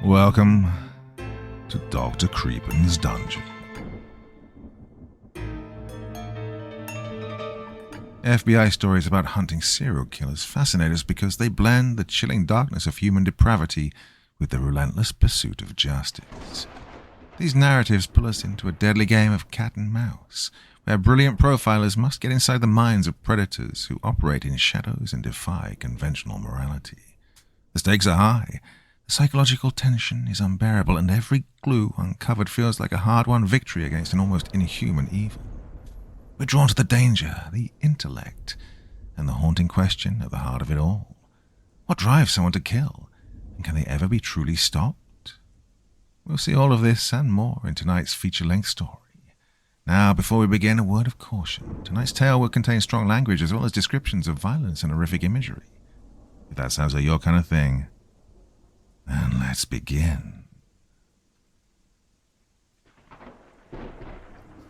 Welcome to Dr. Creepen's Dungeon. FBI stories about hunting serial killers fascinate us because they blend the chilling darkness of human depravity with the relentless pursuit of justice. These narratives pull us into a deadly game of cat and mouse, where brilliant profilers must get inside the minds of predators who operate in shadows and defy conventional morality. The stakes are high, the psychological tension is unbearable, and every clue uncovered feels like a hard-won victory against an almost inhuman evil. We're drawn to the danger, the intellect, and the haunting question at the heart of it all. What drives someone to kill, and can they ever be truly stopped? We'll see all of this and more in tonight's feature-length story. Now, before we begin, a word of caution. Tonight's tale will contain strong language as well as descriptions of violence and horrific imagery. If that sounds like your kind of thing, then let's begin.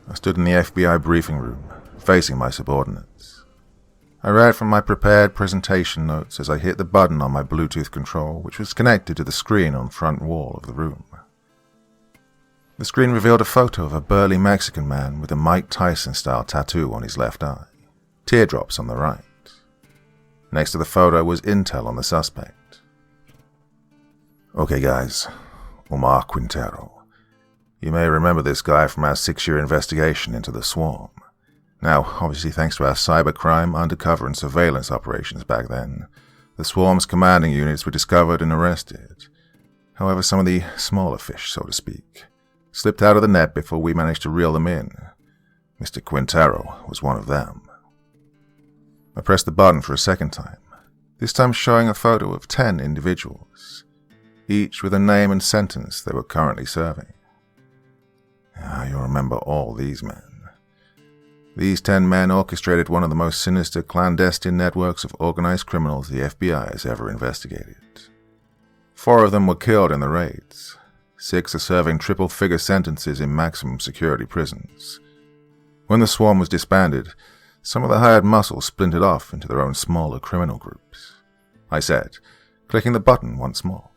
I stood in the FBI briefing room, facing my subordinates. I read from my prepared presentation notes as I hit the button on my Bluetooth control, which was connected to the screen on the front wall of the room. The screen revealed a photo of a burly Mexican man with a Mike Tyson-style tattoo on his left eye, teardrops on the right. Next to the photo was intel on the suspect. Okay guys, Omar Quintero. You may remember this guy from our 6-year investigation into the swarm. Now, obviously thanks to our cybercrime, undercover and surveillance operations back then, the swarm's commanding units were discovered and arrested. However, some of the smaller fish, so to speak, slipped out of the net before we managed to reel them in. Mr. Quintero was one of them. I pressed the button for a second time, this time showing a photo of 10 individuals, each with a name and sentence they were currently serving. You'll remember all these men. These 10 men orchestrated one of the most sinister clandestine networks of organized criminals the FBI has ever investigated. 4 of them were killed in the raids. 6 are serving triple-figure sentences in maximum security prisons. When the swarm was disbanded, some of the hired muscle splintered off into their own smaller criminal groups. I said, clicking the button once more.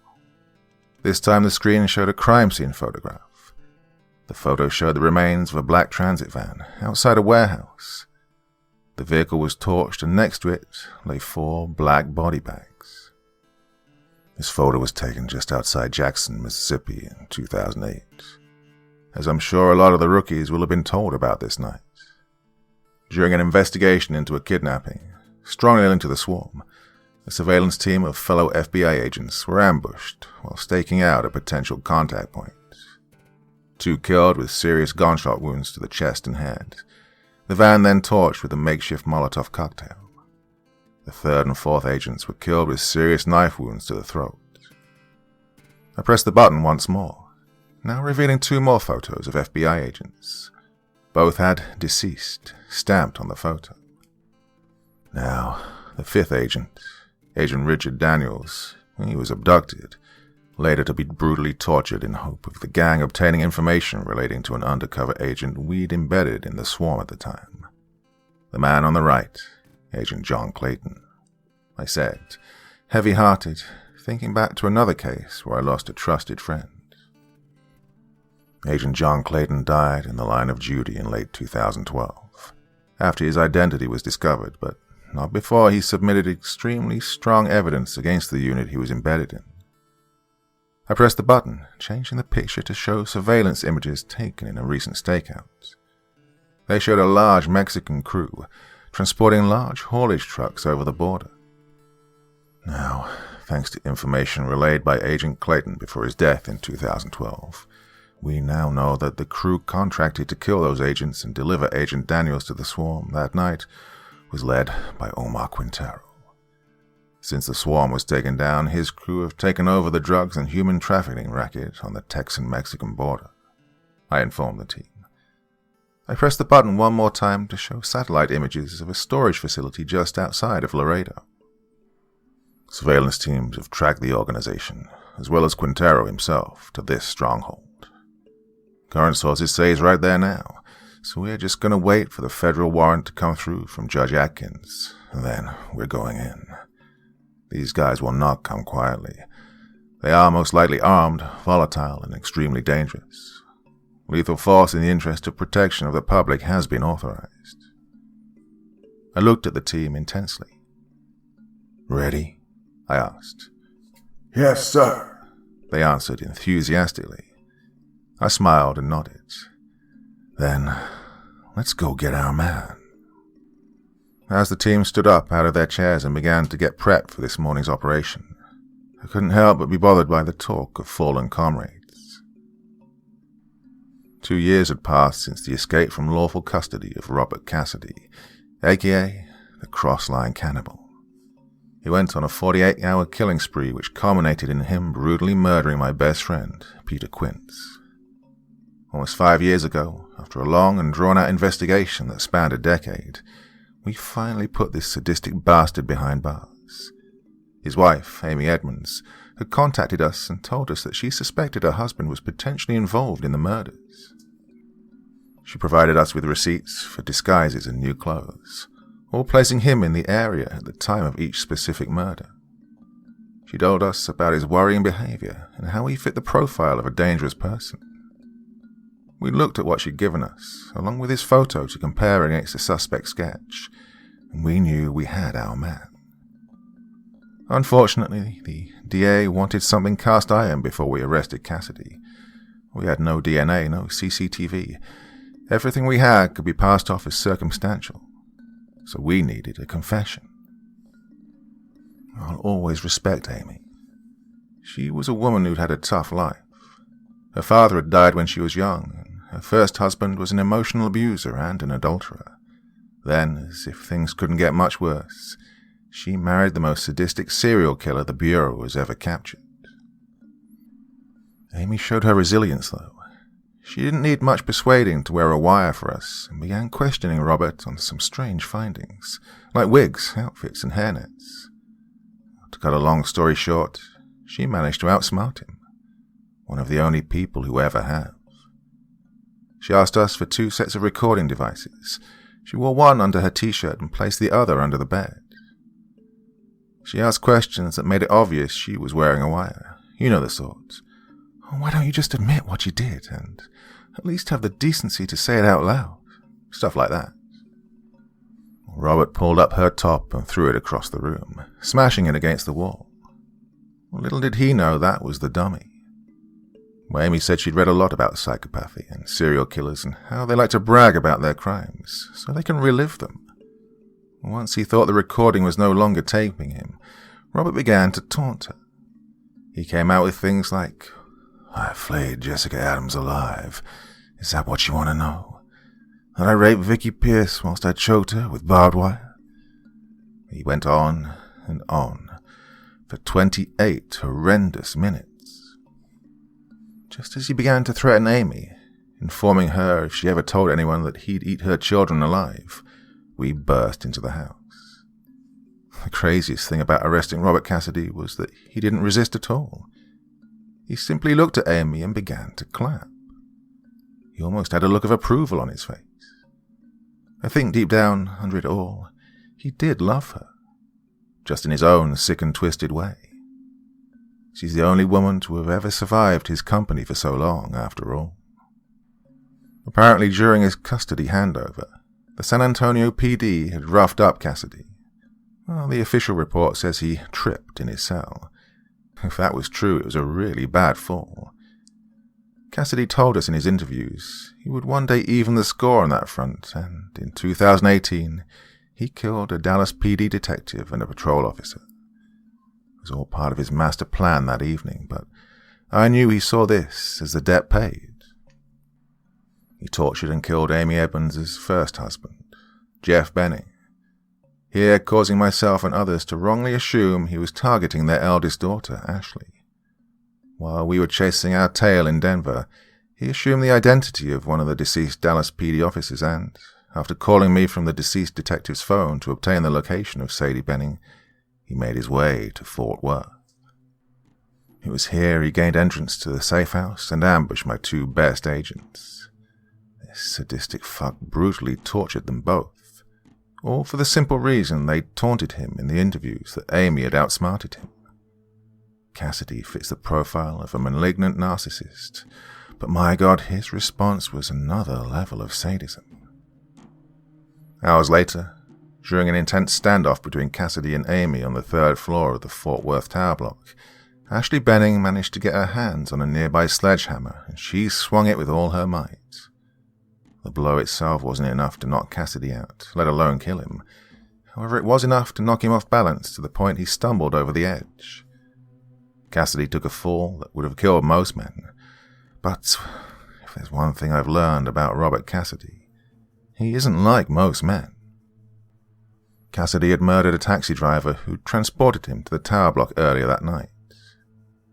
This time the screen showed a crime scene photograph. The photo showed the remains of a black transit van outside a warehouse. The vehicle was torched and next to it lay 4 black body bags. This photo was taken just outside Jackson, Mississippi in 2008, as I'm sure a lot of the rookies will have been told about this night. During an investigation into a kidnapping, strongly linked to the swarm, a surveillance team of fellow FBI agents were ambushed while staking out a potential contact point. 2 killed with serious gunshot wounds to the chest and head. The van then torched with a makeshift Molotov cocktail. The 3rd and 4th agents were killed with serious knife wounds to the throat. I pressed the button once more, now revealing 2 more photos of FBI agents. Both had deceased stamped on the photo. Now, the 5th agent, Agent Richard Daniels, he was abducted, later to be brutally tortured in hope of the gang obtaining information relating to an undercover agent we'd embedded in the swarm at the time. The man on the right, Agent John Clayton. I said, heavy-hearted, thinking back to another case where I lost a trusted friend. Agent John Clayton died in the line of duty in late 2012, after his identity was discovered, but not before he submitted extremely strong evidence against the unit he was embedded in. I pressed the button, changing the picture to show surveillance images taken in a recent stakeout. They showed a large Mexican crew transporting large haulage trucks over the border. Now, thanks to information relayed by Agent Clayton before his death in 2012, we now know that the crew contracted to kill those agents and deliver Agent Daniels to the swarm that night was led by Omar Quintero. Since the swarm was taken down, his crew have taken over the drugs and human trafficking racket on the Texan-Mexican border, I informed the team. I pressed the button one more time to show satellite images of a storage facility just outside of Laredo. Surveillance teams have tracked the organization, as well as Quintero himself, to this stronghold. Current sources say he's right there now, so we're just going to wait for the federal warrant to come through from Judge Atkins, and then we're going in. These guys will not come quietly. They are most likely armed, volatile, and extremely dangerous. Lethal force in the interest of protection of the public has been authorized. I looked at the team intensely. "Ready?" I asked. "Yes, sir," they answered enthusiastically. I smiled and nodded. "Then, let's go get our man." As the team stood up out of their chairs and began to get prepped for this morning's operation, I couldn't help but be bothered by the talk of fallen comrades. 2 years had passed since the escape from lawful custody of Robert Cassidy, aka the Cross-Line Cannibal. He went on a 48-hour killing spree which culminated in him brutally murdering my best friend, Peter Quince. Almost 5 years ago, after a long and drawn-out investigation that spanned a decade, we finally put this sadistic bastard behind bars. His wife, Amy Edmonds, had contacted us and told us that she suspected her husband was potentially involved in the murders. She provided us with receipts for disguises and new clothes, all placing him in the area at the time of each specific murder. She told us about his worrying behavior and how he fit the profile of a dangerous person. We looked at what she'd given us, along with his photo to compare against the suspect's sketch, and we knew we had our man. Unfortunately, the DA wanted something cast iron before we arrested Cassidy. We had no DNA, no CCTV. Everything we had could be passed off as circumstantial, so we needed a confession. I'll always respect Amy. She was a woman who'd had a tough life. Her father had died when she was young, and her first husband was an emotional abuser and an adulterer. Then, as if things couldn't get much worse, she married the most sadistic serial killer the Bureau has ever captured. Amy showed her resilience, though. She didn't need much persuading to wear a wire for us, and began questioning Robert on some strange findings, like wigs, outfits, and hairnets. To cut a long story short, she managed to outsmart him, one of the only people who ever have. She asked us for 2 sets of recording devices. She wore one under her t-shirt and placed the other under the bed. She asked questions that made it obvious she was wearing a wire. You know the sort. "Oh, why don't you just admit what you did, and at least have the decency to say it out loud?" Stuff like that. Robert pulled up her top and threw it across the room, smashing it against the wall. Little did he know that was the dummy. Amy said she'd read a lot about psychopathy and serial killers and how they like to brag about their crimes so they can relive them. Once he thought the recording was no longer taping him, Robert began to taunt her. He came out with things like, "I flayed Jessica Adams alive. Is that what you want to know? That I raped Vicky Pierce whilst I choked her with barbed wire?" He went on and on for 28 horrendous minutes. Just as he began to threaten Amy, informing her if she ever told anyone that he'd eat her children alive, we burst into the house. The craziest thing about arresting Robert Cassidy was that he didn't resist at all. He simply looked at Amy and began to clap. He almost had a look of approval on his face. I think deep down, under it all, he did love her, just in his own sick and twisted way. She's the only woman to have ever survived his company for so long, after all. Apparently during his custody handover, the San Antonio PD had roughed up Cassidy. Well, the official report says he tripped in his cell. If that was true, it was a really bad fall. Cassidy told us in his interviews he would one day even the score on that front, and in 2018, he killed a Dallas PD detective and a patrol officer. It was all part of his master plan that evening, but I knew he saw this as the debt paid. He tortured and killed Amy Edmonds' first husband, Jeff Benning, here causing myself and others to wrongly assume he was targeting their eldest daughter, Ashley. While we were chasing our tail in Denver, he assumed the identity of one of the deceased Dallas PD officers and, after calling me from the deceased detective's phone to obtain the location of Sadie Benning, he made his way to Fort Worth. It was here he gained entrance to the safe house and ambushed my 2 best agents. This sadistic fuck brutally tortured them both, all for the simple reason they taunted him in the interviews that Amy had outsmarted him. Cassidy fits the profile of a malignant narcissist, but my God, his response was another level of sadism. Hours later, during an intense standoff between Cassidy and Amy on the 3rd floor of the Fort Worth Tower block, Ashley Benning managed to get her hands on a nearby sledgehammer, and she swung it with all her might. The blow itself wasn't enough to knock Cassidy out, let alone kill him. However, it was enough to knock him off balance to the point he stumbled over the edge. Cassidy took a fall that would have killed most men, but if there's one thing I've learned about Robert Cassidy, he isn't like most men. Cassidy had murdered a taxi driver who transported him to the tower block earlier that night.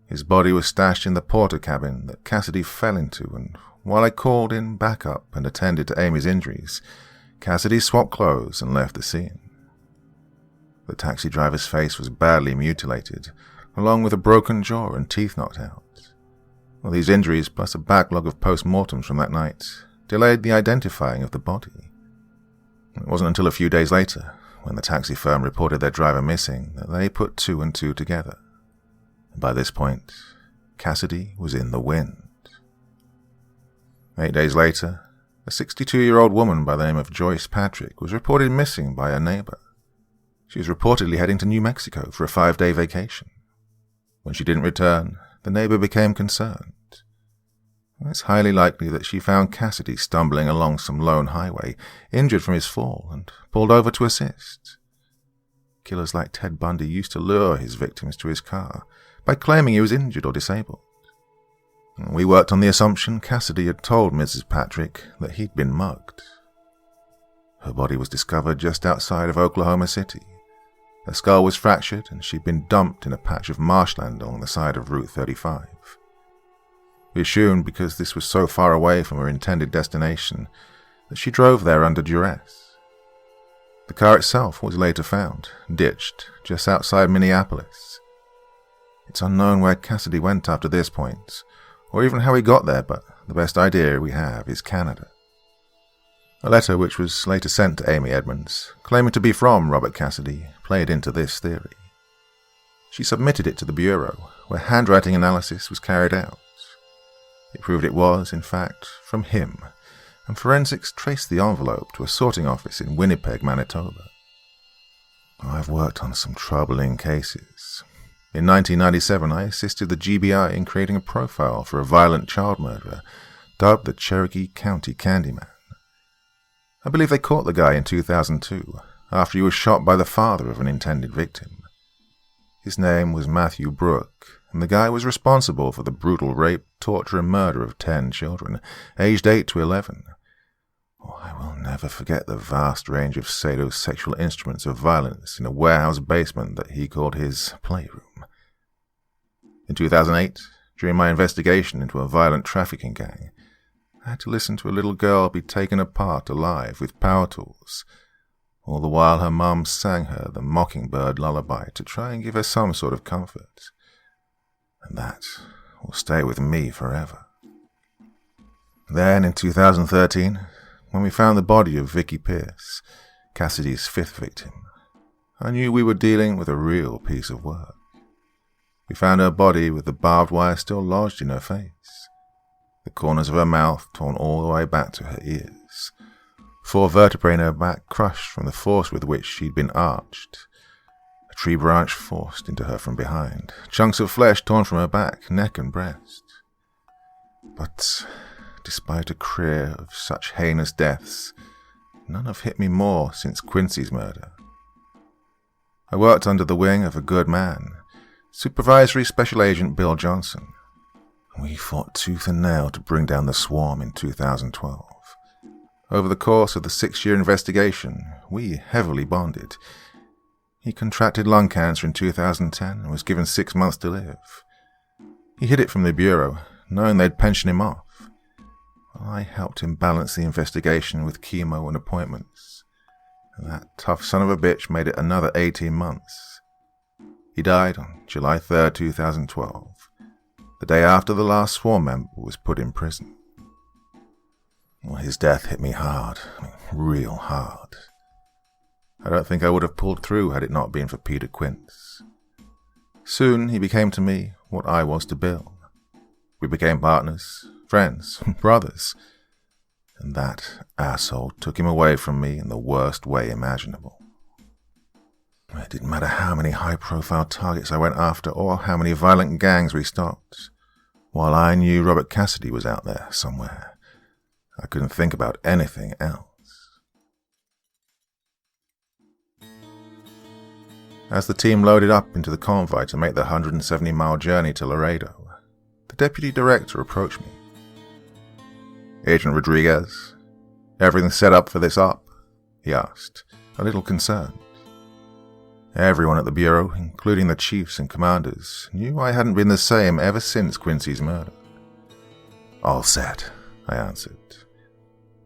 His body was stashed in the porter cabin that Cassidy fell into, and while I called in backup and attended to Amy's injuries, Cassidy swapped clothes and left the scene. The taxi driver's face was badly mutilated, along with a broken jaw and teeth knocked out. Well, these injuries, plus a backlog of post-mortems from that night, delayed the identifying of the body. It wasn't until a few days later, when the taxi firm reported their driver missing, that they put 2 and 2 together. And by this point, Cassidy was in the wind. 8 days later, a 62-year-old woman by the name of Joyce Patrick was reported missing by her neighbor. She was reportedly heading to New Mexico for a 5-day vacation. When she didn't return, the neighbor became concerned. It's highly likely that she found Cassidy stumbling along some lone highway, injured from his fall, and pulled over to assist. Killers like Ted Bundy used to lure his victims to his car by claiming he was injured or disabled. We worked on the assumption Cassidy had told Mrs. Patrick that he'd been mugged. Her body was discovered just outside of Oklahoma City. Her skull was fractured, and she'd been dumped in a patch of marshland along the side of Route 35. We assumed, because this was so far away from her intended destination, that she drove there under duress. The car itself was later found, ditched, just outside Minneapolis. It's unknown where Cassidy went after this point, or even how he got there, but the best idea we have is Canada. A letter which was later sent to Amy Edmonds, claiming to be from Robert Cassidy, played into this theory. She submitted it to the Bureau, where handwriting analysis was carried out. It proved it was, in fact, from him, and forensics traced the envelope to a sorting office in Winnipeg, Manitoba. I've worked on some troubling cases. In 1997, I assisted the GBI in creating a profile for a violent child murderer, dubbed the Cherokee County Candyman. I believe they caught the guy in 2002, after he was shot by the father of an intended victim. His name was Matthew Brooke, and the guy was responsible for the brutal rape, torture, and murder of 10 children, aged 8 to 11. Oh, I will never forget the vast range of sadosexual instruments of violence in a warehouse basement that he called his playroom. In 2008, during my investigation into a violent trafficking gang, I had to listen to a little girl be taken apart alive with power tools, all the while her mum sang her the mockingbird lullaby to try and give her some sort of comfort. And that will stay with me forever. Then, in 2013, when we found the body of Vicky Pierce, Cassidy's 5th victim, I knew we were dealing with a real piece of work. We found her body with the barbed wire still lodged in her face, the corners of her mouth torn all the way back to her ears, 4 vertebrae in her back crushed from the force with which she'd been arched, a tree branch forced into her from behind, chunks of flesh torn from her back, neck and breast. But despite a career of such heinous deaths, none have hit me more since Quincy's murder. I worked under the wing of a good man, Supervisory Special Agent Bill Johnson. We fought tooth and nail to bring down the swarm in 2012. Over the course of the 6-year investigation, we heavily bonded. He contracted lung cancer in 2010 and was given 6 months to live. He hid it from the Bureau, knowing they'd pension him off. I helped him balance the investigation with chemo and appointments. And that tough son of a bitch made it another 18 months. He died on July 3rd, 2012. The day after the last swarm member was put in prison. Well, his death hit me hard, real hard. I don't think I would have pulled through had it not been for Peter Quince. Soon he became to me what I was to Bill. We became partners, friends, brothers. And that asshole took him away from me in the worst way imaginable. It didn't matter how many high-profile targets I went after or how many violent gangs we stopped. While I knew Robert Cassidy was out there somewhere, I couldn't think about anything else. As the team loaded up into the convoy to make the 170-mile journey to Laredo, the deputy director approached me. "Agent Rodriguez, everything set up for this op?" he asked, a little concerned. Everyone at the Bureau, including the chiefs and commanders, knew I hadn't been the same ever since Quincy's murder. "All set," I answered.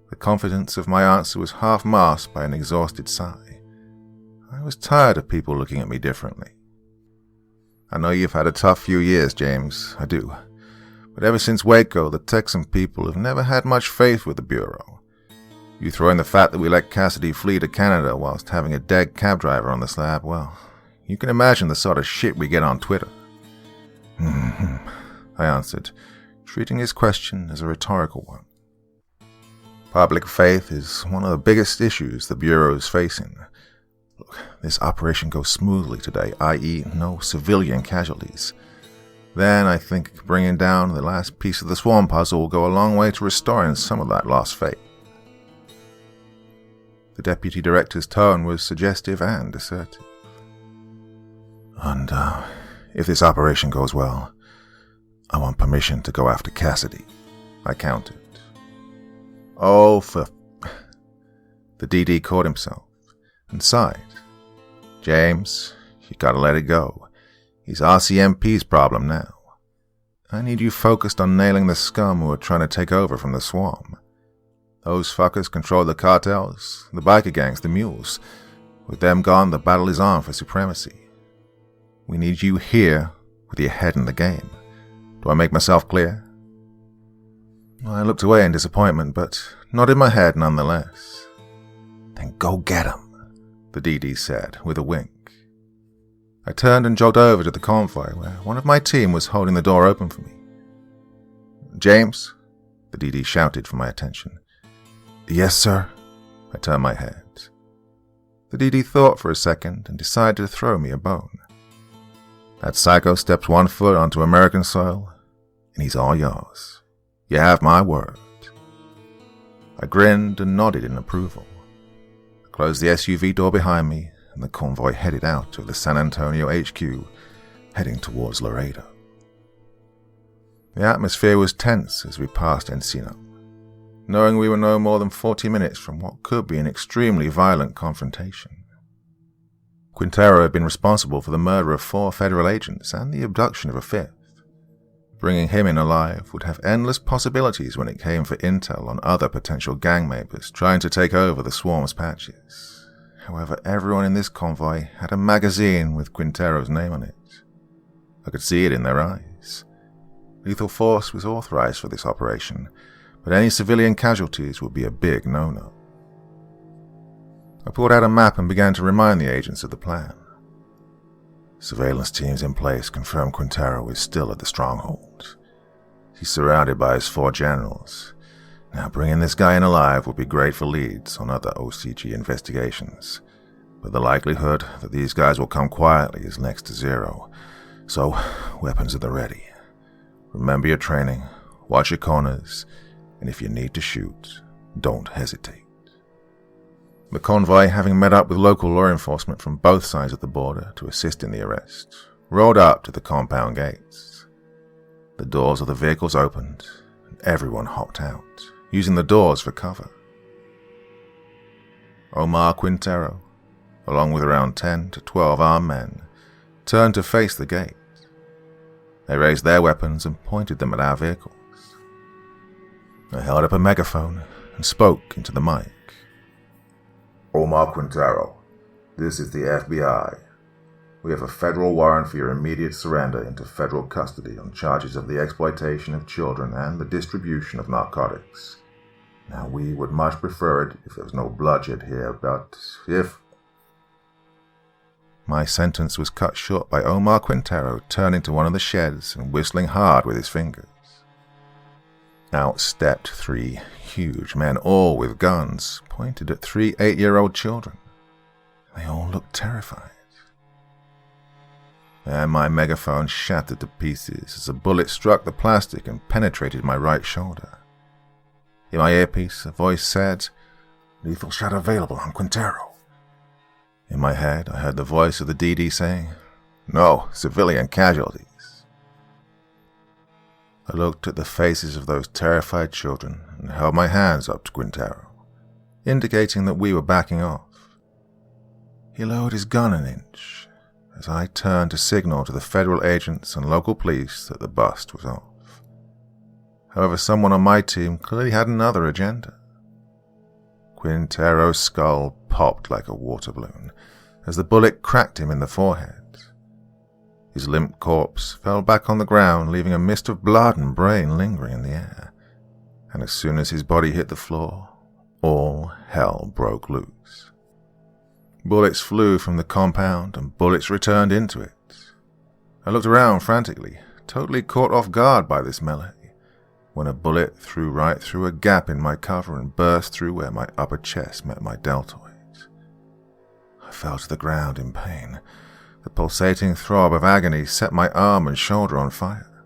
The confidence of my answer was half masked by an exhausted sigh. I was tired of people looking at me differently. "I know you've had a tough few years, James, I do. But ever since Waco, the Texan people have never had much faith with the Bureau. You throw in the fact that we let Cassidy flee to Canada whilst having a dead cab driver on the slab, well, you can imagine the sort of shit we get on Twitter." I answered, treating his question as a rhetorical one. "Public faith is one of the biggest issues the Bureau is facing. Look, this operation goes smoothly today, i.e. no civilian casualties. Then I think bringing down the last piece of the swarm puzzle will go a long way to restoring some of that lost faith." The deputy director's tone was suggestive and assertive. "And if this operation goes well, I want permission to go after Cassidy," I countered. "Oh, for..." The DD caught himself and sighed. "James, you gotta let it go. He's RCMP's problem now. I need you focused on nailing the scum who are trying to take over from the swarm. Those fuckers control the cartels, the biker gangs, the mules. With them gone, the battle is on for supremacy. We need you here with your head in the game. Do I make myself clear?" I looked away in disappointment, but nodded my head nonetheless. "Then go get 'em," the DD said with a wink. I turned and jogged over to the convoy where one of my team was holding the door open for me. "James?" the DD shouted for my attention. "Yes, sir." I turned my head. The DD thought for a second and decided to throw me a bone. "That psycho steps one foot onto American soil, and he's all yours. You have my word." I grinned and nodded in approval. I closed the SUV door behind me, and the convoy headed out of the San Antonio HQ, heading towards Laredo. The atmosphere was tense as we passed Encino, knowing we were no more than 40 minutes from what could be an extremely violent confrontation. Quintero had been responsible for the murder of 4 federal agents and the abduction of a 5th. Bringing him in alive would have endless possibilities when it came for intel on other potential gang members trying to take over the swarm's patches. However, everyone in this convoy had a magazine with Quintero's name on it. I could see it in their eyes. Lethal force was authorized for this operation, but any civilian casualties would be a big no-no. I pulled out a map and began to remind the agents of the plan. Surveillance teams in place confirmed Quintero is still at the stronghold. He's surrounded by his 4 generals. Now, bringing this guy in alive would be great for leads on other OCG investigations, but the likelihood that these guys will come quietly is next to 0, so weapons at the ready. Remember your training, watch your corners, and if you need to shoot, don't hesitate. The convoy, having met up with local law enforcement from both sides of the border to assist in the arrest, rolled up to the compound gates. The doors of the vehicles opened, and everyone hopped out, using the doors for cover. Omar Quintero, along with around 10 to 12 armed men, turned to face the gate. They raised their weapons and pointed them at our vehicles. I held up a megaphone and spoke into the mic. "Omar Quintero, this is the FBI. We have a federal warrant for your immediate surrender into federal custody on charges of the exploitation of children and the distribution of narcotics. Now, we would much prefer it if there was no bloodshed here, but if..." My sentence was cut short by Omar Quintero turning to one of the sheds and whistling hard with his fingers. Out stepped 3 huge men, all with guns, pointed at 3 8-year-old children. They all looked terrified. And my megaphone shattered to pieces as a bullet struck the plastic and penetrated my right shoulder. In my earpiece, a voice said, "Lethal shot available on Quintero." In my head, I heard the voice of the DD saying, "No, civilian casualties." I looked at the faces of those terrified children and held my hands up to Quintero, indicating that we were backing off. He lowered his gun an inch as I turned to signal to the federal agents and local police that the bust was off. However, someone on my team clearly had another agenda. Quintero's skull popped like a water balloon as the bullet cracked him in the forehead. His limp corpse fell back on the ground, leaving a mist of blood and brain lingering in the air. And as soon as his body hit the floor, all hell broke loose. Bullets flew from the compound and bullets returned into it. I looked around frantically, totally caught off guard by this melee, when a bullet flew right through a gap in my cover and burst through where my upper chest met my deltoid. I fell to the ground in pain. The pulsating throb of agony set my arm and shoulder on fire.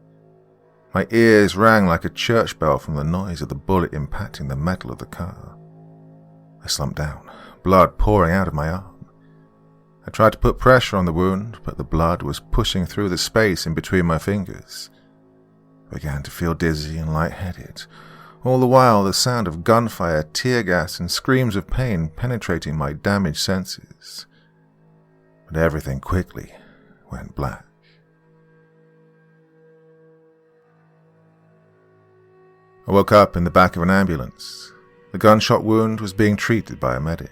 My ears rang like a church bell from the noise of the bullet impacting the metal of the car. I slumped down, blood pouring out of my arm. I tried to put pressure on the wound, but the blood was pushing through the space in between my fingers. I began to feel dizzy and lightheaded, all the while the sound of gunfire, tear gas, and screams of pain penetrating my damaged senses. But everything quickly went black. I woke up in the back of an ambulance. The gunshot wound was being treated by a medic.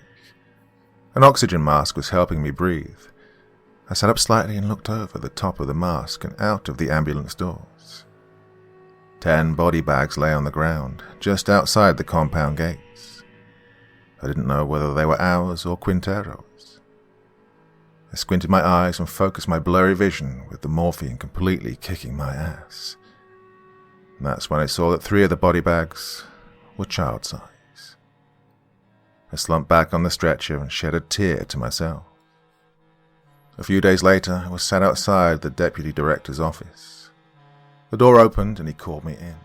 An oxygen mask was helping me breathe. I sat up slightly and looked over the top of the mask and out of the ambulance doors. 10 body bags lay on the ground, just outside the compound gates. I didn't know whether they were ours or Quintero's. I squinted my eyes and focused my blurry vision with the morphine completely kicking my ass. And that's when I saw that 3 of the body bags were child size. I slumped back on the stretcher and shed a tear to myself. A few days later, I was sat outside the deputy director's office. The door opened and he called me in.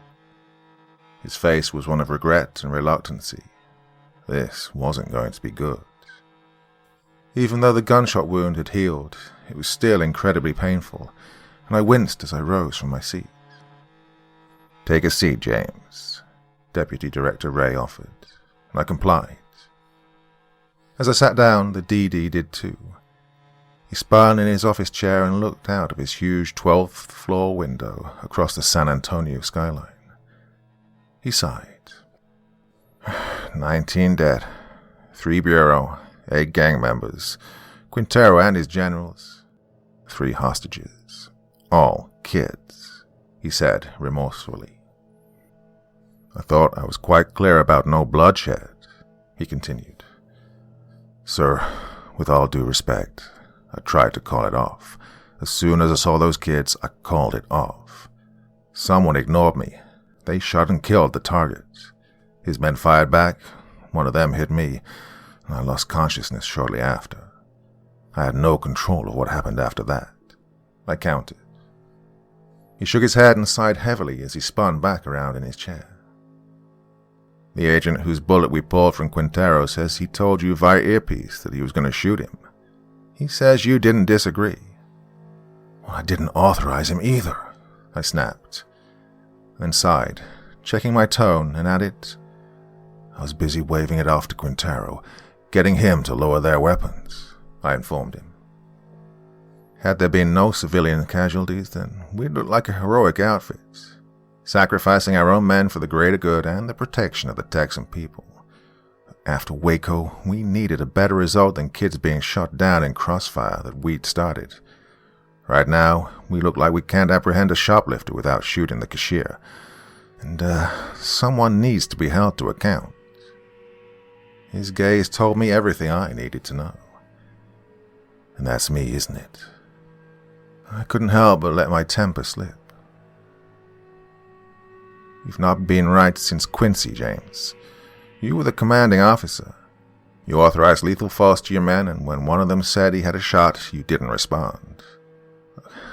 His face was one of regret and reluctancy. This wasn't going to be good. Even though the gunshot wound had healed, it was still incredibly painful, and I winced as I rose from my seat. "Take a seat, James," Deputy Director Ray offered, and I complied. As I sat down, the DD did too. He spun in his office chair and looked out of his huge 12th floor window across the San Antonio skyline. He sighed. 19 dead, 3 bureau, 8 gang members, Quintero and his generals, 3 hostages, all kids, he said remorsefully. "I thought I was quite clear about no bloodshed," he continued. "Sir, with all due respect, I tried to call it off. As soon as I saw those kids, I called it off. Someone ignored me. They shot and killed the target. His men fired back. One of them hit me, and I lost consciousness shortly after. I had no control of what happened after that. I counted." He shook his head and sighed heavily as he spun back around in his chair. "The agent whose bullet we pulled from Quintero says he told you via earpiece that he was going to shoot him. He says you didn't disagree." "Well, I didn't authorize him either," I snapped, then sighed, checking my tone, and added, "I was busy waving it off to Quintero, getting him to lower their weapons," I informed him. "Had there been no civilian casualties, then we'd look like a heroic outfit, sacrificing our own men for the greater good and the protection of the Texan people. After Waco, we needed a better result than kids being shot down in crossfire that we'd started. Right now, we look like we can't apprehend a shoplifter without shooting the cashier, and someone needs to be held to account." His gaze told me everything I needed to know. And that's me, isn't it? I couldn't help but let my temper slip. You've not been right since Quincy, James. You were the commanding officer. You authorized lethal force to your men, and when one of them said he had a shot, you didn't respond.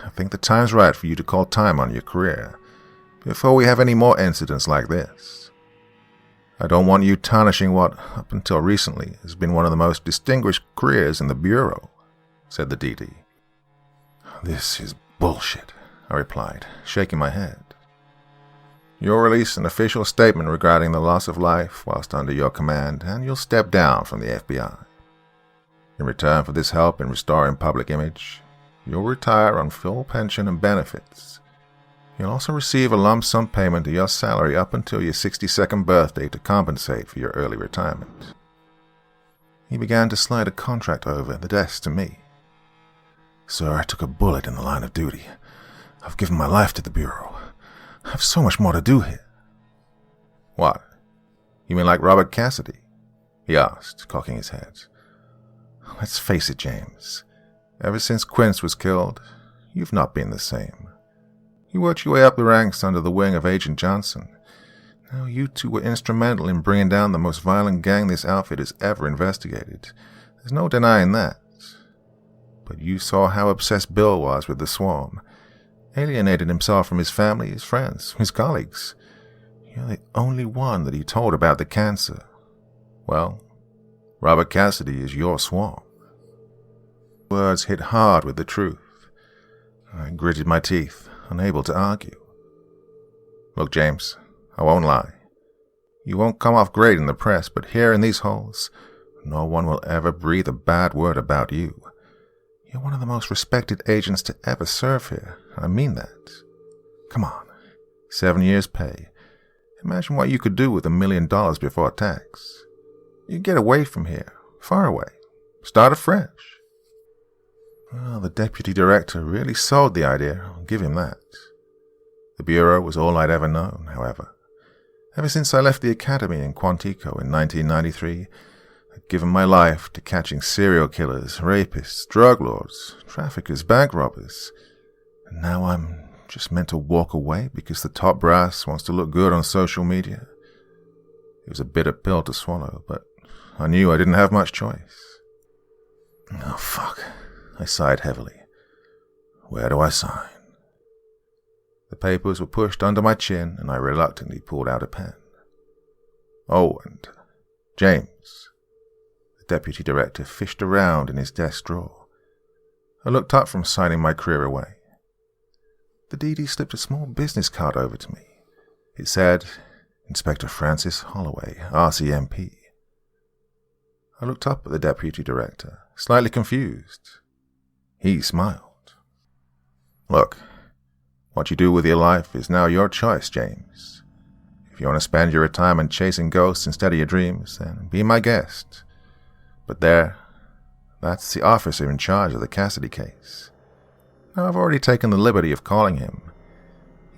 I think the time's right for you to call time on your career, before we have any more incidents like this. I don't want you tarnishing what, up until recently, has been one of the most distinguished careers in the Bureau, said the DD. This is bullshit, I replied, shaking my head. You'll release an official statement regarding the loss of life whilst under your command, and you'll step down from the FBI. In return for this help in restoring public image, you'll retire on full pension and benefits. You'll also receive a lump sum payment of your salary up until your 62nd birthday to compensate for your early retirement. He began to slide a contract over the desk to me. Sir, I took a bullet in the line of duty. I've given my life to the Bureau. I have so much more to do here. What? You mean like Robert Cassidy? He asked, cocking his head. Let's face it, James. Ever since Quince was killed, you've not been the same. You worked your way up the ranks under the wing of Agent Johnson. Now you two were instrumental in bringing down the most violent gang this outfit has ever investigated. There's no denying that. But you saw how obsessed Bill was with the swarm. Alienated himself from his family, his friends, his colleagues. You're the only one that he told about the cancer. Well, Robert Cassidy is your swarm. Words hit hard with the truth. I gritted my teeth, unable to argue. Look, James, I won't lie. You won't come off great in the press, but here in these halls, no one will ever breathe a bad word about you. You're one of the most respected agents to ever serve here. I mean that. Come on. 7 years' pay. Imagine what you could do with $1 million before tax. You get away from here. Far away. Start afresh. Well, the deputy director really sold the idea. I'll give him that. The Bureau was all I'd ever known, however. Ever since I left the academy in Quantico in 1993, I'd given my life to catching serial killers, rapists, drug lords, traffickers, bank robbers. And now I'm just meant to walk away because the top brass wants to look good on social media. It was a bitter pill to swallow, but I knew I didn't have much choice. Oh, fuck. I sighed heavily. Where do I sign? The papers were pushed under my chin, and I reluctantly pulled out a pen. Oh, and James. The deputy director fished around in his desk drawer. I looked up from signing my career away. The DD slipped a small business card over to me. It said, Inspector Francis Holloway, RCMP. I looked up at the deputy director, slightly confused. He smiled. Look, what you do with your life is now your choice, James. If you want to spend your retirement chasing ghosts instead of your dreams, then be my guest. But that's the officer in charge of the Cassidy case. Now, I've already taken the liberty of calling him.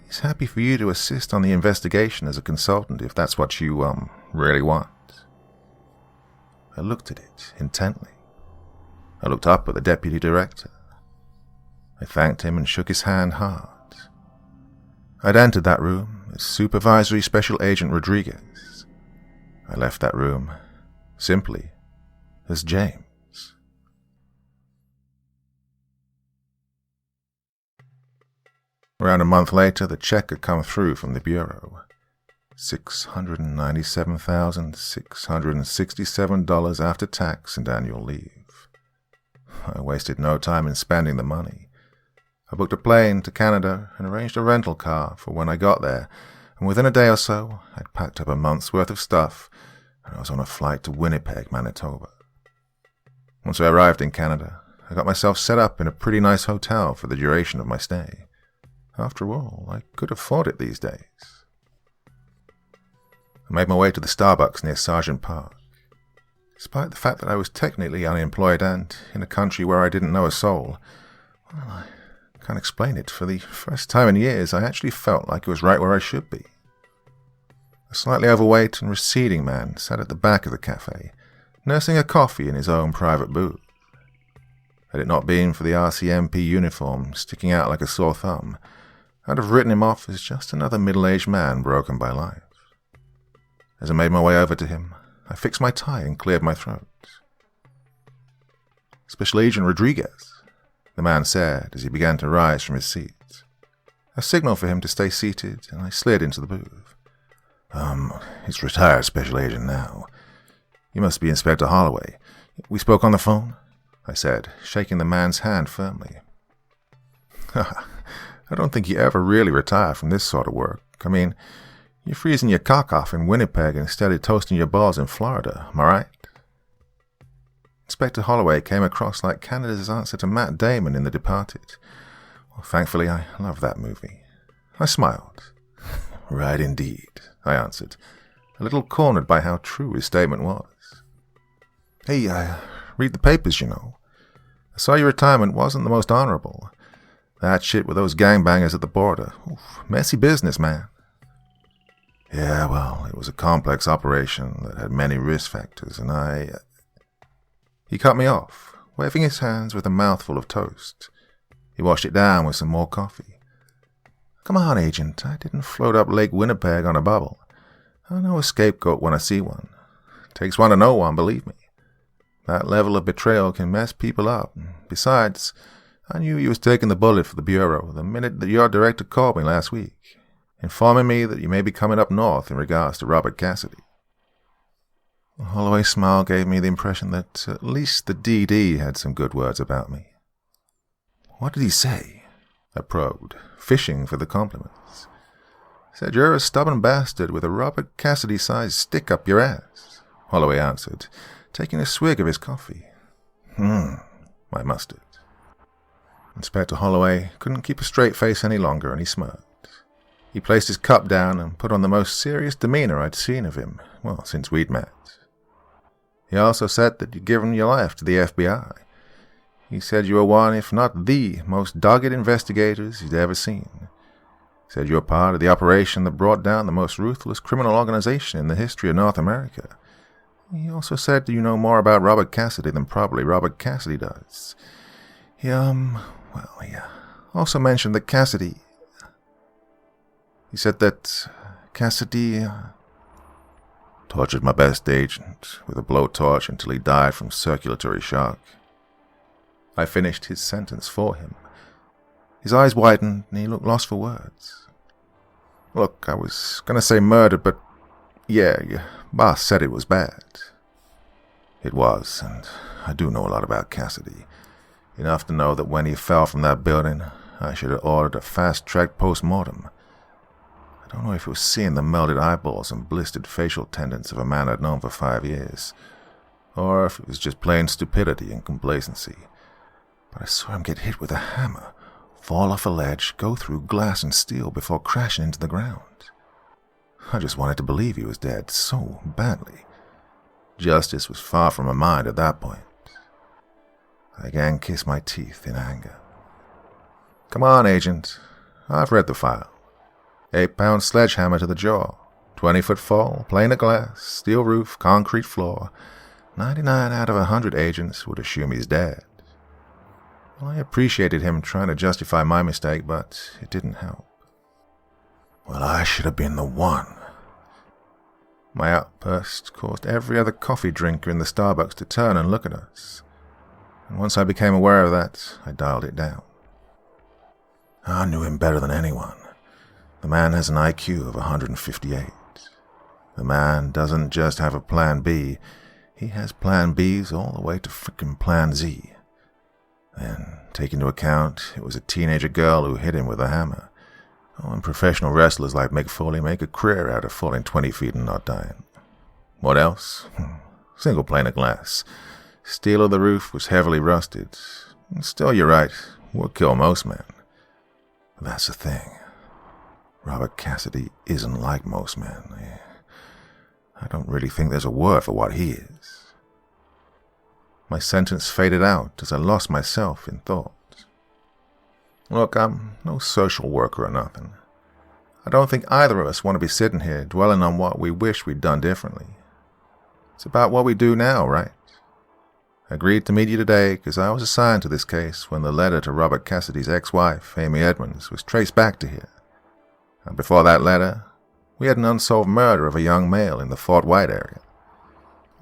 He's happy for you to assist on the investigation as a consultant if that's what you, really want. I looked at it intently. I looked up at the deputy director. I thanked him and shook his hand hard. I'd entered that room as Supervisory Special Agent Rodriguez. I left that room simply as James. Around a month later, the check had come through from the Bureau. $697,667 after tax and annual leave. I wasted no time in spending the money. I booked a plane to Canada and arranged a rental car for when I got there, and within a day or so, I'd packed up a month's worth of stuff, and I was on a flight to Winnipeg, Manitoba. Once I arrived in Canada, I got myself set up in a pretty nice hotel for the duration of my stay. After all, I could afford it these days. I made my way to the Starbucks near Sergeant Park. Despite the fact that I was technically unemployed and in a country where I didn't know a soul, well, I can't explain it. For the first time in years, I actually felt like it was right where I should be. A slightly overweight and receding man sat at the back of the cafe, nursing a coffee in his own private booth. Had it not been for the RCMP uniform sticking out like a sore thumb, I'd have written him off as just another middle-aged man broken by life. As I made my way over to him, I fixed my tie and cleared my throat. "Special Agent Rodriguez," the man said as he began to rise from his seat. I signaled for him to stay seated, and I slid into the booth. He's retired Special Agent now. You must be Inspector Holloway. We spoke on the phone?" I said, shaking the man's hand firmly. "I don't think you ever really retire from this sort of work. I mean, you're freezing your cock off in Winnipeg instead of toasting your balls in Florida, am I right?" Inspector Holloway came across like Canada's answer to Matt Damon in The Departed. Well, thankfully, I love that movie. I smiled. "Right indeed," I answered, a little cornered by how true his statement was. "Hey, I read the papers, you know. I saw your retirement wasn't the most honorable. That shit with those gangbangers at the border. Oof, messy business, man." "Yeah, well, it was a complex operation that had many risk factors, and He cut me off, waving his hands with a mouthful of toast. He washed it down with some more coffee. "Come on, Agent, I didn't float up Lake Winnipeg on a bubble. I know a scapegoat when I see one. Takes one to know one, believe me. That level of betrayal can mess people up. Besides, I knew you was taking the bullet for the Bureau the minute that your director called me last week, informing me that you may be coming up north in regards to Robert Cassidy." Holloway's smile gave me the impression that at least the DD had some good words about me. "What did he say?" I probed, fishing for the compliments. "Said you're a stubborn bastard with a Robert Cassidy-sized stick up your ass," Holloway answered, taking a swig of his coffee. I mustered. Inspector Holloway couldn't keep a straight face any longer, and he smirked. He placed his cup down and put on the most serious demeanor I'd seen of him, well, since we'd met. He also said that you'd given your life to the FBI. He said you were one, if not the, most dogged investigators he'd ever seen. Said you were part of the operation that brought down the most ruthless criminal organization in the history of North America. He also said you know more about Robert Cassidy than probably Robert Cassidy does. He also mentioned that Cassidy... He said that Cassidy... tortured my best agent with a blowtorch until he died from circulatory shock. I finished his sentence for him. His eyes widened and he looked lost for words. "Look, I was going to say murder, but yeah, your boss said it was bad." It was, and I do know a lot about Cassidy. Enough to know that when he fell from that building, I should have ordered a fast-track post-mortem. I don't know if it was seeing the melted eyeballs and blistered facial tendons of a man I'd known for 5 years, or if it was just plain stupidity and complacency. But I saw him get hit with a hammer, fall off a ledge, go through glass and steel before crashing into the ground. I just wanted to believe he was dead so badly. Justice was far from my mind at that point. I again kissed my teeth in anger. "Come on, Agent. I've read the file. 8-pound sledgehammer to the jaw, 20-foot fall, pane of glass, steel roof, concrete floor. 99 out of 100 agents would assume he's dead." Well, I appreciated him trying to justify my mistake, but it didn't help. Well, I should have been the one. My outburst caused every other coffee drinker in the Starbucks to turn and look at us. And once I became aware of that, I dialed it down. I knew him better than anyone. The man has an IQ of 158. The man doesn't just have a plan B, he has plan Bs all the way to frickin' plan Z. Then, take into account it was a teenager girl who hit him with a hammer. Oh, and professional wrestlers like Mick Foley make a career out of falling 20 feet and not dying. What else? Single pane of glass. Steel of the roof was heavily rusted. Still, you're right, would kill most men. But that's the thing. Robert Cassidy isn't like most men. I don't really think there's a word for what he is. My sentence faded out as I lost myself in thought. Look, I'm no social worker or nothing. I don't think either of us want to be sitting here dwelling on what we wish we'd done differently. It's about what we do now, right? I agreed to meet you today because I was assigned to this case when the letter to Robert Cassidy's ex-wife, Amy Edmonds, was traced back to here. And before that letter, we had an unsolved murder of a young male in the Fort White area.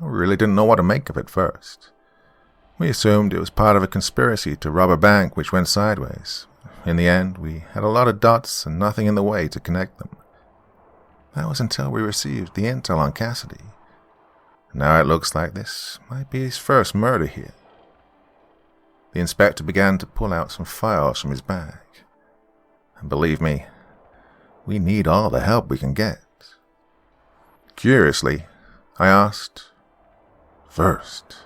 We really didn't know what to make of it first. We assumed it was part of a conspiracy to rob a bank which went sideways. In the end, we had a lot of dots and nothing in the way to connect them. That was until we received the intel on Cassidy. Now it looks like this might be his first murder here. The inspector began to pull out some files from his bag. And believe me, we need all the help we can get. Curiously, I asked, "First,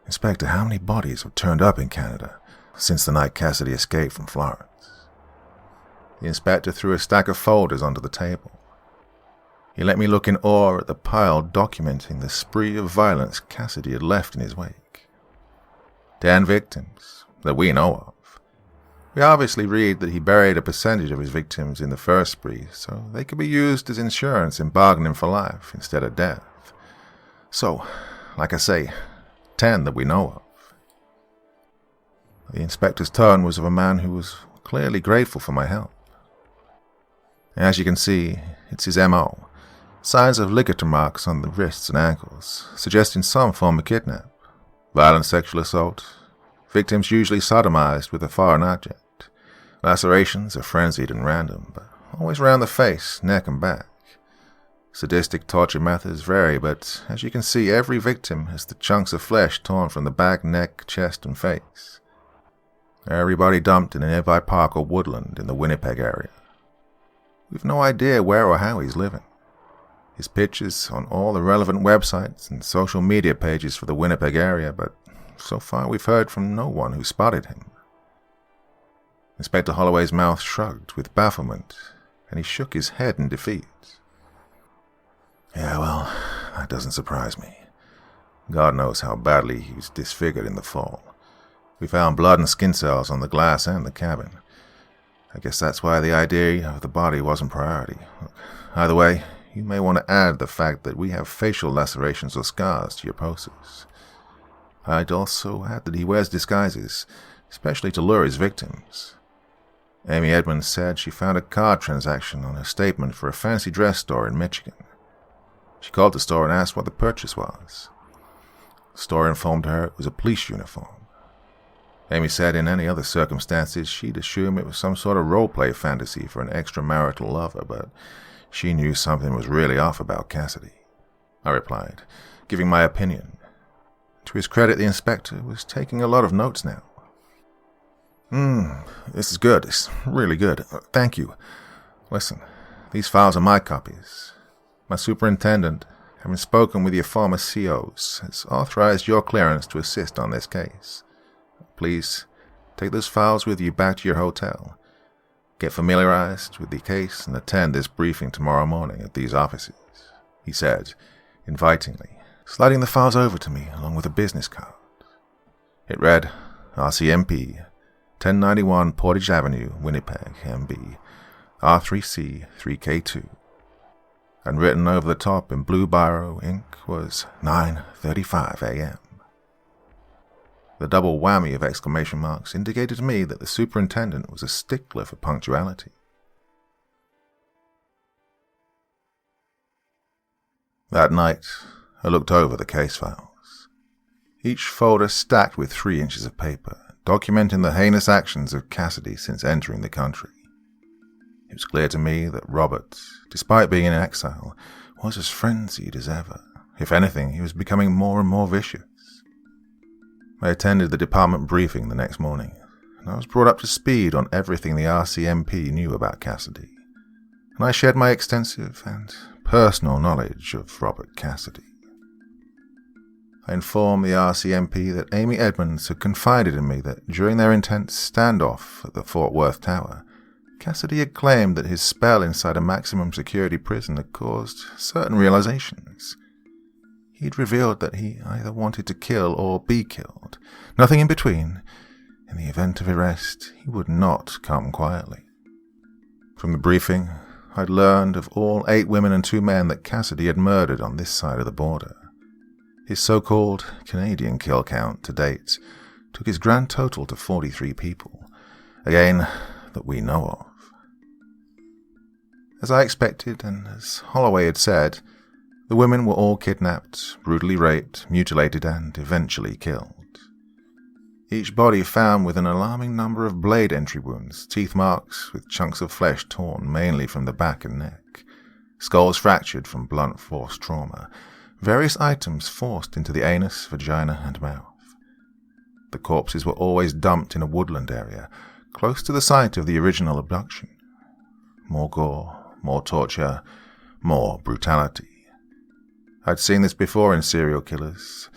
Inspector, how many bodies have turned up in Canada since the night Cassidy escaped from Florence?" The inspector threw a stack of folders onto the table. He let me look in awe at the pile documenting the spree of violence Cassidy had left in his wake. 10 victims, that we know of. We obviously read that he buried a percentage of his victims in the first spree, so they could be used as insurance in bargaining for life instead of death. So, like I say, 10 that we know of. The inspector's tone was of a man who was clearly grateful for my help. As you can see, it's his M.O. Signs of ligature marks on the wrists and ankles, suggesting some form of kidnap. Violent sexual assault. Victims usually sodomized with a foreign object. Lacerations are frenzied and random, but always around the face, neck, and back. Sadistic torture methods vary, but as you can see, every victim has the chunks of flesh torn from the back, neck, chest, and face. Everybody dumped in a nearby park or woodland in the Winnipeg area. We've no idea where or how he's living. His pictures on all the relevant websites and social media pages for the Winnipeg area, but so far we've heard from no one who spotted him. Inspector Holloway's mouth shrugged with bafflement, and he shook his head in defeat. Yeah, well, that doesn't surprise me. God knows how badly he was disfigured in the fall. We found blood and skin cells on the glass and the cabin. I guess that's why the idea of the body wasn't priority. Either way, you may want to add the fact that we have facial lacerations or scars to your posters. I'd also add that he wears disguises, especially to lure his victims. Amy Edmonds said she found a card transaction on her statement for a fancy dress store in Michigan. She called the store and asked what the purchase was. The store informed her it was a police uniform. Amy said in any other circumstances she'd assume it was some sort of role-play fantasy for an extramarital lover, but she knew something was really off about Cassidy. I replied, giving my opinion. To his credit, the inspector was taking a lot of notes now. This is good. It's really good. Thank you. Listen, these files are my copies. My superintendent, having spoken with your former COs, has authorized your clearance to assist on this case. Please, take those files with you back to your hotel. Get familiarized with the case and attend this briefing tomorrow morning at these offices, he said, invitingly, sliding the files over to me along with a business card. It read, RCMP, 1091 Portage Avenue, Winnipeg, MB, R3C 3K2. And written over the top in blue biro ink was 9:35 a.m. The double whammy of exclamation marks indicated to me that the superintendent was a stickler for punctuality. That night, I looked over the case files. Each folder stacked with 3 inches of paper, documenting the heinous actions of Cassidy since entering the country. It was clear to me that Robert, despite being in exile, was as frenzied as ever. If anything, he was becoming more and more vicious. I attended the department briefing the next morning, and I was brought up to speed on everything the RCMP knew about Cassidy, and I shared my extensive and personal knowledge of Robert Cassidy. I informed the RCMP that Amy Edmonds had confided in me that during their intense standoff at the Fort Worth Tower, Cassidy had claimed that his spell inside a maximum security prison had caused certain realizations. He'd revealed that he either wanted to kill or be killed, nothing in between. In the event of arrest, he would not come quietly. From the briefing, I'd learned of all 8 women and 2 men that Cassidy had murdered on this side of the border. His so-called Canadian kill count to date took his grand total to 43 people, again that we know of. As I expected, and as Holloway had said, the women were all kidnapped, brutally raped, mutilated, and eventually killed. Each body found with an alarming number of blade entry wounds, teeth marks with chunks of flesh torn mainly from the back and neck, skulls fractured from blunt force trauma, various items forced into the anus, vagina, and mouth. The corpses were always dumped in a woodland area, close to the site of the original abduction. More gore, more torture, more brutality. I'd seen this before in serial killers.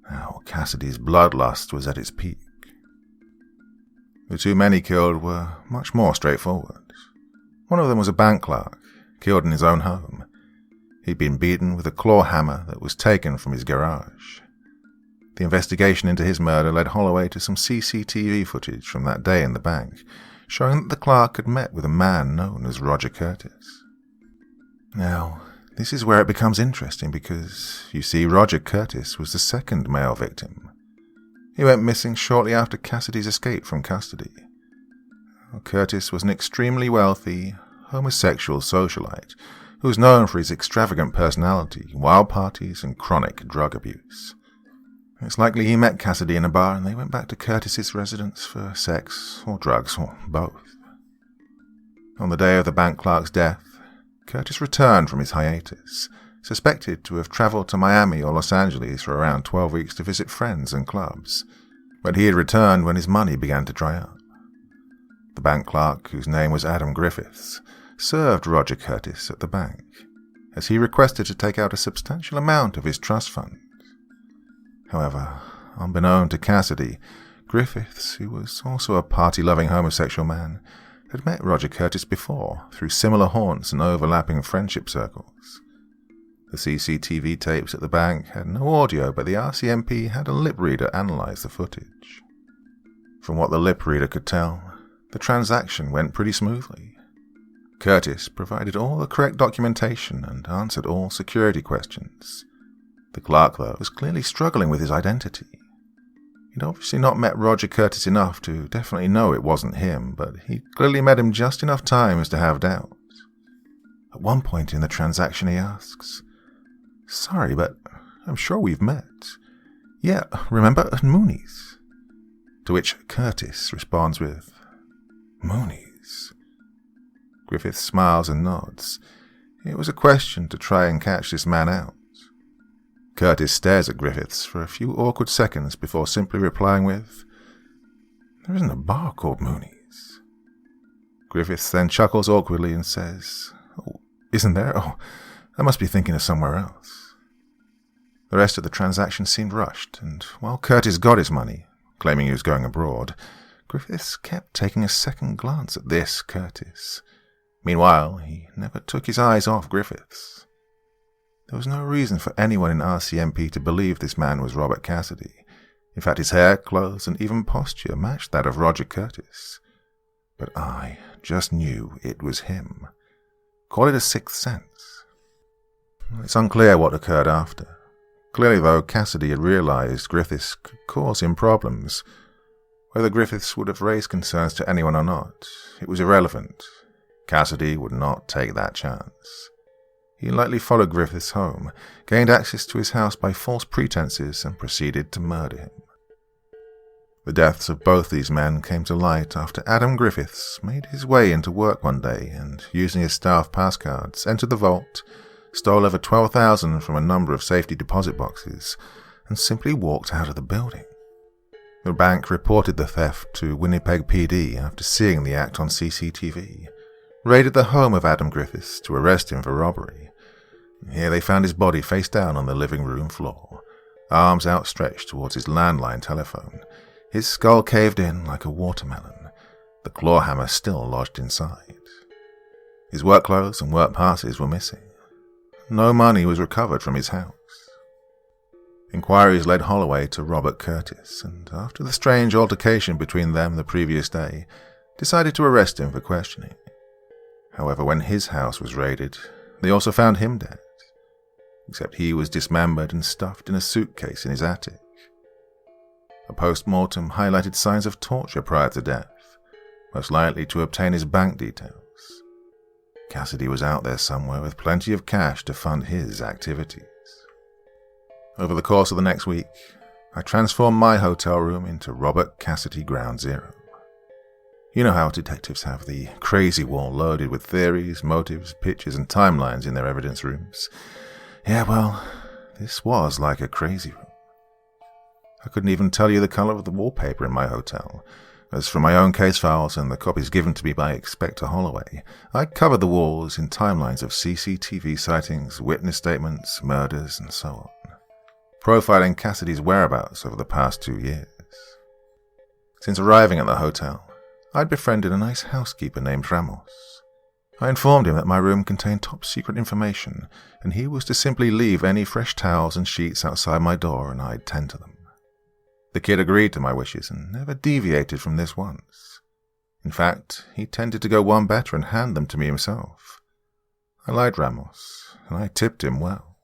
Now Cassidy's bloodlust was at its peak. The two men he killed were much more straightforward. One of them was a bank clerk, killed in his own home. He'd been beaten with a claw hammer that was taken from his garage. The investigation into his murder led Holloway to some CCTV footage from that day in the bank, showing that the clerk had met with a man known as Roger Curtis. Now, this is where it becomes interesting because, you see, Roger Curtis was the second male victim. He went missing shortly after Cassidy's escape from custody. Curtis was an extremely wealthy, homosexual socialite who was known for his extravagant personality, wild parties, and chronic drug abuse. It's likely he met Cassidy in a bar and they went back to Curtis's residence for sex or drugs or both. On the day of the bank clerk's death, Curtis returned from his hiatus, suspected to have traveled to Miami or Los Angeles for around 12 weeks to visit friends and clubs, but he had returned when his money began to dry up. The bank clerk, whose name was Adam Griffiths, served Roger Curtis at the bank, as he requested to take out a substantial amount of his trust fund. However, unbeknown to Cassidy, Griffiths, who was also a party-loving homosexual man, had met Roger Curtis before through similar haunts and overlapping friendship circles. The CCTV tapes at the bank had no audio, but the RCMP had a lip reader analyze the footage. From what the lip reader could tell, the transaction went pretty smoothly. Curtis provided all the correct documentation and answered all security questions. The clerk, though, was clearly struggling with his identity. He'd obviously not met Roger Curtis enough to definitely know it wasn't him, but he'd clearly met him just enough times to have doubts. At one point in the transaction he asks, "Sorry, but I'm sure we've met. Yeah, remember at Mooney's?" To which Curtis responds with, "Mooney's?" Griffith smiles and nods. It was a question to try and catch this man out. Curtis stares at Griffiths for a few awkward seconds before simply replying with, "There isn't a bar called Mooney's." Griffiths then chuckles awkwardly and says, "Oh, isn't there? Oh, I must be thinking of somewhere else." The rest of the transaction seemed rushed, and while Curtis got his money, claiming he was going abroad, Griffiths kept taking a second glance at this Curtis. Meanwhile, he never took his eyes off Griffiths. There was no reason for anyone in RCMP to believe this man was Robert Cassidy. In fact, his hair, clothes, and even posture matched that of Roger Curtis. But I just knew it was him. Call it a sixth sense. It's unclear what occurred after. Clearly, though, Cassidy had realized Griffiths could cause him problems. Whether Griffiths would have raised concerns to anyone or not, it was irrelevant. Cassidy would not take that chance. He lightly followed Griffiths home, gained access to his house by false pretenses, and proceeded to murder him. The deaths of both these men came to light after Adam Griffiths made his way into work one day and, using his staff pass cards, entered the vault, stole over $12,000 from a number of safety deposit boxes, and simply walked out of the building. The bank reported the theft to Winnipeg PD after seeing the act on CCTV, raided the home of Adam Griffiths to arrest him for robbery. Here they found his body face down on the living room floor, arms outstretched towards his landline telephone, his skull caved in like a watermelon, the claw hammer still lodged inside. His work clothes and work passes were missing. No money was recovered from his house. Inquiries led Holloway to Robert Curtis, and after the strange altercation between them the previous day, decided to arrest him for questioning. However, when his house was raided, they also found him dead. except he was dismembered and stuffed in a suitcase in his attic. A post-mortem highlighted signs of torture prior to death, most likely to obtain his bank details. Cassidy was out there somewhere with plenty of cash to fund his activities. Over the course of the next week, I transformed my hotel room into Robert Cassidy Ground Zero. You know how detectives have the crazy wall loaded with theories, motives, pictures, and timelines in their evidence rooms. Yeah, well, this was like a crazy room. I couldn't even tell you the color of the wallpaper in my hotel. As for my own case files and the copies given to me by Inspector Holloway, I covered the walls in timelines of CCTV sightings, witness statements, murders, and so on, profiling Cassidy's whereabouts over the past 2 years. Since arriving at the hotel, I'd befriended a nice housekeeper named Ramos. I informed him that my room contained top-secret information, and he was to simply leave any fresh towels and sheets outside my door and I'd tend to them. The kid agreed to my wishes and never deviated from this once. In fact, he tended to go one better and hand them to me himself. I liked Ramos, and I tipped him well.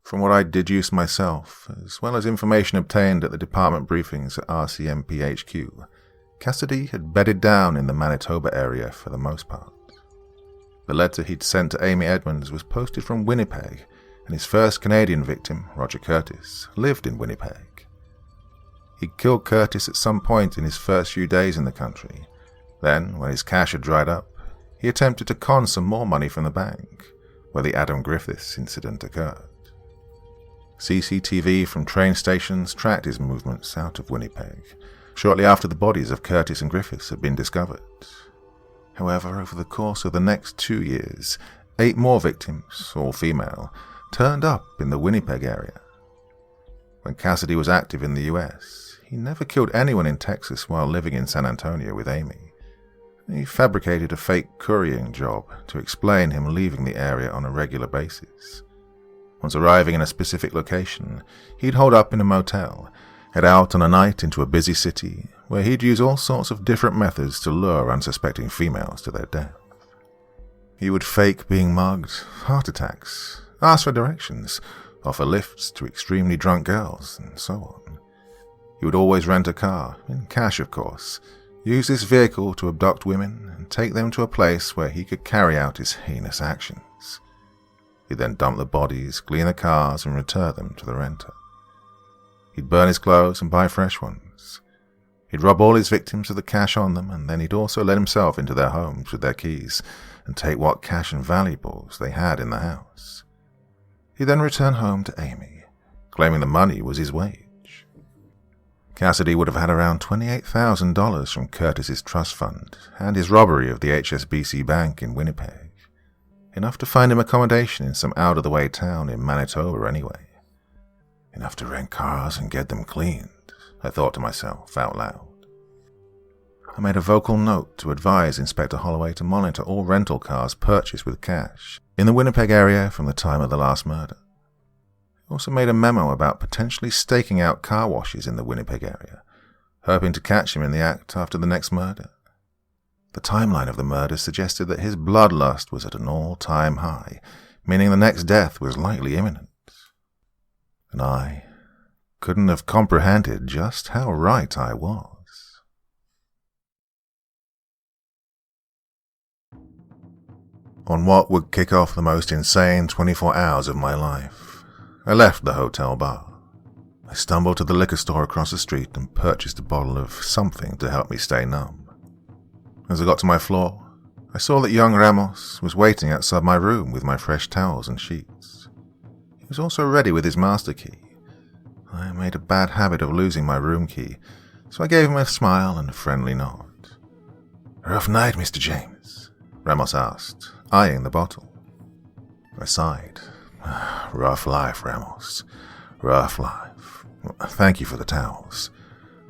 From what I deduced myself, as well as information obtained at the department briefings at RCMP HQ, Cassidy had bedded down in the Manitoba area for the most part. The letter he'd sent to Amy Edmonds was posted from Winnipeg, and his first Canadian victim, Roger Curtis, lived in Winnipeg. He'd killed Curtis at some point in his first few days in the country. Then, when his cash had dried up, he attempted to con some more money from the bank, where the Adam Griffiths incident occurred. CCTV from train stations tracked his movements out of Winnipeg, shortly after the bodies of Curtis and Griffiths had been discovered. However, over the course of the next 2 years, 8 more victims, all female, turned up in the Winnipeg area. When Cassidy was active in the US, he never killed anyone in Texas while living in San Antonio with Amy. He fabricated a fake couriering job to explain him leaving the area on a regular basis. Once arriving in a specific location, he'd hold up in a motel, head out on a night into a busy city, where he'd use all sorts of different methods to lure unsuspecting females to their death. He would fake being mugged, heart attacks, ask for directions, offer lifts to extremely drunk girls, and so on. He would always rent a car, in cash of course, use this vehicle to abduct women and take them to a place where he could carry out his heinous actions. He'd then dump the bodies, clean the cars, and return them to the renter. He'd burn his clothes and buy fresh ones. He'd rob all his victims of the cash on them, and then he'd also let himself into their homes with their keys and take what cash and valuables they had in the house. He'd then return home to Amy, claiming the money was his wage. Cassidy would have had around $28,000 from Curtis's trust fund and his robbery of the HSBC Bank in Winnipeg, enough to find him accommodation in some out-of-the-way town in Manitoba anyway. Enough to rent cars and get them cleaned, I thought to myself out loud. I made a vocal note to advise Inspector Holloway to monitor all rental cars purchased with cash in the Winnipeg area from the time of the last murder. I also made a memo about potentially staking out car washes in the Winnipeg area, hoping to catch him in the act after the next murder. The timeline of the murder suggested that his bloodlust was at an all-time high, meaning the next death was likely imminent. And I couldn't have comprehended just how right I was. On what would kick off the most insane 24 hours of my life, I left the hotel bar. I stumbled to the liquor store across the street and purchased a bottle of something to help me stay numb. As I got to my floor, I saw that young Ramos was waiting outside my room with my fresh towels and sheets. He was also ready with his master key. I made a bad habit of losing my room key, so I gave him a smile and a friendly nod. "Rough night, Mr. James?" Ramos asked, eyeing the bottle. I sighed. "Rough life, Ramos. Rough life. Thank you for the towels.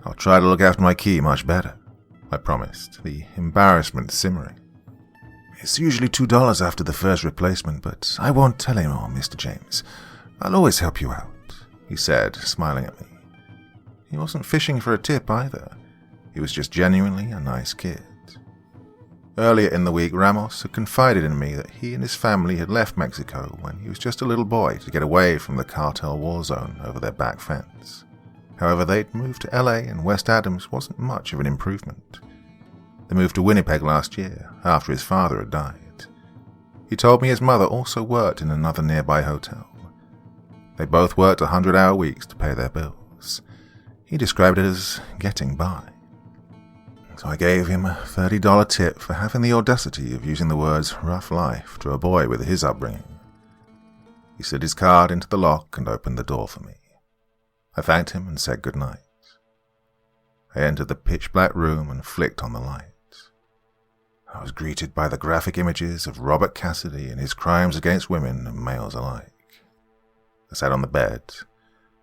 I'll try to look after my key much better," I promised, the embarrassment simmering. "It's usually $2 after the first replacement, but I won't tell anyone, Mr. James. I'll always help you out," he said, smiling at me. He wasn't fishing for a tip either. He was just genuinely a nice kid. Earlier in the week, Ramos had confided in me that he and his family had left Mexico when he was just a little boy to get away from the cartel war zone over their back fence. However, they'd moved to LA and West Adams wasn't much of an improvement. They moved to Winnipeg last year, after his father had died. He told me his mother also worked in another nearby hotel. They both worked 100-hour weeks to pay their bills. He described it as getting by. So I gave him a $30 tip for having the audacity of using the words rough life to a boy with his upbringing. He slid his card into the lock and opened the door for me. I thanked him and said goodnight. I entered the pitch-black room and flicked on the light. I was greeted by the graphic images of Robert Cassidy and his crimes against women and males alike. I sat on the bed,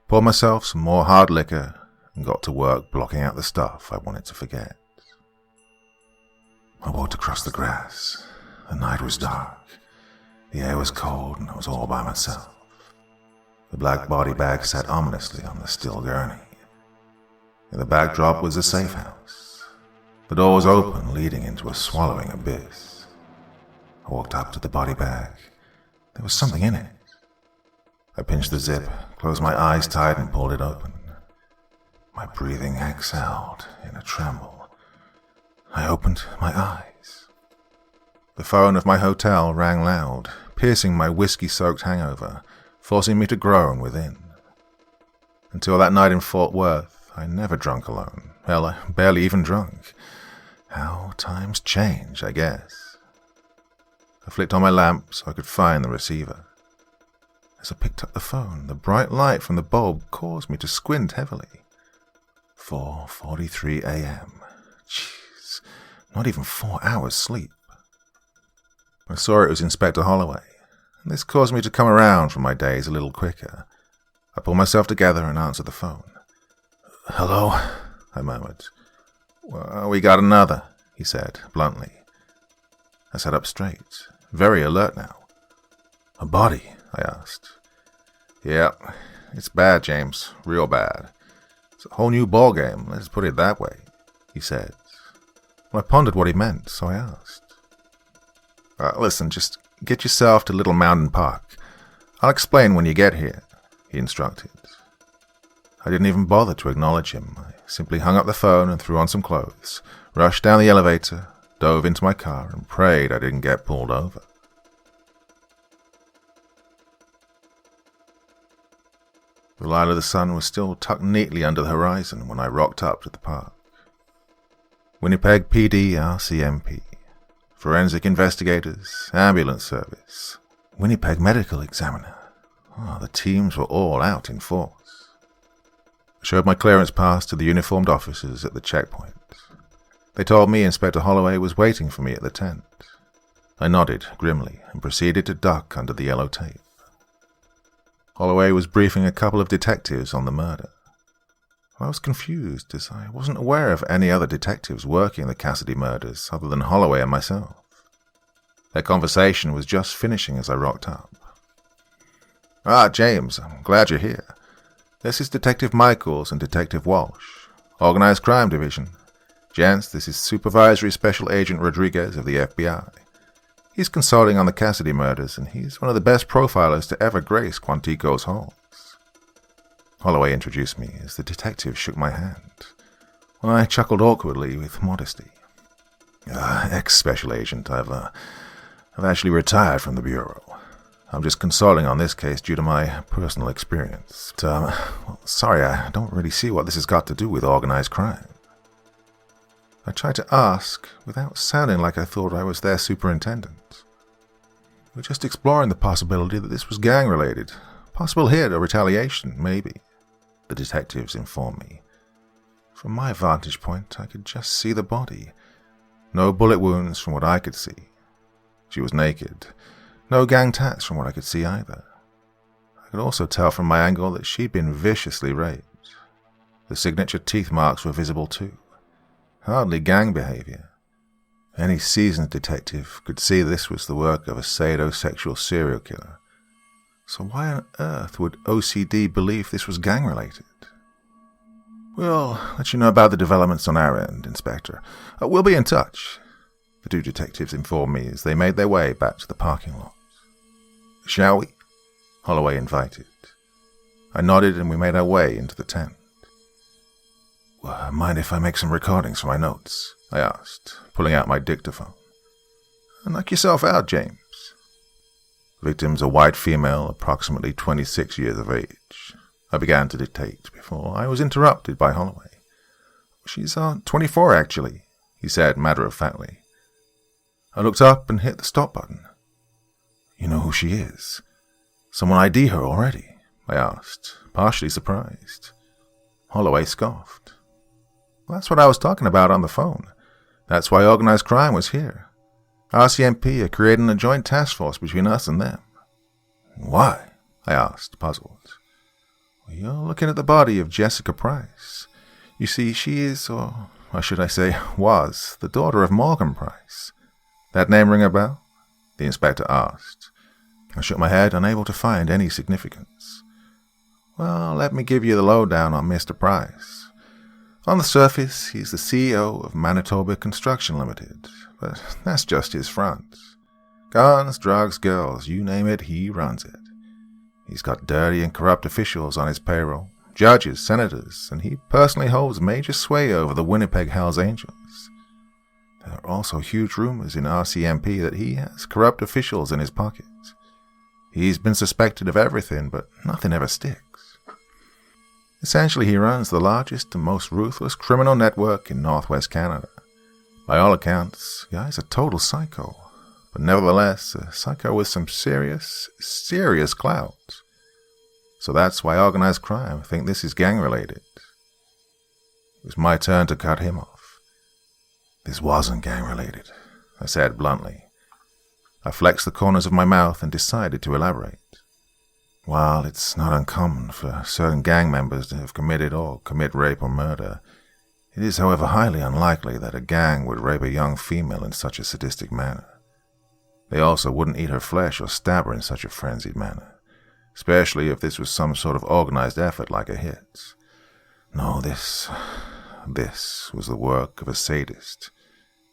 poured myself some more hard liquor, and got to work blocking out the stuff I wanted to forget. I walked across the grass. The night was dark. The air was cold and I was all by myself. The black body bag sat ominously on the steel gurney. In the backdrop was a safe house. The door was open, leading into a swallowing abyss. I walked up to the body bag. There was something in it. I pinched the zip, closed my eyes tight and pulled it open. My breathing exhaled in a tremble. I opened my eyes. The phone of my hotel rang loud, piercing my whiskey-soaked hangover, forcing me to groan within. Until that night in Fort Worth, I never drunk alone. Hell, I barely even drunk. How times change, I guess. I flicked on my lamp so I could find the receiver. As I picked up the phone, the bright light from the bulb caused me to squint heavily. 4:43 a.m. Jeez, not even 4 hours sleep. I saw it was Inspector Holloway, and this caused me to come around from my days a little quicker. I pulled myself together and answered the phone. "Hello?" I murmured. "Well, we got another," he said, bluntly. I sat up straight, very alert now. "A body?" I asked. "Yeah, it's bad, James, real bad. It's a whole new ballgame, let's put it that way," he said. Well, I pondered what he meant, so I asked. "Listen, just get yourself to Little Mountain Park. I'll explain when you get here," he instructed. I didn't even bother to acknowledge him. I simply hung up the phone and threw on some clothes, rushed down the elevator, dove into my car, and prayed I didn't get pulled over. The light of the sun was still tucked neatly under the horizon when I rocked up to the park. Winnipeg PD RCMP, Forensic Investigators, Ambulance Service, Winnipeg Medical Examiner. The teams were all out in force. I showed my clearance pass to the uniformed officers at the checkpoint. They told me Inspector Holloway was waiting for me at the tent. I nodded grimly and proceeded to duck under the yellow tape. Holloway was briefing a couple of detectives on the murder. I was confused, as I wasn't aware of any other detectives working the Cassidy murders other than Holloway and myself. Their conversation was just finishing as I rocked up. James, I'm glad you're here. This is Detective Michaels and Detective Walsh, Organized Crime Division. Gents, this is Supervisory Special Agent Rodriguez of the FBI. He's consulting on the Cassidy murders, and he's one of the best profilers to ever grace Quantico's halls. Holloway introduced me as the detective shook my hand. I chuckled awkwardly with modesty. Ex-special agent, I've actually retired from the bureau. I'm just consulting on this case due to my personal experience. Sorry, I don't really see what this has got to do with organized crime. I tried to ask without sounding like I thought I was their superintendent. We're just exploring the possibility that this was gang-related. Possible hit or retaliation, maybe, the detectives informed me. From my vantage point, I could just see the body. No bullet wounds from what I could see. She was naked. No gang tats from what I could see either. I could also tell from my angle that she'd been viciously raped. The signature teeth marks were visible too. Hardly gang behavior. Any seasoned detective could see this was the work of a sadosexual serial killer. So why on earth would OCD believe this was gang-related? We'll let you know about the developments on our end, Inspector. We'll be in touch. the two detectives informed me as they made their way back to the parking lot. "Shall we?" Holloway invited. I nodded and we made our way into the tent. "Mind if I make some recordings for my notes?" I asked, pulling out my dictaphone. "Knock yourself out, James." Victim's a white female, approximately 26 years of age. I began to dictate before I was interrupted by Holloway. "She's 24, actually," he said matter-of-factly. I looked up and hit the stop button. "You know who she is? Someone ID her already?" I asked, partially surprised. Holloway scoffed. "Well, that's what I was talking about on the phone. That's why organized crime was here. RCMP are creating a joint task force between us and them." "Why?" I asked, puzzled. "Well, you're looking at the body of Jessica Price. You see, she is, or should I say, was, the daughter of Morgan Price. That name ring a bell?" the inspector asked. I shook my head, unable to find any significance. "Well, let me give you the lowdown on Mr. Price. On the surface, he's the CEO of Manitoba Construction Limited, but that's just his front. Guns, drugs, girls, you name it, he runs it. He's got dirty and corrupt officials on his payroll, judges, senators, and he personally holds major sway over the Winnipeg Hells Angels. There are also huge rumors in RCMP that he has corrupt officials in his pocket. He's been suspected of everything, but nothing ever sticks. Essentially, he runs the largest and most ruthless criminal network in northwest Canada. By all accounts, the guy's a total psycho, but nevertheless, a psycho with some serious clout. So that's why organized crime think this is gang-related. It was my turn to cut him off. "This wasn't gang-related," I said bluntly. I flexed the corners of my mouth and decided to elaborate. "While it's not uncommon for certain gang members to have committed or commit rape or murder, it is, however, highly unlikely that a gang would rape a young female in such a sadistic manner. They also wouldn't eat her flesh or stab her in such a frenzied manner, especially if this was some sort of organized effort like a hit. No, this was the work of a sadist,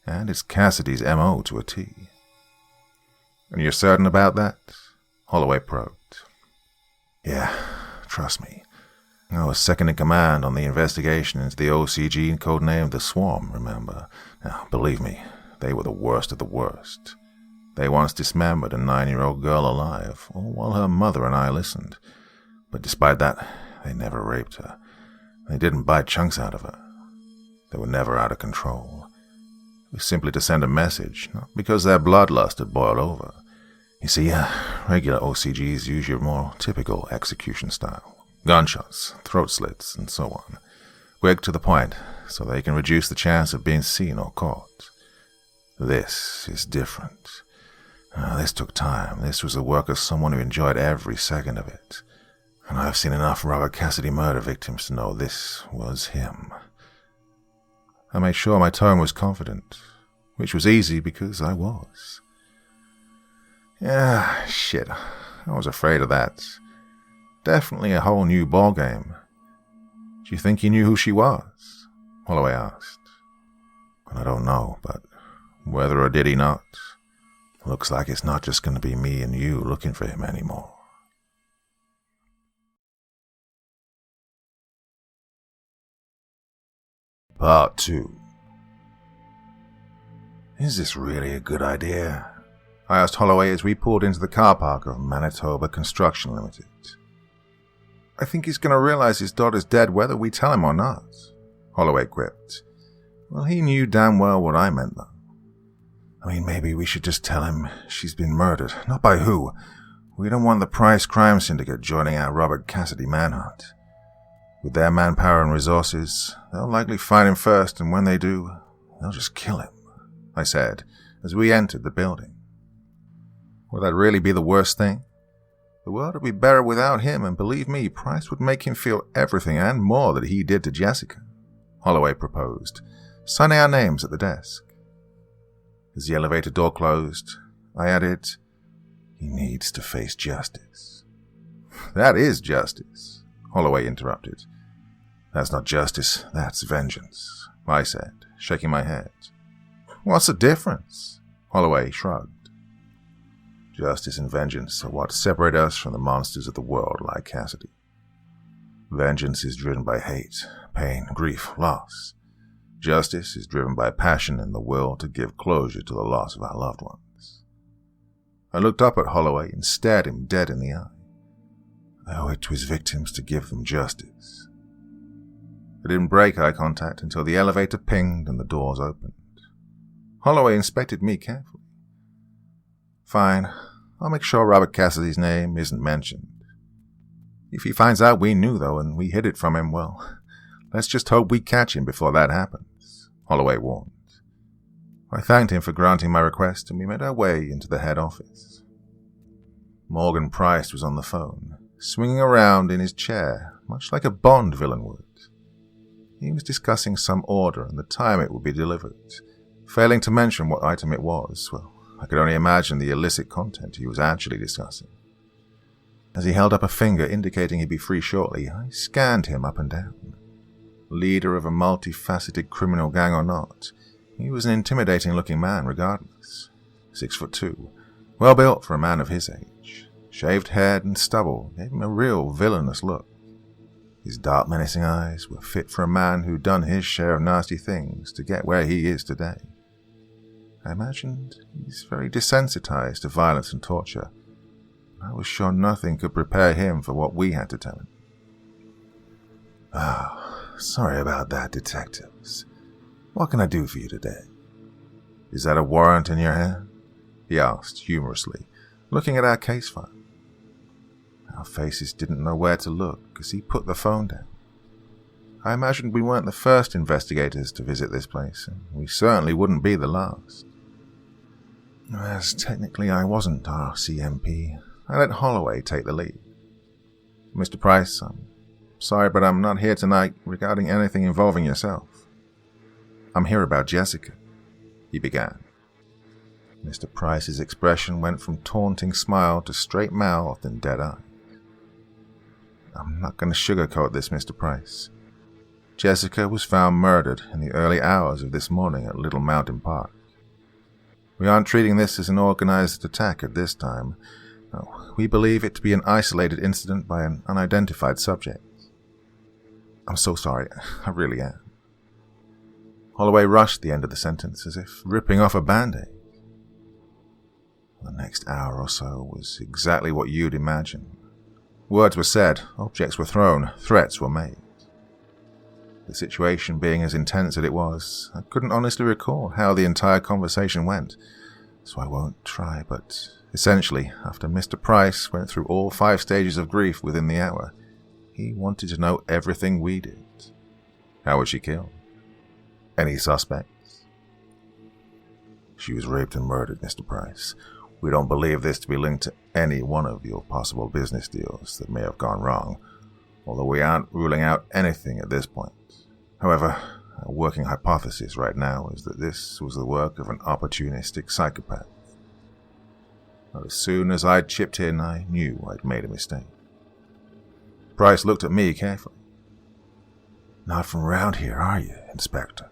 and it's Cassidy's M.O. to a T." "And you're certain about that?" Holloway probed. "Yeah, trust me. I was second in command on the investigation into the OCG codenamed The Swarm, remember? Now, believe me, they were the worst of the worst. They once dismembered a 9-year-old girl alive, all while her mother and I listened. But despite that, they never raped her. They didn't bite chunks out of her. They were never out of control. It was simply to send a message, not because their bloodlust had boiled over. You see, regular OCGs use your more typical execution style. Gunshots, throat slits, and so on. Quick to the point, so they can reduce the chance of being seen or caught. This is different. This took time. This was the work of someone who enjoyed every second of it. And I've seen enough Robert Cassidy murder victims to know this was him. I made sure my tone was confident, which was easy because I was. "Yeah, shit, I was afraid of that. Definitely a whole new ballgame. Do you think he knew who she was?" Holloway asked. "Well, I don't know, but whether or did he not, looks like it's not just going to be me and you looking for him anymore." Part 2. "Is this really a good idea?" I asked Holloway as we pulled into the car park of Manitoba Construction Limited. "I think he's going to realize his daughter's dead whether we tell him or not," Holloway quipped. "Well, he knew damn well what I meant, though. I mean, maybe we should just tell him she's been murdered. Not by who. We don't want the Price Crime Syndicate joining our Robert Cassidy manhunt. With their manpower and resources, they'll likely find him first, and when they do, they'll just kill him," I said as we entered the building. "Would that really be the worst thing? The world would be better without him, and believe me, Price would make him feel everything and more that he did to Jessica," Holloway proposed, signing our names at the desk. As the elevator door closed, I added, "He needs to face justice." "That is justice," Holloway interrupted. "That's not justice, that's vengeance," I said, shaking my head. What's the difference? Holloway shrugged. Justice and vengeance are what separate us from the monsters of the world like Cassidy. Vengeance is driven by hate, pain, grief, loss. Justice is driven by passion and the will to give closure to the loss of our loved ones. I looked up at Holloway and stared him dead in the eye. I owe it to his victims to give them justice. I didn't break eye contact until the elevator pinged and the doors opened. Holloway inspected me carefully. Fine, I'll make sure Robert Cassidy's name isn't mentioned. If he finds out we knew, though, and we hid it from him, well, let's just hope we catch him before that happens, Holloway warned. I thanked him for granting my request, and we made our way into the head office. Morgan Price was on the phone, swinging around in his chair, much like a Bond villain would. He was discussing some order and the time it would be delivered, failing to mention what item it was. Well, I could only imagine the illicit content he was actually discussing. As he held up a finger indicating he'd be free shortly, I scanned him up and down. Leader of a multifaceted criminal gang or not, he was an intimidating-looking man regardless. 6'2", well built for a man of his age. Shaved head and stubble gave him a real villainous look. His dark, menacing eyes were fit for a man who'd done his share of nasty things to get where he is today. I imagined he's very desensitized to violence and torture. I was sure nothing could prepare him for what we had to tell him. Sorry about that, detectives. What can I do for you today? Is that a warrant in your hand? He asked humorously, looking at our case file. Our faces didn't know where to look as he put the phone down. I imagined we weren't the first investigators to visit this place, and we certainly wouldn't be the last. As technically I wasn't RCMP, I let Holloway take the lead. Mr. Price, I'm sorry, but I'm not here tonight regarding anything involving yourself. I'm here about Jessica, he began. Mr. Price's expression went from taunting smile to straight mouth and dead eye. I'm not going to sugarcoat this, Mr. Price. Jessica was found murdered in the early hours of this morning at Little Mountain Park. We aren't treating this as an organized attack at this time. No, we believe it to be an isolated incident by an unidentified subject. I'm so sorry, I really am. Holloway rushed the end of the sentence as if ripping off a band-aid. The next hour or so was exactly what you'd imagine. Words were said, objects were thrown, threats were made. The situation being as intense as it was, I couldn't honestly recall how the entire conversation went, so I won't try, but essentially, after Mr. Price went through all 5 stages of grief within the hour, he wanted to know everything we did. How was she killed? Any suspects? She was raped and murdered, Mr. Price. We don't believe this to be linked to any one of your possible business deals that may have gone wrong, although we aren't ruling out anything at this point. However, our working hypothesis right now is that this was the work of an opportunistic psychopath. But as soon as I'd chipped in, I knew I'd made a mistake. Price looked at me carefully. Not from around here, are you, Inspector?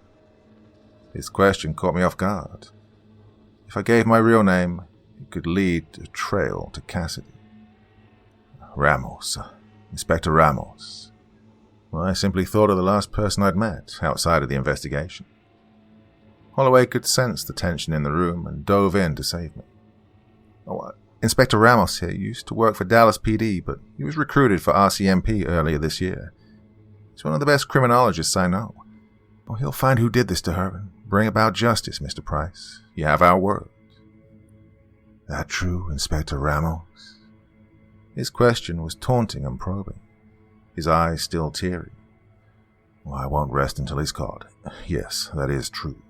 His question caught me off guard. If I gave my real name, it could lead a trail to Cassidy. Ramos. Inspector Ramos. Well, I simply thought of the last person I'd met outside of the investigation. Holloway could sense the tension in the room and dove in to save me. Inspector Ramos here used to work for Dallas PD, but he was recruited for RCMP earlier this year. He's one of the best criminologists I know. Well, he'll find who did this to her and bring about justice, Mr. Price. You have our word. That true, Inspector Ramos? His question was taunting and probing, his eyes still teary. Well, I won't rest until he's caught. Yes, that is true,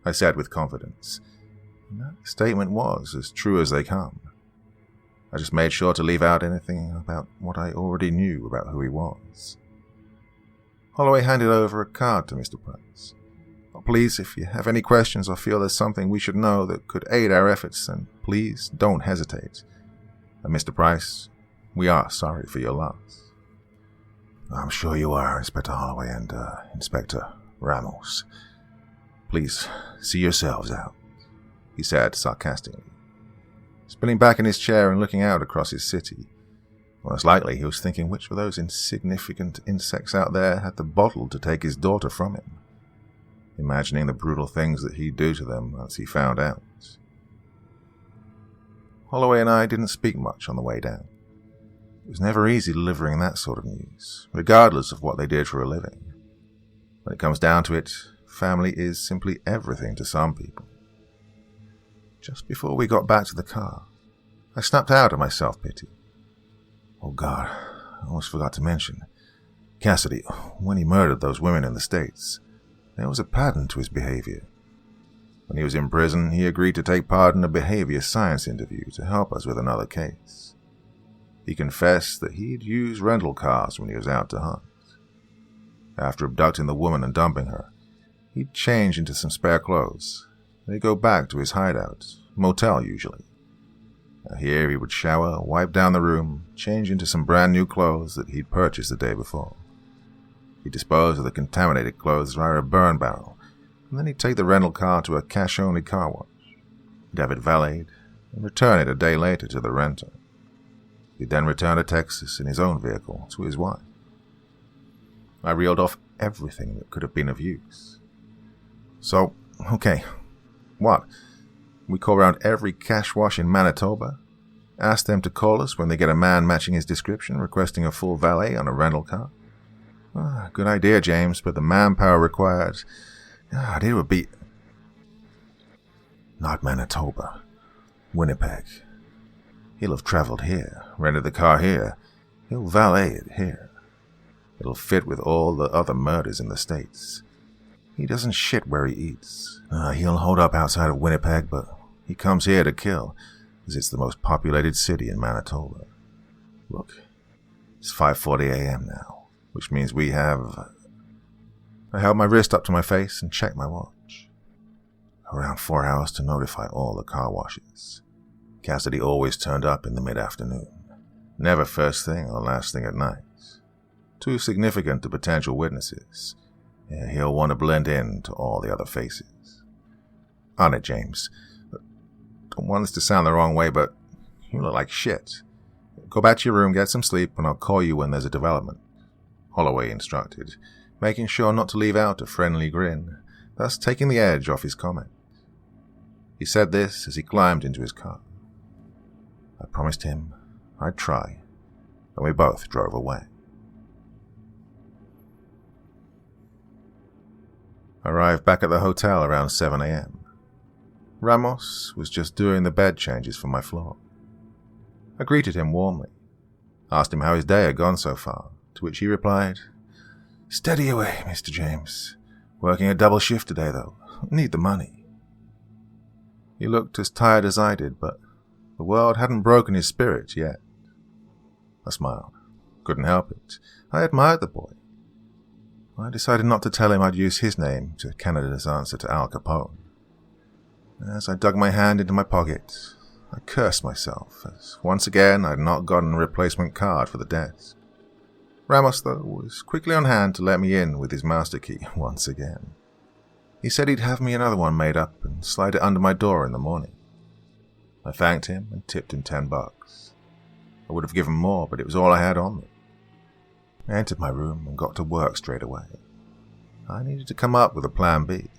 I said with confidence. And that statement was as true as they come. I just made sure to leave out anything about what I already knew about who he was. Holloway handed over a card to Mr. Price. Please, if you have any questions or feel there's something we should know that could aid our efforts, then please don't hesitate. And Mr. Price, we are sorry for your loss. I'm sure you are, Inspector Holloway and Inspector Ramos. Please, see yourselves out, he said sarcastically. Spinning back in his chair and looking out across his city. Most likely he was thinking which of those insignificant insects out there had the bottle to take his daughter from him, imagining the brutal things that he'd do to them once he found out. Holloway and I didn't speak much on the way down. It was never easy delivering that sort of news, regardless of what they did for a living. When it comes down to it, family is simply everything to some people. Just before we got back to the car, I snapped out of my self-pity. Oh God, I almost forgot to mention. Cassidy, when he murdered those women in the States, there was a pattern to his behavior. When he was in prison, he agreed to take part in a behavior science interview to help us with another case. He confessed that he'd used rental cars when he was out to hunt. After abducting the woman and dumping her, he'd change into some spare clothes. They'd go back to his hideout, motel usually. Here he would shower, wipe down the room, change into some brand new clothes that he'd purchased the day before. He'd dispose of the contaminated clothes via a burn barrel, and then he'd take the rental car to a cash-only car wash. He'd have it valeted, and return it a day later to the renter. He'd then return to Texas in his own vehicle to his wife. I reeled off everything that could have been of use. So, okay, what? We call around every cash wash in Manitoba, ask them to call us when they get a man matching his description requesting a full valet on a rental car. Good idea, James, but the manpower required, it would be... Not Manitoba. Winnipeg. He'll have traveled here, rented the car here. He'll valet it here. It'll fit with all the other murders in the States. He doesn't shit where he eats. He'll hold up outside of Winnipeg, but he comes here to kill, as it's the most populated city in Manitoba. Look, it's 5:40 a.m. now, which means we have... I held my wrist up to my face and checked my watch. Around 4 hours to notify all the car washes. Cassidy always turned up in the mid-afternoon. Never first thing or last thing at night. Too significant to potential witnesses. He'll want to blend in to all the other faces. On it, James. Don't want this to sound the wrong way, but you look like shit. Go back to your room, get some sleep, and I'll call you when there's a development, Holloway instructed, making sure not to leave out a friendly grin, thus taking the edge off his comment. He said this as he climbed into his car. I promised him I'd try, and we both drove away. I arrived back at the hotel around 7 a.m. Ramos was just doing the bed changes for my floor. I greeted him warmly, asked him how his day had gone so far, to which he replied, "Steady away, Mr. James. Working a double shift today, though. Need the money." He looked as tired as I did, but the world hadn't broken his spirit yet. I smiled. Couldn't help it. I admired the boy. I decided not to tell him I'd use his name to Canada's answer to Al Capone. As I dug my hand into my pocket, I cursed myself, as once again I'd not gotten a replacement card for the desk. Ramos, though, was quickly on hand to let me in with his master key once again. He said he'd have me another one made up and slide it under my door in the morning. I thanked him and tipped him $10. I would have given more, but it was all I had on me. I entered my room and got to work straight away. I needed to come up with a plan B.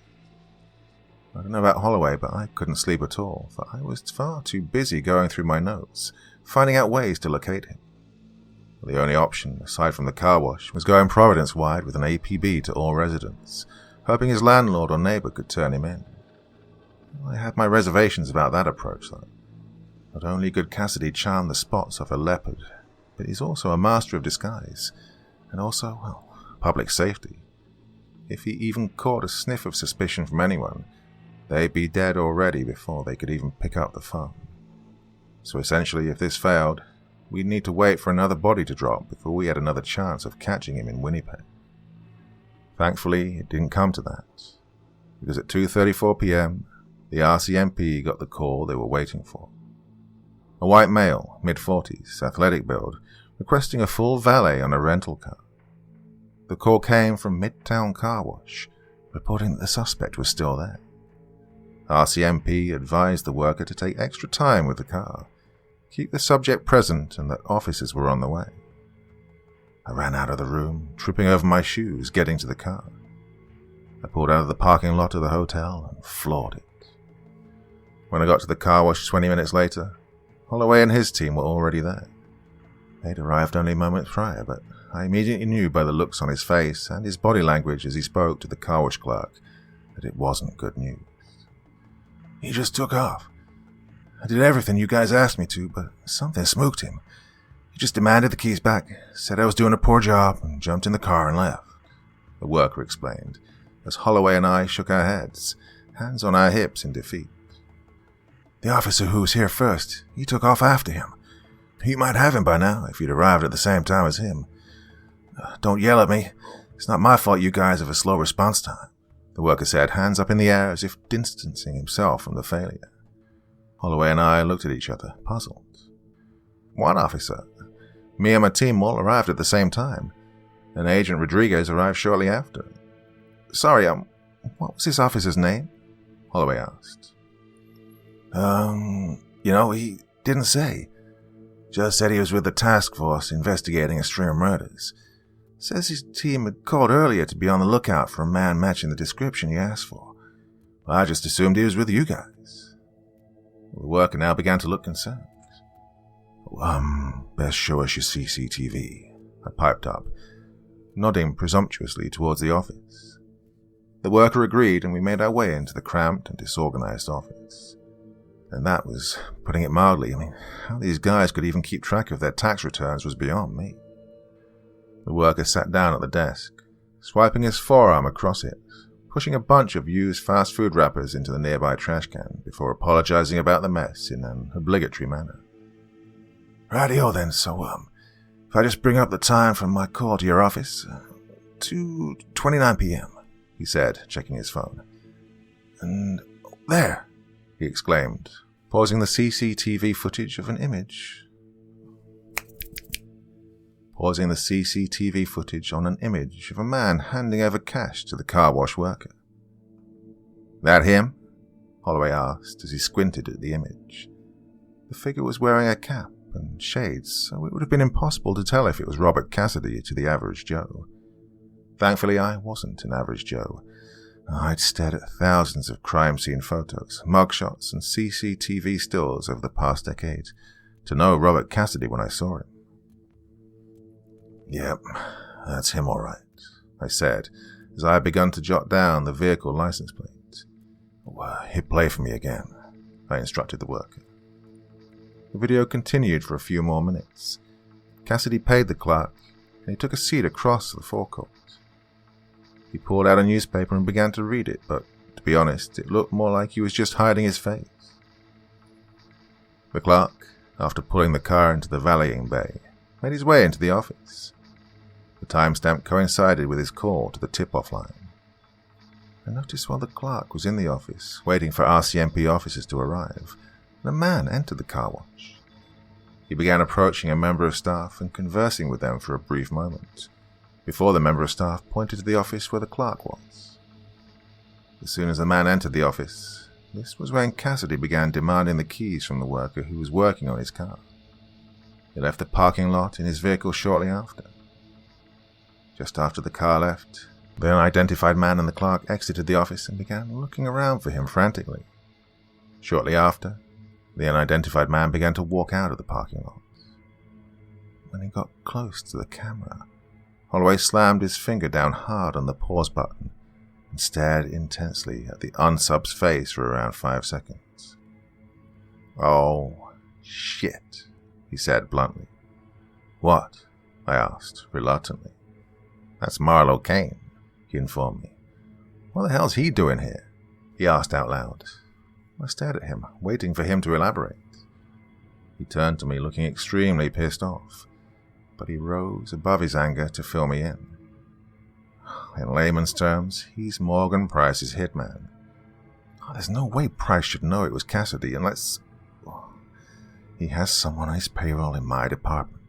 I don't know about Holloway, but I couldn't sleep at all, for I was far too busy going through my notes, finding out ways to locate him. The only option, aside from the car wash, was going Providence-wide with an APB to all residents, hoping his landlord or neighbor could turn him in. I had my reservations about that approach, though. Not only could Cassidy charm the spots off a leopard, but he's also a master of disguise, and also, public safety. If he even caught a sniff of suspicion from anyone, they'd be dead already before they could even pick up the phone. So essentially, if this failed, we'd need to wait for another body to drop before we had another chance of catching him in Winnipeg. Thankfully, it didn't come to that, because at 2:34 p.m., the RCMP got the call they were waiting for. A white male, mid-40s, athletic build, requesting a full valet on a rental car. The call came from Midtown Car Wash, reporting that the suspect was still there. RCMP advised the worker to take extra time with the car, keep the subject present, and that officers were on the way. I ran out of the room, tripping over my shoes, getting to the car. I pulled out of the parking lot of the hotel and floored it. When I got to the car wash 20 minutes later, Holloway and his team were already there. They'd arrived only moments prior, but I immediately knew by the looks on his face and his body language as he spoke to the car wash clerk that it wasn't good news. He just took off. I did everything you guys asked me to, but something spooked him. He just demanded the keys back, said I was doing a poor job, and jumped in the car and left, the worker explained, as Holloway and I shook our heads, hands on our hips in defeat. The officer who was here first, he took off after him. You might have him by now if you'd arrived at the same time as him. Don't yell at me. It's not my fault you guys have a slow response time, the worker said, hands up in the air as if distancing himself from the failure. Holloway and I looked at each other, puzzled. What officer? Me and my team all arrived at the same time, and Agent Rodriguez arrived shortly after. Sorry, what was this officer's name? Holloway asked. He didn't say. Just said he was with the task force investigating a string of murders. Says his team had called earlier to be on the lookout for a man matching the description he asked for. Well, I just assumed he was with you guys. The worker now began to look concerned. Best show us your CCTV, I piped up, nodding presumptuously towards the office. The worker agreed, and we made our way into the cramped and disorganized office. And that was putting it mildly. How these guys could even keep track of their tax returns was beyond me. The worker sat down at the desk, swiping his forearm across it, pushing a bunch of used fast food wrappers into the nearby trash can before apologizing about the mess in an obligatory manner. Rightio then, so, if I just bring up the time from my call to your office, 2:29 p.m., he said, checking his phone. And there, he exclaimed, pausing the CCTV footage of an image. Pausing the CCTV footage on an image of a man handing over cash to the car wash worker. That him? Holloway asked as he squinted at the image. The figure was wearing a cap and shades, so it would have been impossible to tell if it was Robert Cassidy to the average Joe. Thankfully, I wasn't an average Joe. I'd stared at thousands of crime scene photos, mugshots, and CCTV stills over the past decade to know Robert Cassidy when I saw him. Yep, that's him all right, I said, as I had begun to jot down the vehicle license plate. Hit play for me again, I instructed the worker. The video continued for a few more minutes. Cassidy paid the clerk, and he took a seat across the forecourt. He pulled out a newspaper and began to read it, but, to be honest, it looked more like he was just hiding his face. The clerk, after pulling the car into the valeting bay, made his way into the office. The timestamp coincided with his call to the tip-off line. I noticed while the clerk was in the office, waiting for RCMP officers to arrive, a man entered the car wash. He began approaching a member of staff and conversing with them for a brief moment, before the member of staff pointed to the office where the clerk was. As soon as the man entered the office, this was when Cassidy began demanding the keys from the worker who was working on his car. He left the parking lot in his vehicle shortly after. Just after the car left, the unidentified man and the clerk exited the office and began looking around for him frantically. Shortly after, the unidentified man began to walk out of the parking lot. When he got close to the camera, Holloway slammed his finger down hard on the pause button and stared intensely at the unsub's face for around 5 seconds. "Oh, shit," he said bluntly. "What?" I asked, reluctantly. "That's Marlo Kane," he informed me. "What the hell's he doing here?" he asked out loud. I stared at him, waiting for him to elaborate. He turned to me looking extremely pissed off, but he rose above his anger to fill me in. In layman's terms, he's Morgan Price's hitman. There's no way Price should know it was Cassidy unless he has someone on his payroll in my department.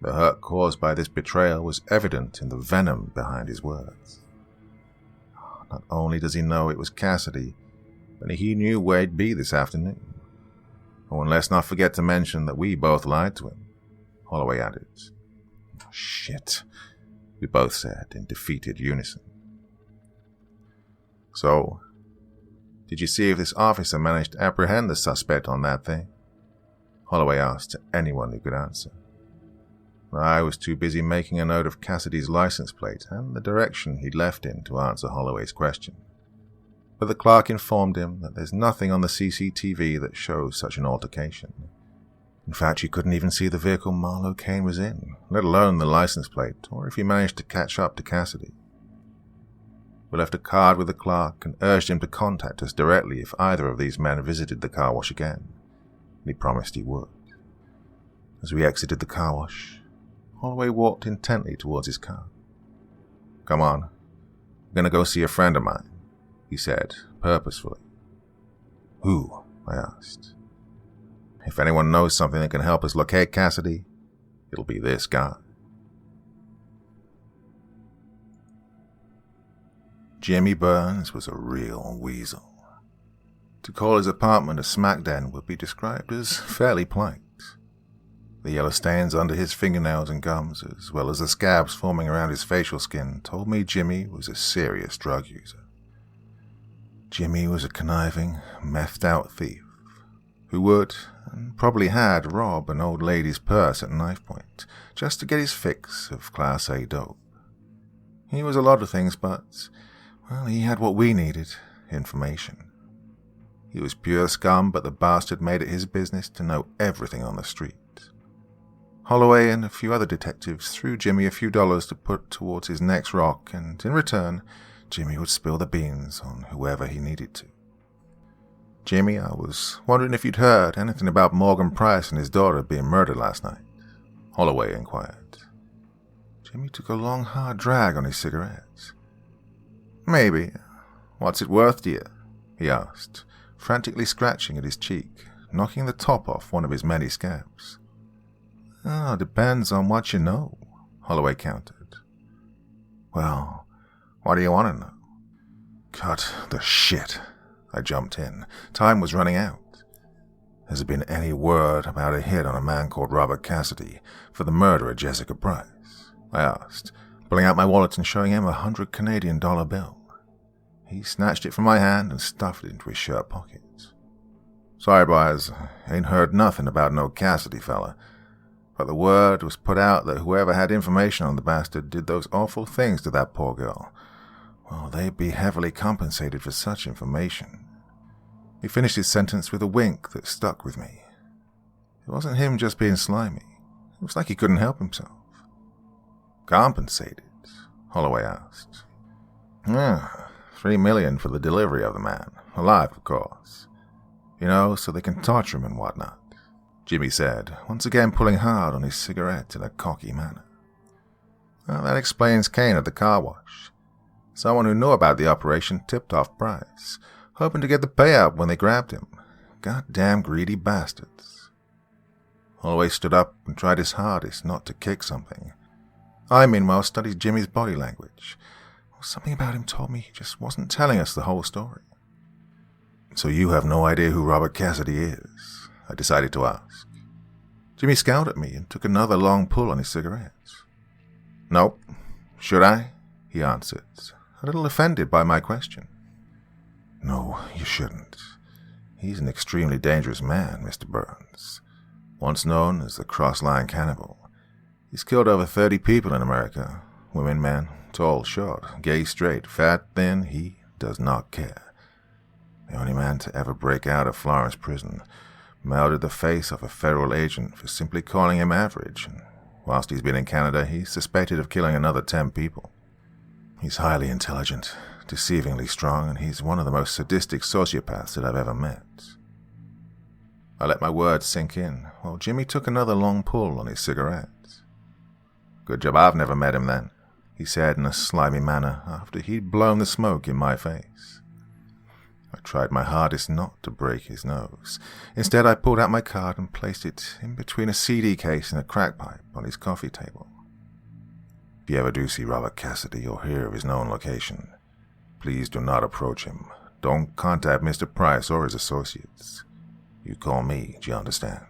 The hurt caused by this betrayal was evident in the venom behind his words. not only does he know it was Cassidy, but he knew where he'd be this afternoon. Oh, and let's not forget to mention that we both lied to him, Holloway added. Shit, we both said in defeated unison. So, did you see if this officer managed to apprehend the suspect on that thing? Holloway asked to anyone who could answer. I was too busy making a note of Cassidy's license plate and the direction he'd left in to answer Holloway's question. But the clerk informed him that there's nothing on the CCTV that shows such an altercation. In fact, you couldn't even see the vehicle Marlowe Kane was in, let alone the license plate, or if he managed to catch up to Cassidy. We left a card with the clerk and urged him to contact us directly if either of these men visited the car wash again, and he promised he would. As we exited the car wash, Holloway walked intently towards his car. Come on, I'm going to go see a friend of mine, he said, purposefully. Who? I asked. If anyone knows something that can help us locate Cassidy, it'll be this guy. Jimmy Burns was a real weasel. To call his apartment a smack den would be described as fairly polite. The yellow stains under his fingernails and gums, as well as the scabs forming around his facial skin, told me Jimmy was a serious drug user. Jimmy was a conniving, methed-out thief who would, and probably had, rob an old lady's purse at knife point just to get his fix of Class A dope. He was a lot of things, but, well, he had what we needed, information. He was pure scum, but the bastard made it his business to know everything on the street. Holloway and a few other detectives threw Jimmy a few dollars to put towards his next rock, and in return, Jimmy would spill the beans on whoever he needed to. Jimmy, I was wondering if you'd heard anything about Morgan Price and his daughter being murdered last night, Holloway inquired. Jimmy took a long, hard drag on his cigarettes. Maybe. What's it worth to you? He asked, frantically scratching at his cheek, knocking the top off one of his many scabs. Depends on what you know, Holloway countered. Well, what do you want to know? Cut the shit, I jumped in. Time was running out. Has there been any word about a hit on a man called Robert Cassidy for the murder of Jessica Price? I asked, pulling out my wallet and showing him $100 Canadian bill. He snatched it from my hand and stuffed it into his shirt pockets. Sorry, boys, ain't heard nothing about no Cassidy fella. But the word was put out that whoever had information on the bastard did those awful things to that poor girl. Well, they'd be heavily compensated for such information. He finished his sentence with a wink that stuck with me. It wasn't him just being slimy. It was like he couldn't help himself. Compensated? Holloway asked. $3 million for the delivery of the man. Alive, of course. You know, so they can torture him and whatnot. Jimmy said, once again pulling hard on his cigarette in a cocky manner. Well, that explains Kane at the car wash. Someone who knew about the operation tipped off Price, hoping to get the payout when they grabbed him. Goddamn greedy bastards. Holloway stood up and tried his hardest not to kick something. I, meanwhile, studied Jimmy's body language. Something about him told me he just wasn't telling us the whole story. So you have no idea who Robert Cassidy is? I decided to ask. Jimmy scowled at me and took another long pull on his cigarettes. Nope. Should I? He answered, a little offended by my question. No, you shouldn't. He's an extremely dangerous man, Mr. Burns. Once known as the cross-line cannibal. He's killed over 30 people in America. Women, men, tall, short, gay, straight, fat, thin, he does not care. The only man to ever break out of Florence prison, melted the face of a federal agent for simply calling him average, and whilst he's been in Canada, he's suspected of killing another 10 people. He's highly intelligent, deceivingly strong, and he's one of the most sadistic sociopaths that I've ever met. I let my words sink in, while Jimmy took another long pull on his cigarette. Good job I've never met him then, he said in a slimy manner after he'd blown the smoke in my face. I tried my hardest not to break his nose. Instead, I pulled out my card and placed it in between a CD case and a crack pipe on his coffee table. If you ever do see Robert Cassidy or hear of his known location, Please do not approach him. Don't contact Mr. Price or his associates. You call me, do you understand?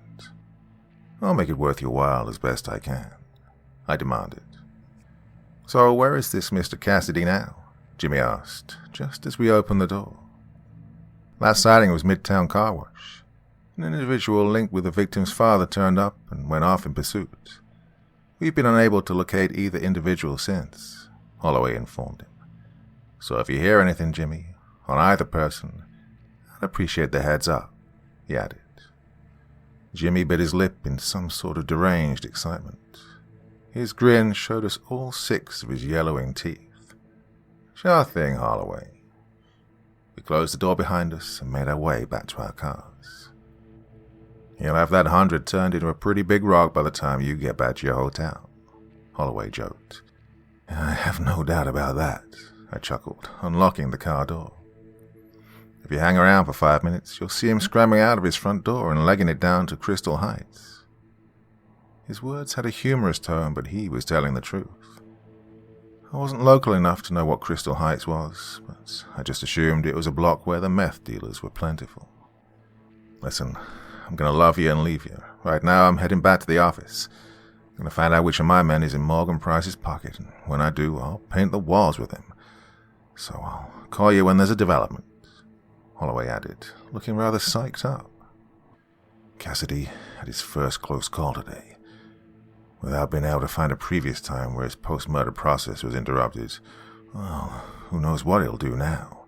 I'll make it worth your while as best I can, I demanded. So where is this Mr. Cassidy now? Jimmy asked, just as we opened the door. Last sighting was Midtown Car Wash. An individual linked with the victim's father turned up and went off in pursuit. We've been unable to locate either individual since, Holloway informed him. So if you hear anything, Jimmy, on either person, I'd appreciate the heads up, he added. Jimmy bit his lip in some sort of deranged excitement. His grin showed us all 6 of his yellowing teeth. Sure thing, Holloway. We closed the door behind us and made our way back to our cars. You'll have that 100 turned into a pretty big rock by the time you get back to your hotel, Holloway joked. I have no doubt about that, I chuckled, unlocking the car door. If you hang around for 5 minutes, you'll see him scrambling out of his front door and legging it down to Crystal Heights. His words had a humorous tone, but he was telling the truth. I wasn't local enough to know what Crystal Heights was, but I just assumed it was a block where the meth dealers were plentiful. Listen, I'm going to love you and leave you. Right now I'm heading back to the office. I'm going to find out which of my men is in Morgan Price's pocket, and when I do, I'll paint the walls with him. So I'll call you when there's a development, Holloway added, looking rather psyched up. Cassidy had his first close call today. Without being able to find a previous time where his post-murder process was interrupted, well, who knows what he'll do now.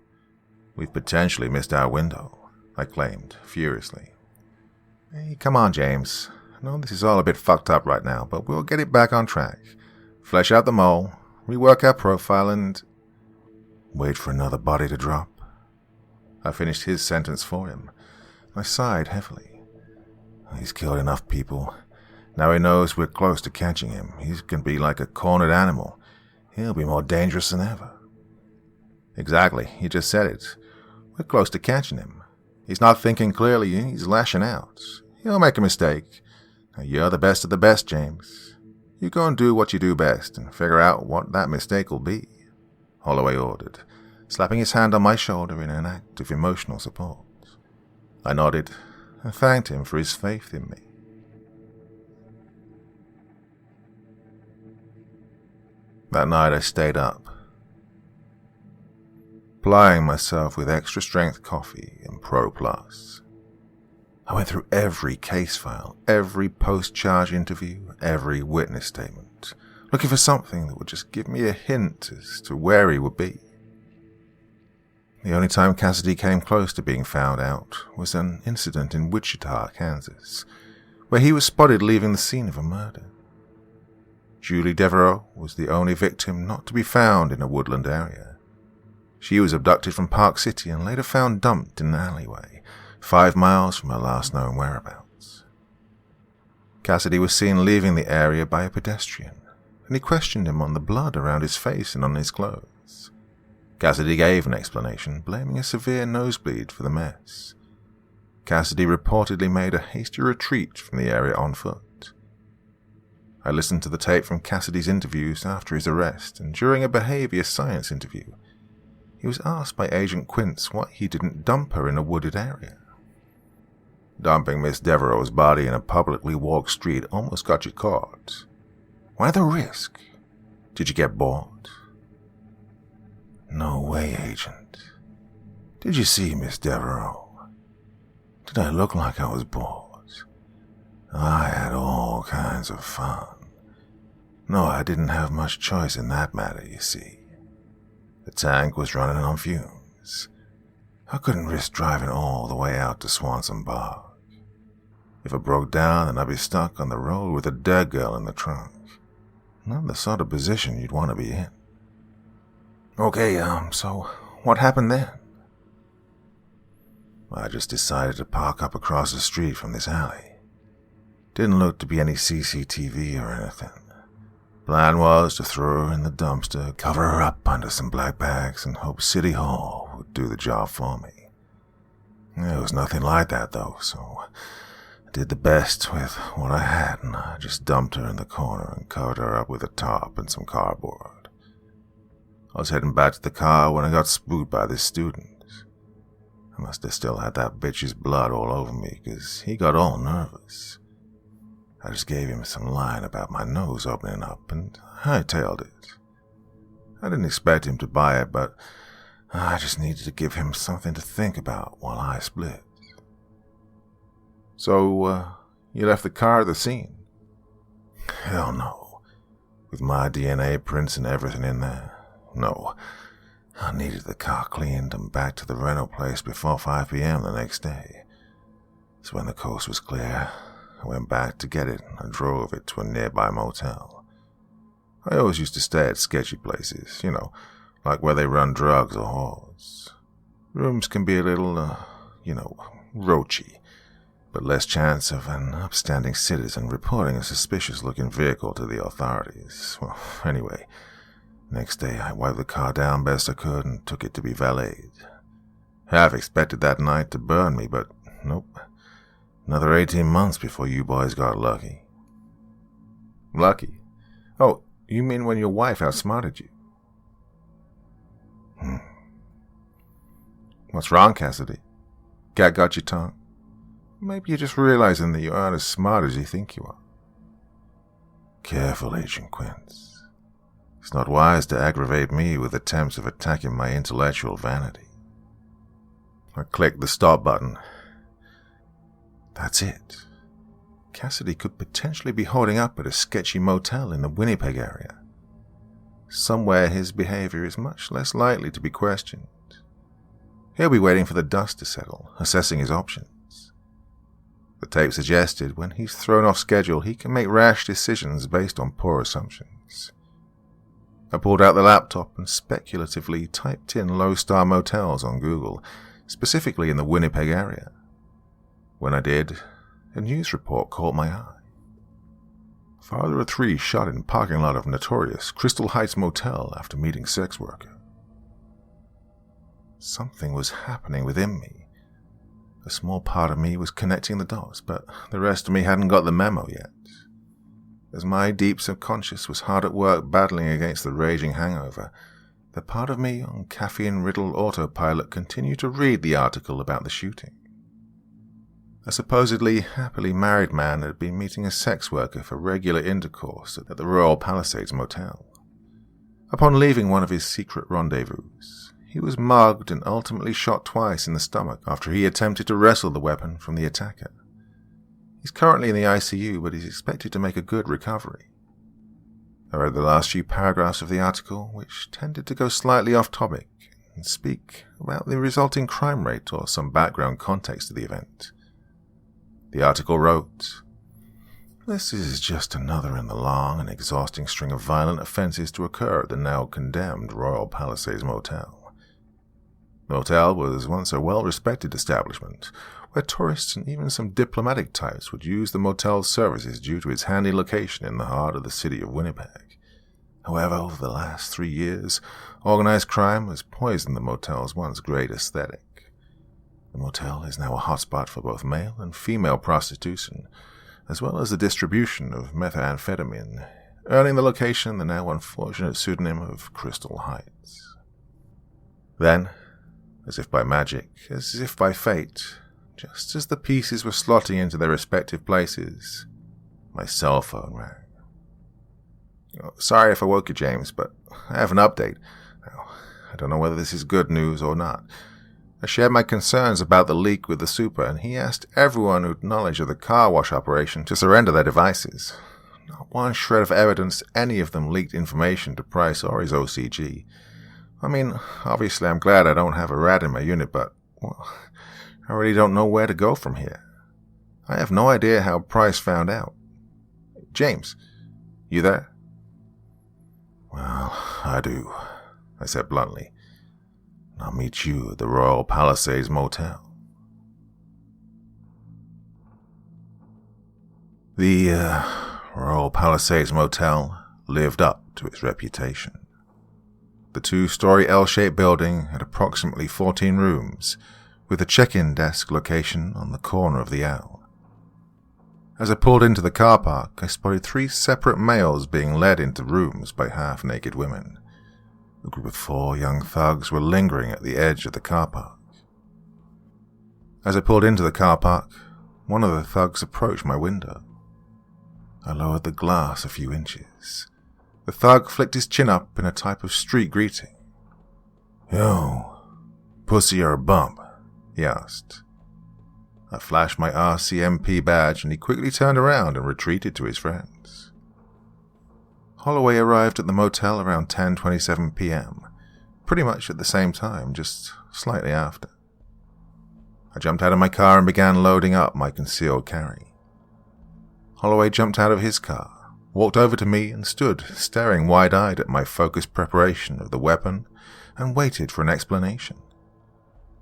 We've potentially missed our window, I claimed, furiously. Hey, come on, James. I know this is all a bit fucked up right now, but we'll get it back on track. Flesh out the mole, rework our profile, and wait for another body to drop. I finished his sentence for him. I sighed heavily. He's killed enough people. Now he knows we're close to catching him. He's going to be like a cornered animal. He'll be more dangerous than ever. Exactly, you just said it. We're close to catching him. He's not thinking clearly, he's lashing out. He'll make a mistake. Now, you're the best of the best, James. You go and do what you do best and figure out what that mistake will be, Holloway ordered, slapping his hand on my shoulder in an act of emotional support. I nodded and thanked him for his faith in me. That night I stayed up, plying myself with extra strength coffee and Pro Plus. I went through every case file, every post-charge interview, every witness statement, looking for something that would just give me a hint as to where he would be. The only time Cassidy came close to being found out was an incident in Wichita, Kansas, where he was spotted leaving the scene of a murder. Julie Devereaux was the only victim not to be found in a woodland area. She was abducted from Park City and later found dumped in an alleyway, 5 miles from her last known whereabouts. Cassidy was seen leaving the area by a pedestrian, and he questioned him on the blood around his face and on his clothes. Cassidy gave an explanation, blaming a severe nosebleed for the mess. Cassidy reportedly made a hasty retreat from the area on foot. I listened to the tape from Cassidy's interviews after his arrest, and during a behavior science interview, he was asked by Agent Quince why he didn't dump her in a wooded area. Dumping Miss Devereaux's body in a publicly walked street almost got you caught. Why the risk? Did you get bored? No way, Agent. Did you see Miss Devereaux? Did I look like I was bored? I had all kinds of fun. No, I didn't have much choice in that matter, you see. The tank was running on fumes. I couldn't risk driving all the way out to Swanson Bog. If it broke down, then I'd be stuck on the road with a dead girl in the trunk. Not the sort of position you'd want to be in. Okay, so what happened then? I just decided to park up across the street from this alley. Didn't look to be any CCTV or anything. Plan was to throw her in the dumpster, cover her up under some black bags, and hope City Hall would do the job for me. There was nothing like that, though, so I did the best with what I had, and I just dumped her in the corner and covered her up with a tarp and some cardboard. I was heading back to the car when I got spooked by this student. I must have still had that bitch's blood all over me, 'cause he got all nervous. I just gave him some line about my nose opening up and hightailed it. I didn't expect him to buy it, but I just needed to give him something to think about while I split. So, you left the car at the scene? Hell no. With my DNA prints and everything in there. No. I needed the car cleaned and back to the rental place before 5 p.m. the next day. So when the coast was clear, I went back to get it and drove it to a nearby motel. I always used to stay at sketchy places, like where they run drugs or whores. Rooms can be a little, roachy, but less chance of an upstanding citizen reporting a suspicious-looking vehicle to the authorities. Well, anyway, next day I wiped the car down best I could and took it to be valeted. Half expected that night to burn me, but nope. Another 18 months before you boys got lucky. Lucky? Oh, you mean when your wife outsmarted you? What's wrong, Cassidy? Cat got your tongue? Maybe you're just realizing that you aren't as smart as you think you are. Careful, Agent Quince. It's not wise to aggravate me with attempts of attacking my intellectual vanity. I clicked the stop button. That's it. Cassidy could potentially be holding up at a sketchy motel in the Winnipeg area. Somewhere his behavior is much less likely to be questioned. He'll be waiting for the dust to settle, assessing his options. The tape suggested when he's thrown off schedule, he can make rash decisions based on poor assumptions. I pulled out the laptop and speculatively typed in low-star motels on Google, specifically in the Winnipeg area. When I did, a news report caught my eye. Father of 3 shot in parking lot of notorious Crystal Heights Motel after meeting sex worker. Something was happening within me. A small part of me was connecting the dots, but the rest of me hadn't got the memo yet. As my deep subconscious was hard at work battling against the raging hangover, the part of me on caffeine-riddled autopilot continued to read the article about the shooting. A supposedly happily married man had been meeting a sex worker for regular intercourse at the Royal Palisades Motel. Upon leaving one of his secret rendezvous, he was mugged and ultimately shot twice in the stomach after he attempted to wrestle the weapon from the attacker. He's currently in the ICU, but he's expected to make a good recovery. I read the last few paragraphs of the article, which tended to go slightly off topic and speak about the resulting crime rate or some background context to the event. The article wrote, "This is just another in the long and exhausting string of violent offenses to occur at the now condemned Royal Palisades Motel. The motel was once a well-respected establishment, where tourists and even some diplomatic types would use the motel's services due to its handy location in the heart of the city of Winnipeg. However, over the last 3 years, organized crime has poisoned the motel's once great aesthetic. The motel is now a hotspot for both male and female prostitution, as well as the distribution of methamphetamine, earning the location the now unfortunate pseudonym of Crystal Heights." Then, as if by magic, as if by fate, just as the pieces were slotting into their respective places, my cell phone rang. "Sorry if I woke you, James, but I have an update. I don't know whether this is good news or not. I shared my concerns about the leak with the super, and he asked everyone who'd knowledge of the car wash operation to surrender their devices. Not one shred of evidence any of them leaked information to Price or his OCG. I mean, obviously I'm glad I don't have a rat in my unit, but, well, I really don't know where to go from here. I have no idea how Price found out. James, you there?" "Well, I do," I said bluntly. "I'll meet you at the Royal Palisades Motel." The Royal Palisades Motel lived up to its reputation. The 2-story L-shaped building had approximately 14 rooms, with a check-in desk location on the corner of the L. As I pulled into the car park, I spotted 3 separate males being led into rooms by half-naked women. A group of 4 young thugs were lingering at the edge of the car park. As I pulled into the car park, one of the thugs approached my window. I lowered the glass a few inches. The thug flicked his chin up in a type of street greeting. "Yo, pussy or a bump?" he asked. I flashed my RCMP badge and he quickly turned around and retreated to his friends. Holloway arrived at the motel around 10:27 p.m., pretty much at the same time, just slightly after. I jumped out of my car and began loading up my concealed carry. Holloway jumped out of his car, walked over to me and stood staring wide-eyed at my focused preparation of the weapon and waited for an explanation.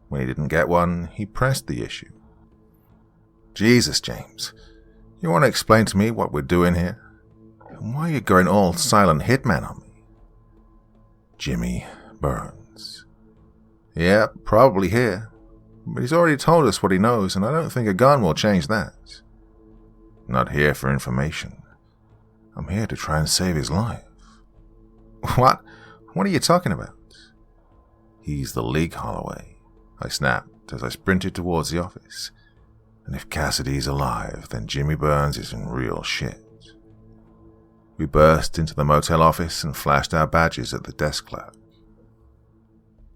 When he didn't get one, he pressed the issue. "Jesus, James, you want to explain to me what we're doing here? And why are you going all silent hitman on me?" "Jimmy Burns." "Yeah, probably here. But he's already told us what he knows, and I don't think a gun will change that." "Not here for information. I'm here to try and save his life." What? What are you talking about?" "He's the league, Holloway," I snapped as I sprinted towards the office. "And if Cassidy's alive, then Jimmy Burns is in real shit." We burst into the motel office and flashed our badges at the desk clerk.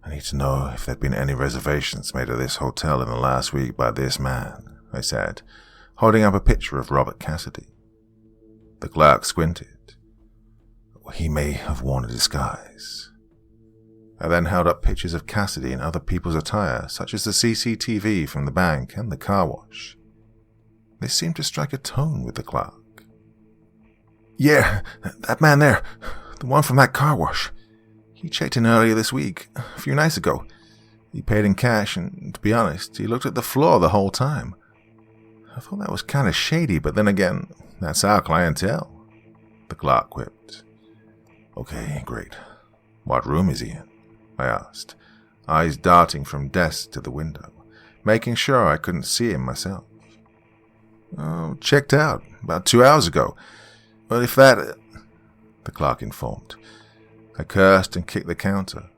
"I need to know if there'd been any reservations made at this hotel in the last week by this man," I said, holding up a picture of Robert Cassidy. The clerk squinted. "He may have worn a disguise." I then held up pictures of Cassidy in other people's attire, such as the CCTV from the bank and the car wash. This seemed to strike a tone with the clerk. "Yeah, that man there, the one from that car wash. He checked in earlier this week, a few nights ago. He paid in cash, and to be honest, he looked at the floor the whole time. I thought that was kind of shady, but then again, that's our clientele," the clerk quipped. "Okay, great. What room is he in?" I asked, eyes darting from desk to the window, making sure I couldn't see him myself. "Oh, checked out about 2 hours ago. Well, if that..." the clerk informed. I cursed and kicked the counter.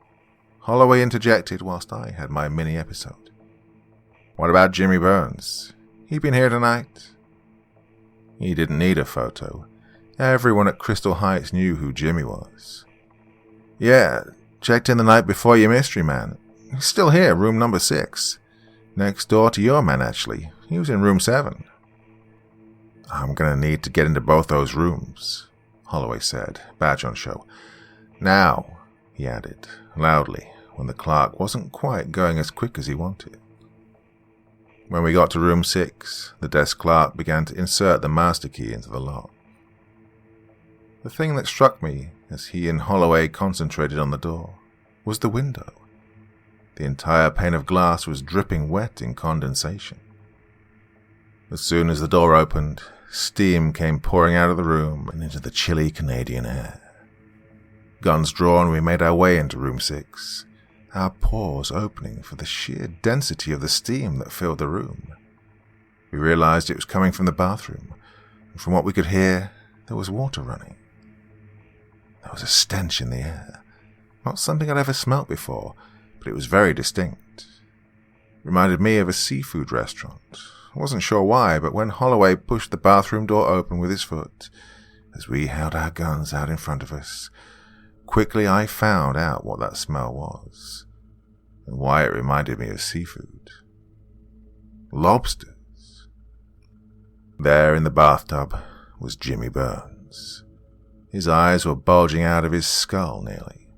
Holloway interjected whilst I had my mini-episode. "What about Jimmy Burns? He been here tonight?" He didn't need a photo. Everyone at Crystal Heights knew who Jimmy was. "Yeah, checked in the night before your mystery man. He's still here, room number 6. Next door to your man, actually. He was in room 7. "I'm gonna need to get into both those rooms," Holloway said, badge on show. "Now," he added, loudly, when the clerk wasn't quite going as quick as he wanted. When we got to room 6, the desk clerk began to insert the master key into the lock. The thing that struck me, as he and Holloway concentrated on the door, was the window. The entire pane of glass was dripping wet in condensation. As soon as the door opened, steam came pouring out of the room and into the chilly Canadian air. Guns drawn, we made our way into room 6, our pores opening for the sheer density of the steam that filled the room. We realized it was coming from the bathroom, and from what we could hear, there was water running. There was a stench in the air, not something I'd ever smelt before, but it was very distinct. It reminded me of a seafood restaurant. I wasn't sure why, but when Holloway pushed the bathroom door open with his foot, as we held our guns out in front of us, quickly I found out what that smell was, and why it reminded me of seafood. Lobsters. There in the bathtub was Jimmy Burns. His eyes were bulging out of his skull nearly.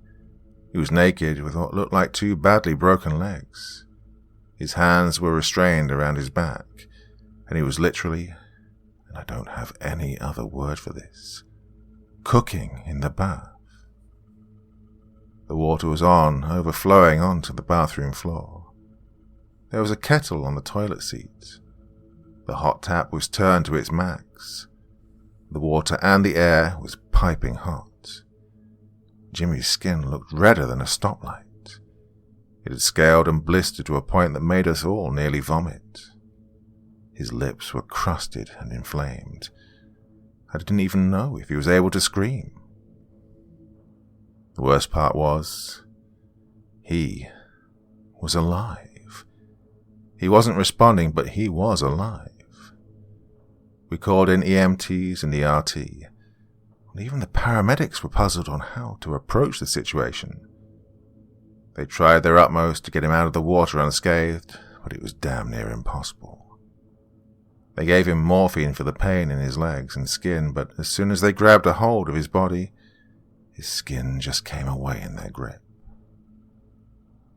He was naked with what looked like 2 badly broken legs. His hands were restrained around his back, and he was literally, and I don't have any other word for this, cooking in the bath. The water was on, overflowing onto the bathroom floor. There was a kettle on the toilet seat. The hot tap was turned to its max. The water and the air was piping hot. Jimmy's skin looked redder than a stoplight. It had scaled and blistered to a point that made us all nearly vomit. His lips were crusted and inflamed. I didn't even know if he was able to scream. The worst part was, he was alive. He wasn't responding, but he was alive. We called in EMTs and ERT, and even the paramedics were puzzled on how to approach the situation. They tried their utmost to get him out of the water unscathed, but it was damn near impossible. They gave him morphine for the pain in his legs and skin, but as soon as they grabbed a hold of his body, his skin just came away in their grip.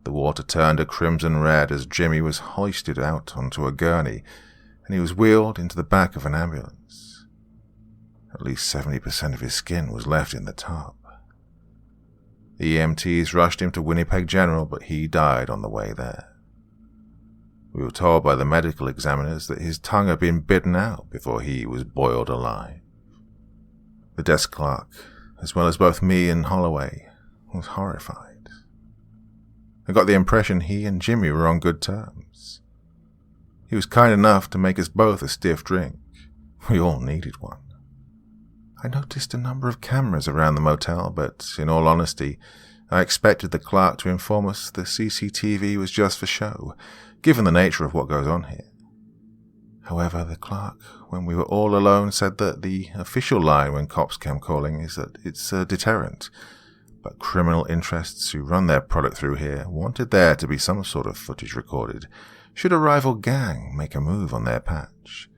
The water turned a crimson red as Jimmy was hoisted out onto a gurney, and he was wheeled into the back of an ambulance. At least 70% of his skin was left in the tub. The EMTs rushed him to Winnipeg General, but he died on the way there. We were told by the medical examiners that his tongue had been bitten out before he was boiled alive. The desk clerk, as well as both me and Holloway, was horrified. I got the impression he and Jimmy were on good terms. He was kind enough to make us both a stiff drink. We all needed one. I noticed a number of cameras around the motel, but in all honesty, I expected the clerk to inform us the CCTV was just for show, given the nature of what goes on here. However, the clerk, when we were all alone, said that the official line when cops came calling is that it's a deterrent, but criminal interests who run their product through here wanted there to be some sort of footage recorded, should a rival gang make a move on their patch.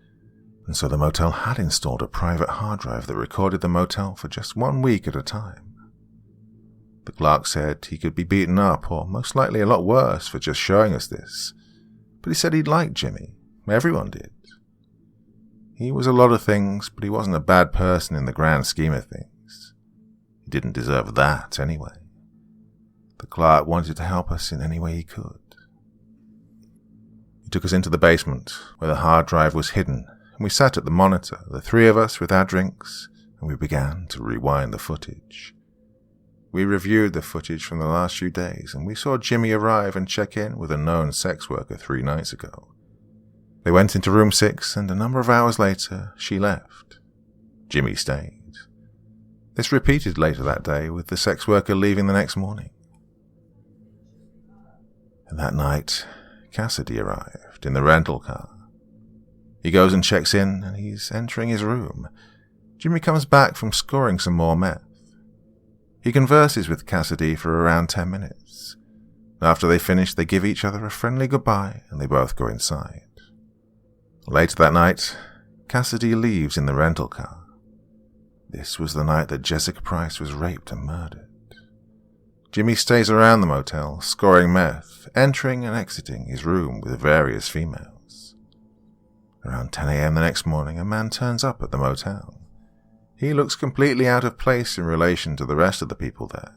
And so the motel had installed a private hard drive that recorded the motel for just 1 week at a time. The clerk said he could be beaten up, or most likely a lot worse, for just showing us this, but he said he'd liked Jimmy. Everyone did. He was a lot of things, but he wasn't a bad person in the grand scheme of things. He didn't deserve that anyway. The clerk wanted to help us in any way he could. He took us into the basement, where the hard drive was hidden, and we sat at the monitor, the three of us with our drinks, and we began to rewind the footage. We reviewed the footage from the last few days, and we saw Jimmy arrive and check in with a known sex worker 3 nights ago. They went into room 6, and a number of hours later, she left. Jimmy stayed. This repeated later that day, with the sex worker leaving the next morning. And that night, Cassidy arrived in the rental car. He goes and checks in, and he's entering his room. Jimmy comes back from scoring some more meth. He converses with Cassidy for around 10 minutes. After they finish, they give each other a friendly goodbye, and they both go inside. Later that night, Cassidy leaves in the rental car. This was the night that Jessica Price was raped and murdered. Jimmy stays around the motel, scoring meth, entering and exiting his room with various females. Around 10 a.m. the next morning, a man turns up at the motel. He looks completely out of place in relation to the rest of the people there.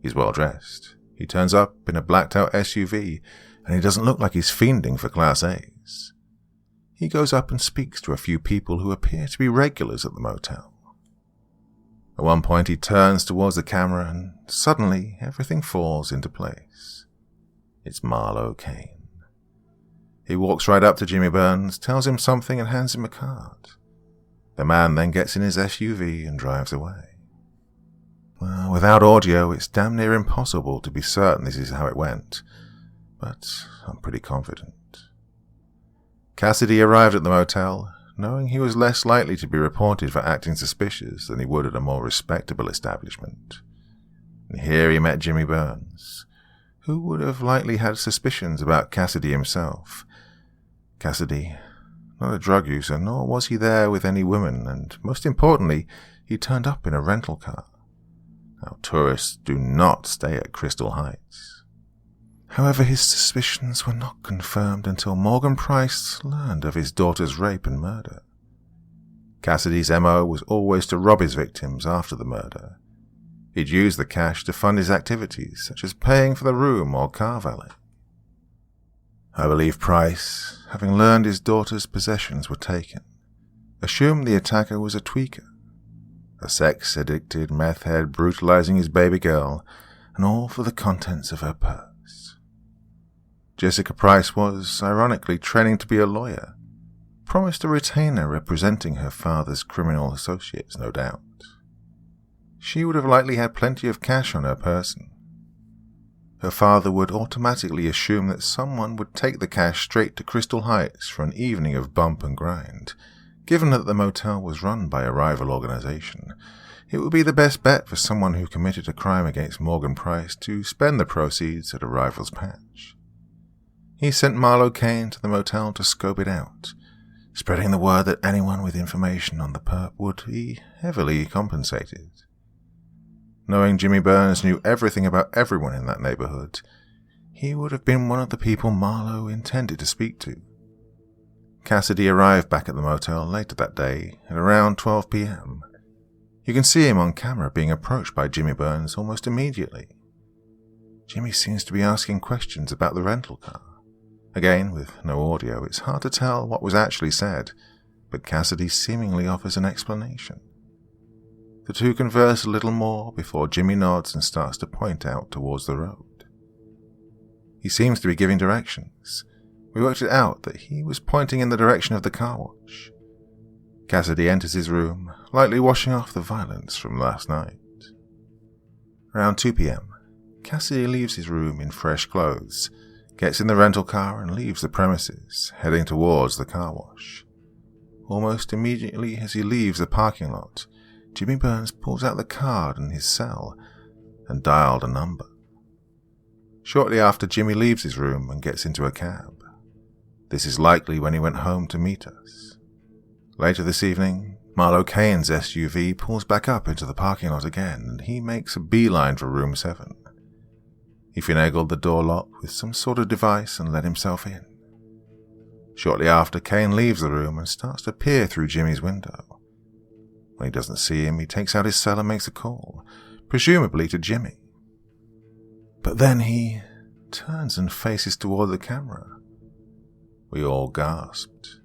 He's well dressed. He turns up in a blacked-out SUV, and he doesn't look like he's fiending for Class A's. He goes up and speaks to a few people who appear to be regulars at the motel. At one point he turns towards the camera, and suddenly everything falls into place. It's Marlowe Kane. He walks right up to Jimmy Burns, tells him something, and hands him a card. The man then gets in his SUV and drives away. Well, without audio, it's damn near impossible to be certain this is how it went, but I'm pretty confident. Cassidy arrived at the motel, knowing he was less likely to be reported for acting suspicious than he would at a more respectable establishment. And here he met Jimmy Burns, who would have likely had suspicions about Cassidy himself. Cassidy, not a drug user, nor was he there with any women, and most importantly, he turned up in a rental car. Now, tourists do not stay at Crystal Heights. However, his suspicions were not confirmed until Morgan Price learned of his daughter's rape and murder. Cassidy's MO was always to rob his victims after the murder. He'd use the cash to fund his activities, such as paying for the room or car valet. I believe Price, having learned his daughter's possessions were taken, assumed the attacker was a tweaker, a sex-addicted meth head brutalizing his baby girl, and all for the contents of her purse. Jessica Price was, ironically, training to be a lawyer, promised a retainer representing her father's criminal associates, no doubt. she would have likely had plenty of cash on her person. Her father would automatically assume that someone would take the cash straight to Crystal Heights for an evening of bump and grind. Given that the motel was run by a rival organization, it would be the best bet for someone who committed a crime against Morgan Price to spend the proceeds at a rival's patch. He sent Marlowe Kane to the motel to scope it out, spreading the word that anyone with information on the perp would be heavily compensated. Knowing Jimmy Burns knew everything about everyone in that neighborhood, he would have been one of the people Marlowe intended to speak to. Cassidy arrived back at the motel later that day at around 12 p.m. You can see him on camera being approached by Jimmy Burns almost immediately. Jimmy seems to be asking questions about the rental car. Again, with no audio, it's hard to tell what was actually said, but Cassidy seemingly offers an explanation. The two converse a little more before Jimmy nods and starts to point out towards the road. He seems to be giving directions. We worked it out that he was pointing in the direction of the car wash. Cassidy enters his room, lightly washing off the violence from last night. Around 2 p.m., Cassidy leaves his room in fresh clothes, gets in the rental car and leaves the premises, heading towards the car wash. Almost immediately as he leaves the parking lot, Jimmy Burns pulls out the card in his cell and dialed a number. Shortly after, Jimmy leaves his room and gets into a cab. This is likely when he went home to meet us. Later this evening, Marlowe Kane's SUV pulls back up into the parking lot again, and he makes a beeline for room 7. He finagled the door lock with some sort of device and let himself in. Shortly after, Kane leaves the room and starts to peer through Jimmy's window. When he doesn't see him, he takes out his cell and makes a call, presumably to Jimmy. But then he turns and faces toward the camera. We all gasped.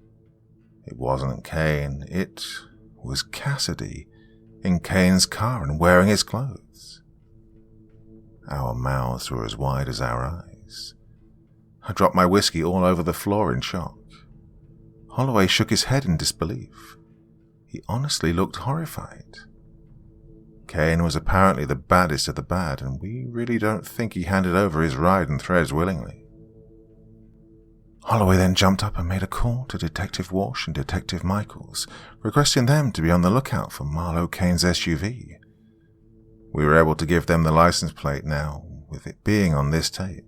It wasn't Kane, it was Cassidy, in Kane's car and wearing his clothes. Our mouths were as wide as our eyes. I dropped my whiskey all over the floor in shock. Holloway shook his head in disbelief. He honestly looked horrified. Kane was apparently the baddest of the bad, and we really don't think he handed over his ride and threads willingly. Holloway then jumped up and made a call to Detective Walsh and Detective Michaels, requesting them to be on the lookout for Marlowe Kane's SUV. We were able to give them the license plate now, with it being on this tape.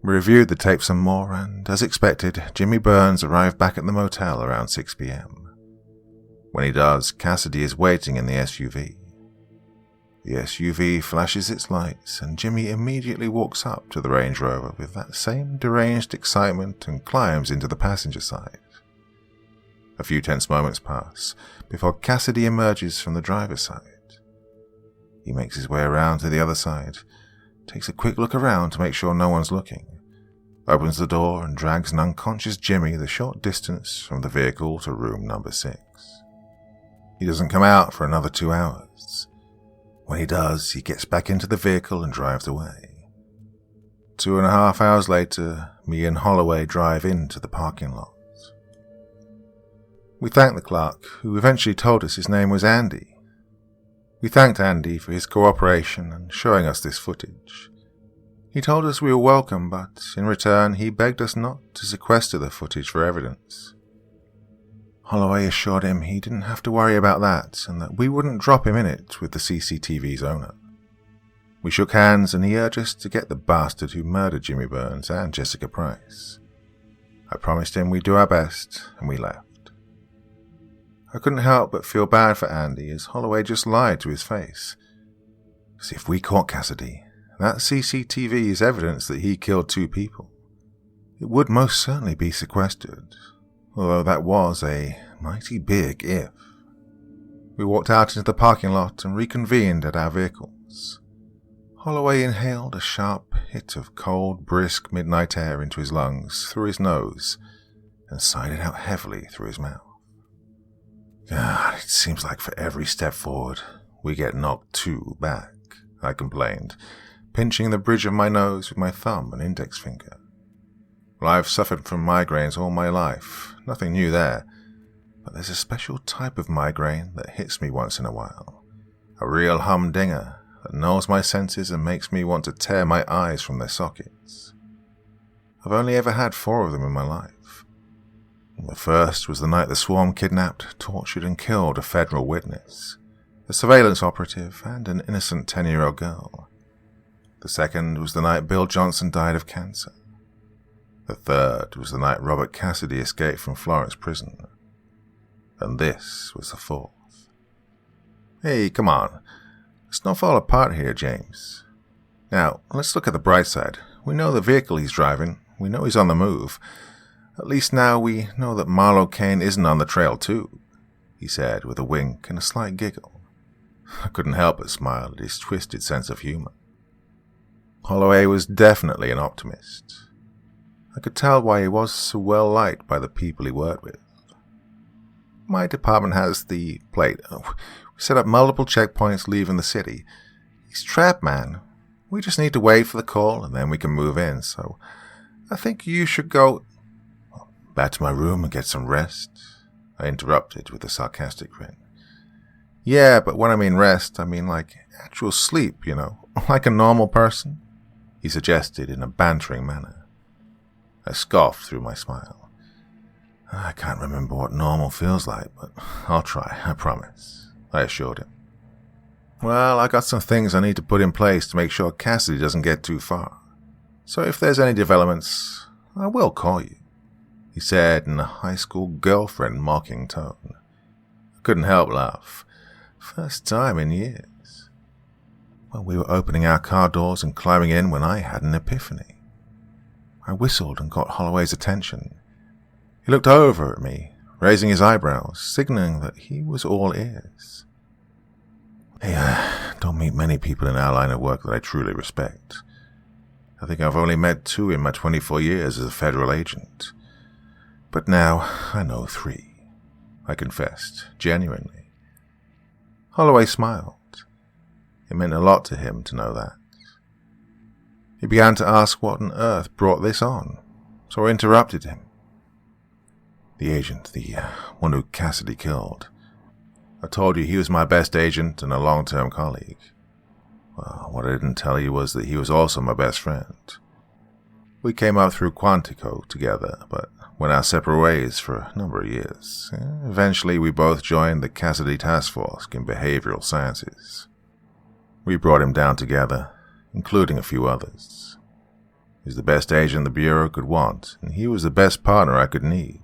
We reviewed the tape some more, and, as expected, Jimmy Burns arrived back at the motel around 6 p.m. When he does, Cassidy is waiting in the SUV. The SUV flashes its lights, and Jimmy immediately walks up to the Range Rover with that same deranged excitement and climbs into the passenger side. A few tense moments pass before Cassidy emerges from the driver's side. He makes his way around to the other side, takes a quick look around to make sure no one's looking, opens the door and drags an unconscious Jimmy the short distance from the vehicle to room number 6. He doesn't come out for another 2 hours. When he does, he gets back into the vehicle and drives away. 2.5 hours later, me and Holloway drive into the parking lot. We thank the clerk, who eventually told us his name was Andy. We thanked Andy for his cooperation and showing us this footage. He told us we were welcome, but in return he begged us not to sequester the footage for evidence. Holloway assured him he didn't have to worry about that, and that we wouldn't drop him in it with the CCTV's owner. We shook hands, and he urged us to get the bastard who murdered Jimmy Burns and Jessica Price. I promised him we'd do our best, and we left. I couldn't help but feel bad for Andy, as Holloway just lied to his face. Because if we caught Cassidy, that CCTV is evidence that he killed 2 people. It would most certainly be sequestered, although that was a mighty big if. We walked out into the parking lot and reconvened at our vehicles. Holloway inhaled a sharp hit of cold, brisk midnight air into his lungs through his nose and sighed it out heavily through his mouth. God, it seems like for every step forward, we get knocked 2 back, I complained, pinching the bridge of my nose with my thumb and index finger. Well, I've suffered from migraines all my life, nothing new there, but there's a special type of migraine that hits me once in a while, A real humdinger that knows my senses and makes me want to tear my eyes from their sockets. I've only ever had 4 of them in my life. The first was the night the swarm kidnapped, tortured and killed a federal witness, a surveillance operative and an innocent 10-year-old girl. The second was the night Bill Johnson died of cancer. The third was the night Robert Cassidy escaped from Florence prison. And this was the fourth. Hey, come on. Let's not fall apart here, James. Now, let's look at the bright side. We know the vehicle he's driving. We know he's on the move. At least now we know that Marlowe Kane isn't on the trail too, he said with a wink and a slight giggle. I couldn't help but smile at his twisted sense of humor. Holloway was definitely an optimist. I could tell why he was so well liked by the people he worked with. My department has the plate. We set up multiple checkpoints leaving the city. He's trapped, man. We just need to wait for the call and then we can move in, so I think you should go back to my room and get some rest, I interrupted with a sarcastic grin. Yeah, but when I mean rest, I mean like actual sleep, like a normal person, he suggested in a bantering manner. I scoffed through my smile. I can't remember what normal feels like, but I'll try, I promise, I assured him. Well, I got some things I need to put in place to make sure Cassidy doesn't get too far. So if there's any developments, I will call you, he said in a high school girlfriend mocking tone. I couldn't help laugh. First time in years. Well, we were opening our car doors and climbing in when I had an epiphany. I whistled and got Holloway's attention. He looked over at me, raising his eyebrows, signaling that he was all ears. Hey, I don't meet many people in our line of work that I truly respect. I think I've only met 2 in my 24 years as a federal agent. But now I know 3, I confessed, genuinely. Holloway smiled. It meant a lot to him to know that. He began to ask what on earth brought this on, so I interrupted him. The agent, the one who Cassidy killed. I told you he was my best agent and a long-term colleague. Well, what I didn't tell you was that he was also my best friend. We came up through Quantico together, but went our separate ways for a number of years. Eventually, we both joined the Cassidy Task Force in Behavioral Sciences. We brought him down together, including a few others. He was the best agent the Bureau could want, and he was the best partner I could need.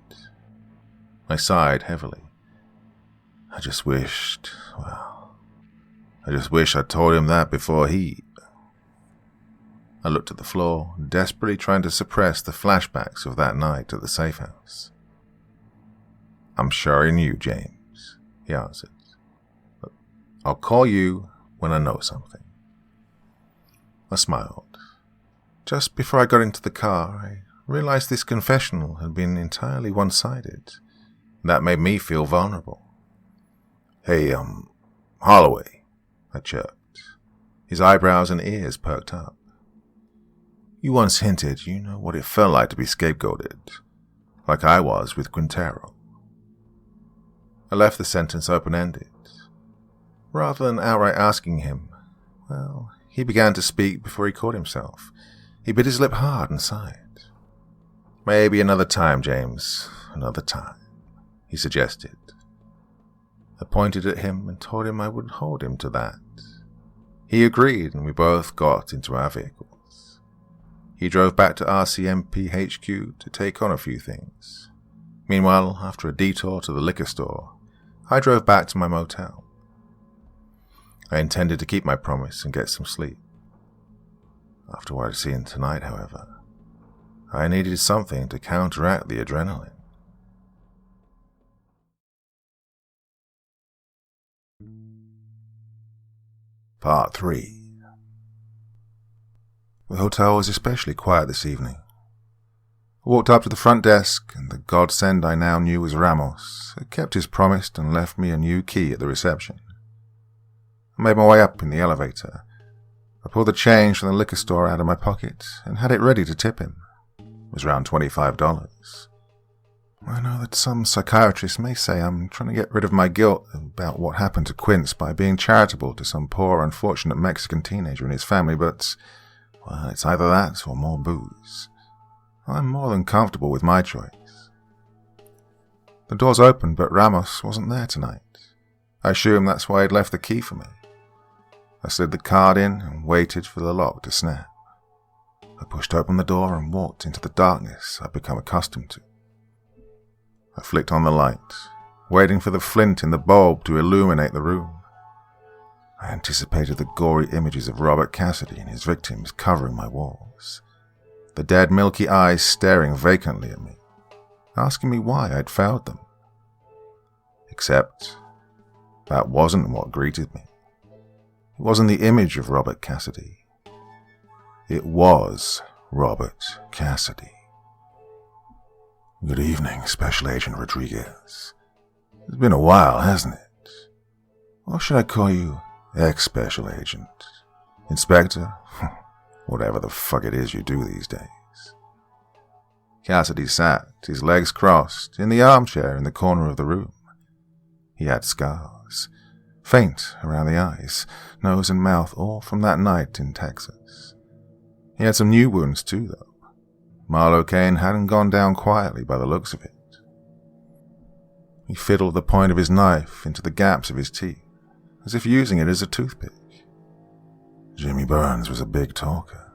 I sighed heavily. I just wish I'd told him that before he... I looked at the floor, desperately trying to suppress the flashbacks of that night at the safe house. I'm sure he knew, James, he answered. But I'll call you when I know something. I smiled. Just before I got into the car, I realized this confessional had been entirely one-sided. That made me feel vulnerable. Hey, Holloway, I chirped. His eyebrows and ears perked up. You once hinted you know what it felt like to be scapegoated, like I was with Quintero. I left the sentence open-ended. Rather than outright asking him, well, he began to speak before he caught himself. He bit his lip hard and sighed. Maybe another time, James, another time, he suggested. I pointed at him and told him I would hold him to that. He agreed, and we both got into our vehicles. He drove back to RCMP HQ to take on a few things. Meanwhile, after a detour to the liquor store, I drove back to my motel. I intended to keep my promise and get some sleep. After what I'd seen tonight, however, I needed something to counteract the adrenaline. Part 3. The hotel was especially quiet this evening. I walked up to the front desk, and the godsend I now knew was Ramos had kept his promise and left me a new key at the reception. I made my way up in the elevator. I pulled the change from the liquor store out of my pocket and had it ready to tip him. It was around $25. I know that some psychiatrists may say I'm trying to get rid of my guilt about what happened to Quince by being charitable to some poor, unfortunate Mexican teenager and his family, but, well, it's either that or more booze. I'm more than comfortable with my choice. The doors opened, but Ramos wasn't there tonight. I assume that's why he'd left the key for me. I slid the card in and waited for the lock to snap. I pushed open the door and walked into the darkness I'd become accustomed to. I flicked on the light, waiting for the flint in the bulb to illuminate the room. I anticipated the gory images of Robert Cassidy and his victims covering my walls, the dead milky eyes staring vacantly at me, asking me why I'd failed them. Except, that wasn't what greeted me. It wasn't the image of Robert Cassidy. It was Robert Cassidy. Good evening, Special Agent Rodriguez. It's been a while, hasn't it? Or should I call you ex-Special Agent? Inspector? Whatever the fuck it is you do these days. Cassidy sat, his legs crossed, in the armchair in the corner of the room. He had scars, faint around the eyes, nose and mouth, all from that night in Texas. He had some new wounds too, though. Marlo Kane hadn't gone down quietly by the looks of it. He fiddled the point of his knife into the gaps of his teeth, as if using it as a toothpick. Jimmy Burns was a big talker.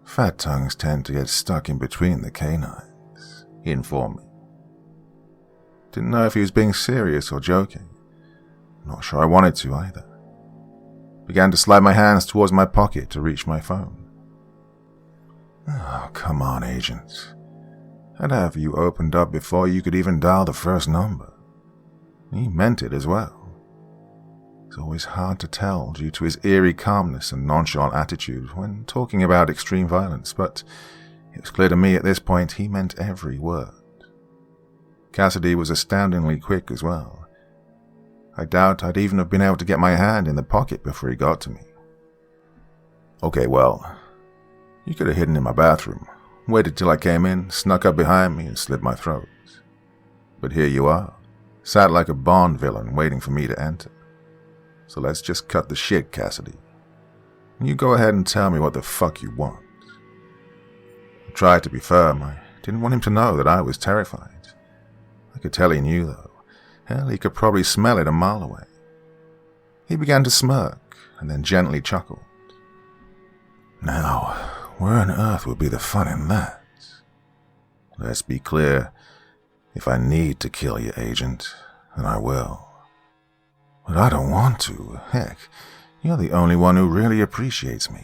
Fat tongues tend to get stuck in between the canines, he informed me. Didn't know if he was being serious or joking. Not sure I wanted to either. Began to slide my hands towards my pocket to reach my phone. Oh, come on, Agent. I'd have you opened up before you could even dial the first number. He meant it as well. It's always hard to tell due to his eerie calmness and nonchalant attitude when talking about extreme violence, but it was clear to me at this point he meant every word. Cassidy was astoundingly quick as well. I doubt I'd even have been able to get my hand in the pocket before he got to me. Okay, well, you could have hidden in my bathroom, waited till I came in, snuck up behind me and slit my throat. But here you are, sat like a Bond villain waiting for me to enter. So let's just cut the shit, Cassidy. You go ahead and tell me what the fuck you want. I tried to be firm. I didn't want him to know that I was terrified. I could tell he knew, though. Hell, he could probably smell it a mile away. He began to smirk and then gently chuckled. Now, where on earth would be the fun in that? Let's be clear. If I need to kill you, Agent, then I will. But I don't want to. Heck, you're the only one who really appreciates me.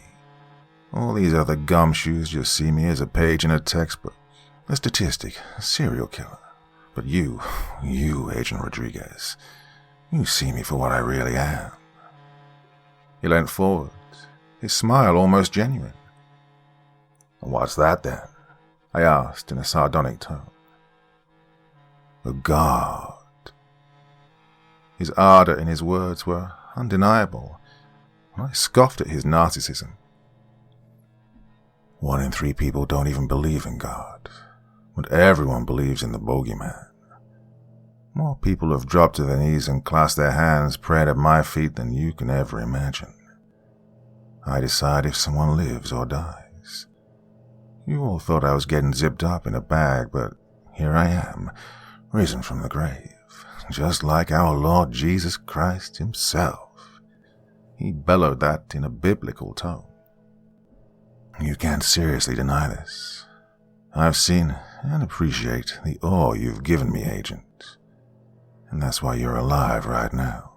All these other gumshoes just see me as a page in a textbook, a statistic, a serial killer. But you, Agent Rodriguez, you see me for what I really am. He leant forward, his smile almost genuine. What's that then? I asked in a sardonic tone. A god. His ardor in his words were undeniable. I scoffed at his narcissism. 1 in 3 people don't even believe in God, but everyone believes in the bogeyman. More people have dropped to their knees and clasped their hands praying at my feet than you can ever imagine. I decide if someone lives or dies. You all thought I was getting zipped up in a bag, but here I am, risen from the grave, just like our Lord Jesus Christ himself. He bellowed that in a biblical tone. You can't seriously deny this. I've seen and appreciate the awe you've given me, Agent. And that's why you're alive right now.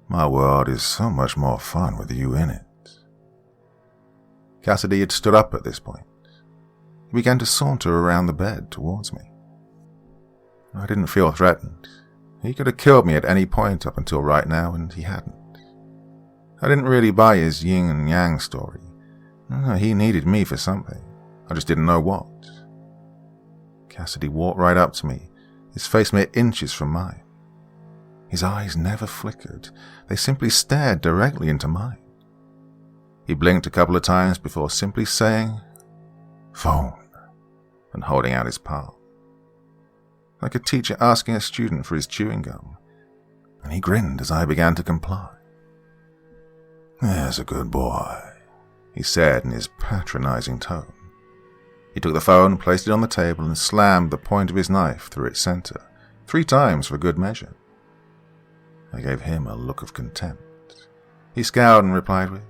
My world is so much more fun with you in it. Cassidy had stood up at this point. He began to saunter around the bed towards me. I didn't feel threatened. He could have killed me at any point up until right now, and he hadn't. I didn't really buy his yin and yang story. He needed me for something. I just didn't know what. Cassidy walked right up to me, his face mere inches from mine. His eyes never flickered. They simply stared directly into mine. He blinked a couple of times before simply saying, "Phone," and holding out his palm. like a teacher asking a student for his chewing gum, and he grinned as I began to comply. "There's a good boy," he said in his patronizing tone. He took the phone, placed it on the table, and slammed the point of his knife through its center, 3 times for good measure. I gave him a look of contempt. He scowled and replied with,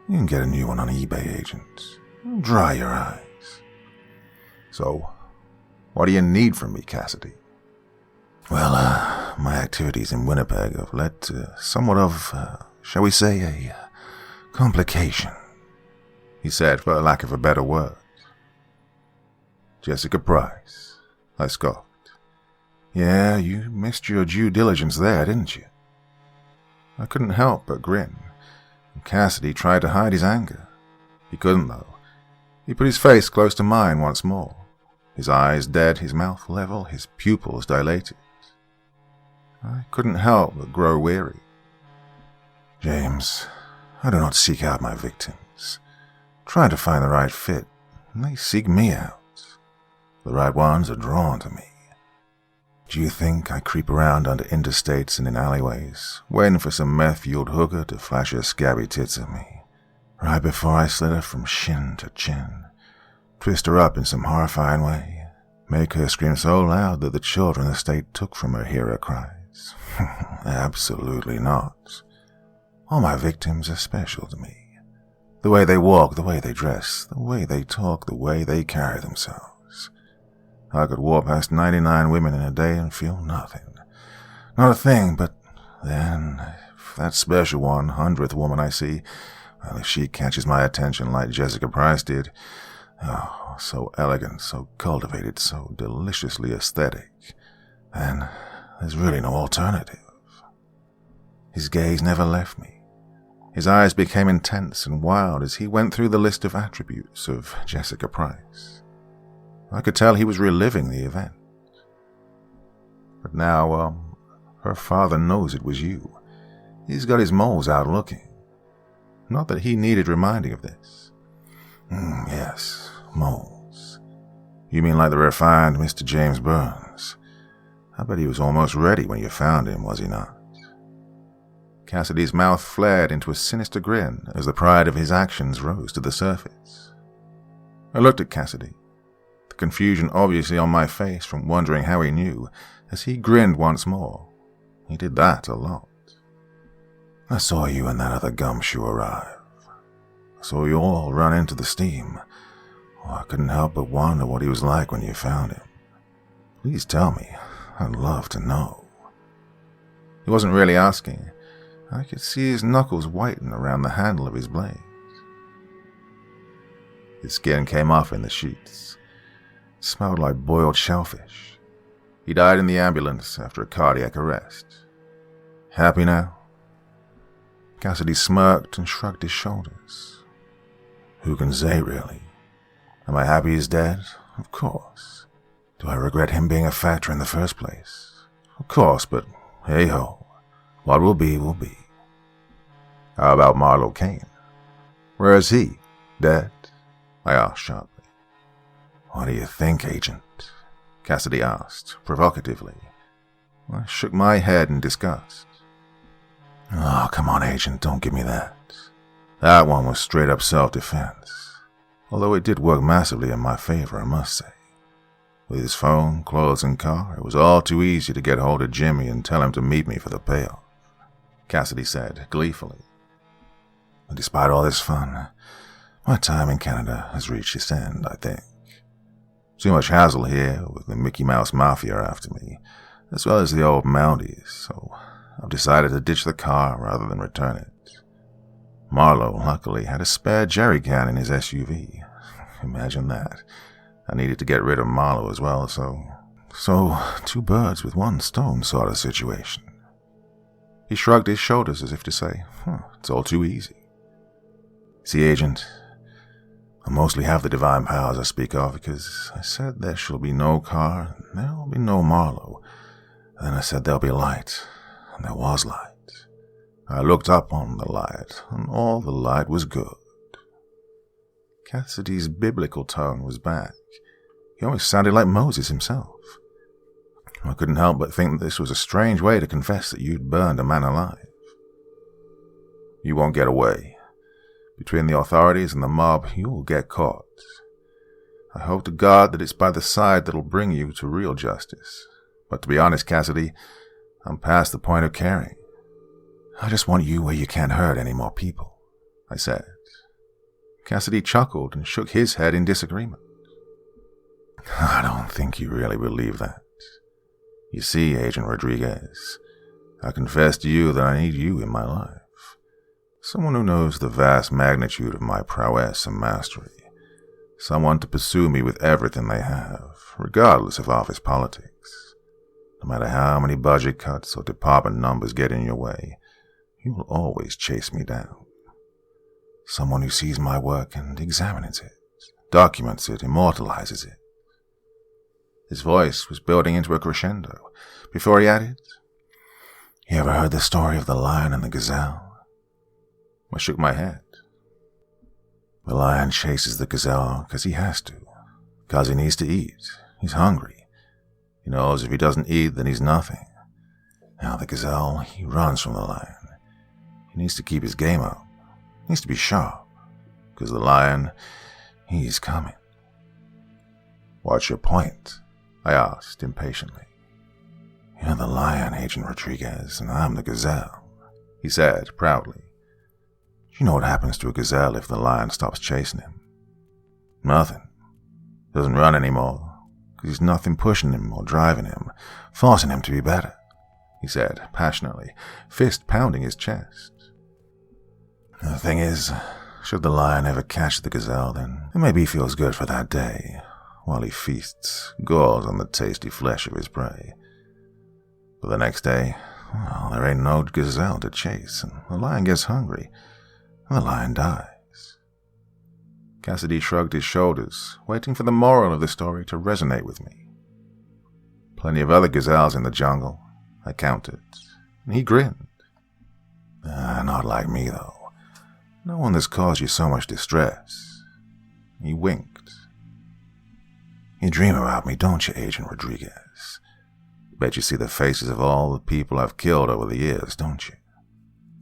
"You can get a new one on eBay, agent. Dry your eyes." "So, what do you need from me, Cassidy?" "Well, my activities in Winnipeg have led to somewhat of, shall we say, a complication," he said for lack of a better word. "Jessica Price," I scoffed. "Yeah, you missed your due diligence there, didn't you?" I couldn't help but grin, and Cassidy tried to hide his anger. He couldn't, though. He put his face close to mine once more, his eyes dead, his mouth level, his pupils dilated. I couldn't help but grow weary. "James, I do not seek out my victims. Trying to find the right fit, and they seek me out. The right ones are drawn to me. Do you think I creep around under interstates and in alleyways, waiting for some meth-fueled hooker to flash her scabby tits at me, right before I slit her from shin to chin, twist her up in some horrifying way, make her scream so loud that the children the state took from her hear her cries? Absolutely not. All my victims are special to me. The way they walk, the way they dress, the way they talk, the way they carry themselves. I could walk past 99 women in a day and feel nothing. Not a thing, but then, if that special 100th woman I see, well, if she catches my attention like Jessica Price did, oh, so elegant, so cultivated, so deliciously aesthetic, then there's really no alternative. His gaze never left me. His eyes became intense and wild as he went through the list of attributes of Jessica Price. I could tell he was reliving the event. "But now, her father knows it was you. He's got his moles out looking. Not that he needed reminding of this." Yes, moles. You mean like the refined Mr. James Burns? I bet he was almost ready when you found him, was he not?" Cassidy's mouth flared into a sinister grin as the pride of his actions rose to the surface. I looked at Cassidy, the confusion obviously on my face from wondering how he knew, as he grinned once more. He did that a lot. "I saw you and that other gumshoe arrive. I saw you all run into the steam. Oh, I couldn't help but wonder what he was like when you found him. Please tell me. I'd love to know." He wasn't really asking. I could see his knuckles whiten around the handle of his blade. His skin came off in the sheets. It smelled like boiled shellfish. He died in the ambulance after a cardiac arrest. "Happy now?" Cassidy smirked and shrugged his shoulders. "Who can say, really? Am I happy he's dead? Of course. Do I regret him being a factor in the first place? Of course, but hey-ho. What will be, will be." "How about Marlowe Kane? Where is he? Dead?" I asked sharply. "What do you think, Agent?" Cassidy asked, provocatively. I shook my head in disgust. "Oh, come on, Agent, don't give me that. That one was straight-up self-defense, although it did work massively in my favor, I must say. With his phone, clothes, and car, it was all too easy to get hold of Jimmy and tell him to meet me for the payoff," Cassidy said gleefully. "And despite all this fun, my time in Canada has reached its end, I think. Too much hassle here with the Mickey Mouse Mafia after me, as well as the old Mounties, so I've decided to ditch the car rather than return it. Marlowe, luckily, had a spare jerry can in his SUV. Imagine that. I needed to get rid of Marlowe as well, so 2 birds with 1 stone sort of situation." He shrugged his shoulders as if to say, it's all too easy. "See, Agent, I mostly have the divine powers I speak of because I said there shall be no car, and there will be no Marlowe. And then I said there'll be light, and there was light. I looked up on the light, and all the light was good." Cassidy's biblical tone was back. He almost sounded like Moses himself. I couldn't help but think that this was a strange way to confess that you'd burned a man alive. You won't get away. Between the authorities and the mob, you will get caught. I hope to God that it's by the side that'll bring you to real justice. But to be honest, Cassidy, I'm past the point of caring. I just want you where you can't hurt any more people, I said. Cassidy chuckled and shook his head in disagreement. I don't think you really believe that. You see, Agent Rodriguez, I confess to you that I need you in my life. Someone who knows the vast magnitude of my prowess and mastery. Someone to pursue me with everything they have, regardless of office politics. No matter how many budget cuts or department numbers get in your way, you will always chase me down. Someone who sees my work and examines it, documents it, immortalizes it. His voice was building into a crescendo before he added, You ever heard the story of the lion and the gazelle? I shook my head. The lion chases the gazelle because he has to, because he needs to eat. He's hungry. He knows if he doesn't eat, then he's nothing. Now the gazelle, he runs from the lion. He needs to keep his game up. He needs to be sharp, because the lion, he's coming. What's your point? I asked impatiently. You're the lion, Agent Rodriguez, and I'm the gazelle, he said proudly. You know what happens to a gazelle if the lion stops chasing him? Nothing. Doesn't run anymore, because there's nothing pushing him or driving him, forcing him to be better, he said passionately, fist pounding his chest. The thing is, should the lion ever catch the gazelle, then it maybe feels good for that day, while he feasts, gores on the tasty flesh of his prey. But the next day, well, there ain't no gazelle to chase, and the lion gets hungry, and the lion dies. Cassidy shrugged his shoulders, waiting for the moral of the story to resonate with me. Plenty of other gazelles in the jungle, I countered, and he grinned. Not like me, though. No one that's caused you so much distress. He winked. You dream about me, don't you, Agent Rodriguez? Bet you see the faces of all the people I've killed over the years, don't you?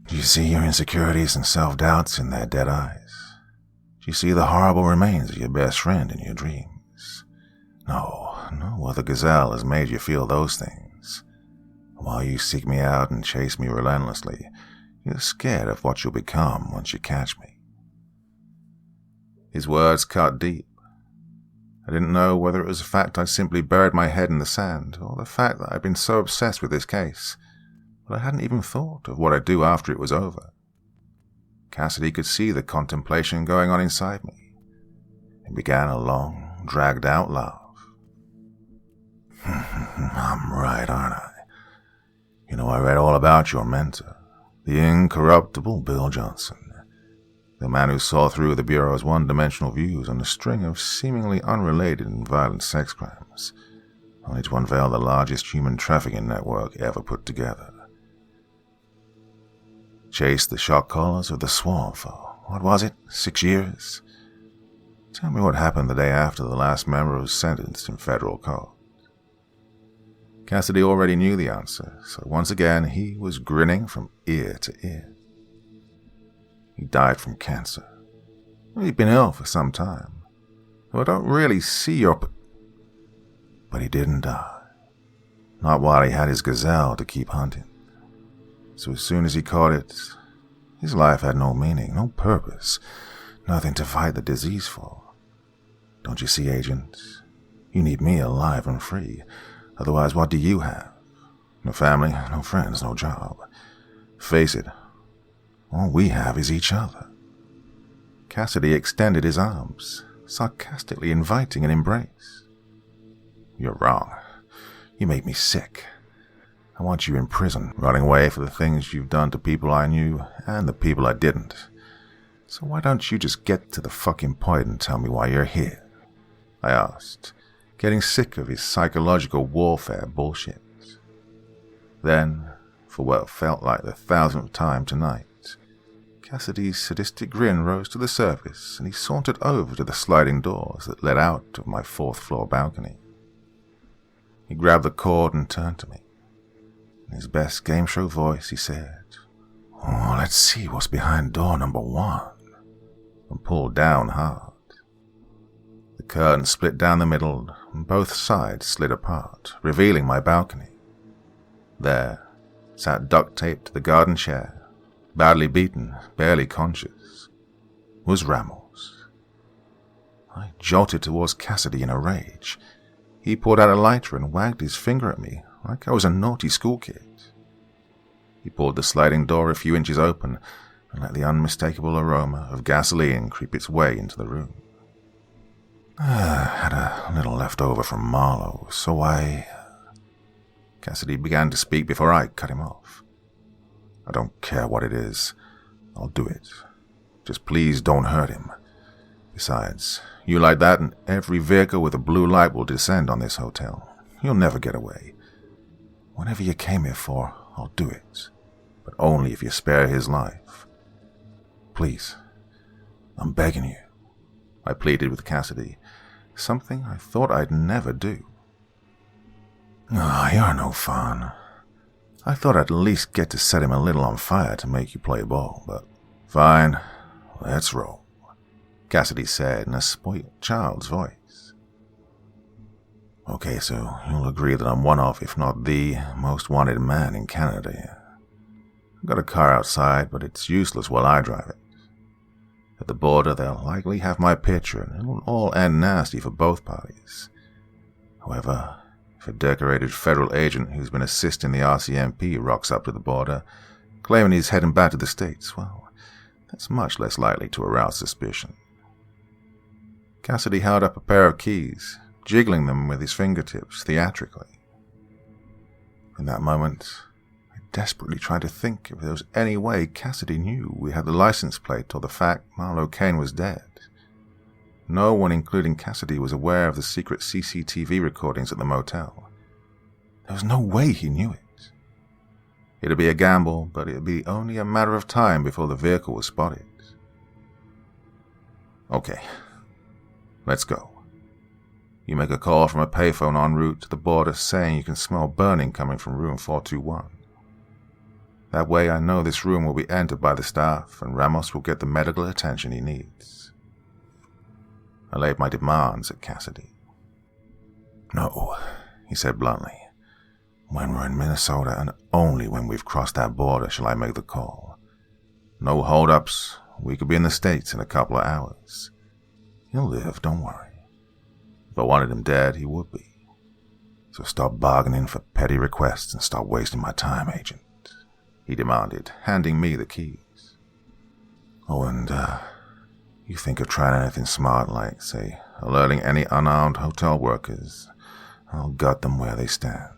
Do you see your insecurities and self-doubts in their dead eyes? Do you see the horrible remains of your best friend in your dreams? No other gazelle has made you feel those things. While you seek me out and chase me relentlessly, you're scared of what you'll become once you catch me. His words cut deep. I didn't know whether it was the fact I simply buried my head in the sand, or the fact that I'd been so obsessed with this case, but I hadn't even thought of what I'd do after it was over. Cassidy could see the contemplation going on inside me. It began a long, dragged-out laugh. I'm right, aren't I? You know, I read all about your mentor, the incorruptible Bill Johnson, the man who saw through the Bureau's one-dimensional views on a string of seemingly unrelated and violent sex crimes, only to unveil the largest human trafficking network ever put together. Chased the shock collars of the swarm for, 6 years? Tell me what happened the day after the last member was sentenced in federal court. Cassidy already knew the answer, so once again he was grinning from ear to ear. He died from cancer. He'd been ill for some time. Though I don't really see your... But he didn't die. Not while he had his gazelle to keep hunting. So as soon as he caught it, his life had no meaning, no purpose, nothing to fight the disease for. Don't you see, Agent? You need me alive and free. Otherwise, what do you have? No family, no friends, no job. Face it, all we have is each other. Cassidy extended his arms, sarcastically inviting an embrace. You're wrong. You make me sick. I want you in prison, running away for the things you've done to people I knew and the people I didn't. So why don't you just get to the fucking point and tell me why you're here? I asked, getting sick of his psychological warfare bullshit. Then, for what felt like the 1,000th time tonight, Cassidy's sadistic grin rose to the surface, and he sauntered over to the sliding doors that led out of my 4th-floor balcony. He grabbed the cord and turned to me. In his best game show voice, he said, "Oh, let's see what's behind door number 1," and pulled down hard. The curtain split down the middle, and both sides slid apart, revealing my balcony. There, sat duct-taped to the garden chair, badly beaten, barely conscious, was Ramos. I jolted towards Cassidy in a rage. He pulled out a lighter and wagged his finger at me like I was a naughty school kid. He pulled the sliding door a few inches open and let the unmistakable aroma of gasoline creep its way into the room. I had a little left over from Marlowe, so Cassidy began to speak before I cut him off. "I don't care what it is. I'll do it. Just please don't hurt him. Besides, you like that and every vehicle with a blue light will descend on this hotel. You'll never get away. Whatever you came here for, I'll do it. But only if you spare his life. Please, I'm begging you," I pleaded with Cassidy, something I thought I'd never do. You're no fun. I thought I'd at least get to set him a little on fire to make you play ball, but fine, let's roll," Cassidy said in a spoiled child's voice. "Okay, so you'll agree that I'm one of, if not the, most wanted man in Canada here. I've got a car outside, but it's useless while I drive it. At the border, they'll likely have my picture, and it'll all end nasty for both parties. However, if a decorated federal agent who's been assisting the RCMP rocks up to the border, claiming he's heading back to the States, well, that's much less likely to arouse suspicion." Cassidy held up a pair of keys, jiggling them with his fingertips theatrically. In that moment, I desperately tried to think if there was any way Cassidy knew we had the license plate or the fact Marlowe Kane was dead. No one, including Cassidy, was aware of the secret CCTV recordings at the motel. There was no way he knew it. It'd be a gamble, but it'd be only a matter of time before the vehicle was spotted. "Okay, let's go. You make a call from a payphone en route to the border saying you can smell burning coming from room 421. That way I know this room will be entered by the staff and Ramos will get the medical attention he needs." I laid my demands at Cassidy. "No," he said bluntly. "When we're in Minnesota and only when we've crossed that border shall I make the call. No hold-ups. We could be in the States in a couple of hours. He'll live, don't worry. If I wanted him dead, he would be. So stop bargaining for petty requests and stop wasting my time, Agent," he demanded, handing me the keys. "Oh, and, you think of trying anything smart like, say, alerting any unarmed hotel workers? I'll gut them where they stand.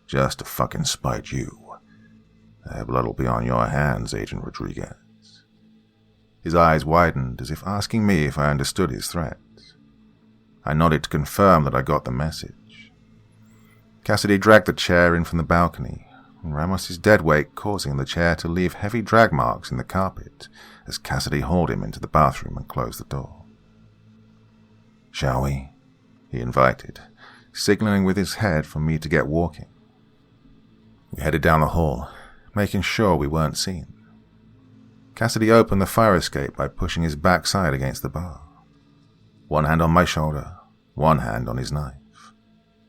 Just to fucking spite you. Their blood'll be on your hands, Agent Rodriguez." His eyes widened as if asking me if I understood his threat. I nodded to confirm that I got the message. Cassidy dragged the chair in from the balcony, Ramos's dead weight causing the chair to leave heavy drag marks in the carpet as Cassidy hauled him into the bathroom and closed the door. "Shall we?" he invited, signaling with his head for me to get walking. We headed down the hall, making sure we weren't seen. Cassidy opened the fire escape by pushing his backside against the bar. One hand on my shoulder, one hand on his knife,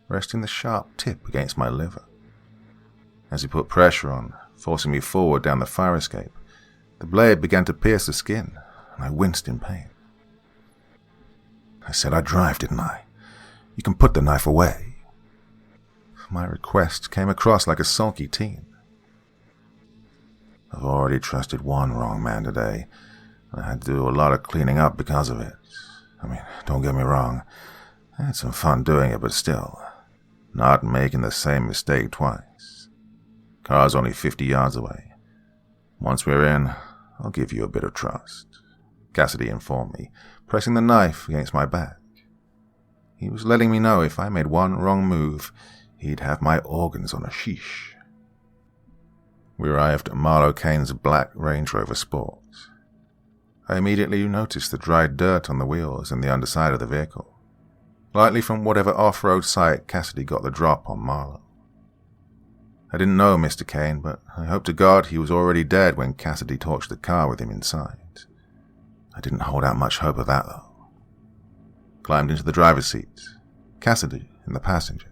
resting the sharp tip against my liver. As he put pressure on, forcing me forward down the fire escape, the blade began to pierce the skin, and I winced in pain. "I said I'd drive, didn't I? You can put the knife away." My request came across like a sulky teen. I've already trusted one wrong man today, and I had to do a lot of cleaning up because of it. I mean, don't get me wrong, I had some fun doing it, but still, not making the same mistake twice. Car's only 50 yards away. Once we're in, I'll give you a bit of trust, Cassidy informed me, pressing the knife against my back. He was letting me know if I made one wrong move, he'd have my organs on a sheesh. We arrived at Marlowe Kane's black Range Rover Sport. I immediately noticed the dried dirt on the wheels and the underside of the vehicle. likely from whatever off-road site Cassidy got the drop on Marlowe. I didn't know Mr. Kane, but I hope to God he was already dead when Cassidy torched the car with him inside. I didn't hold out much hope of that, though. Climbed into the driver's seat, Cassidy in the passenger.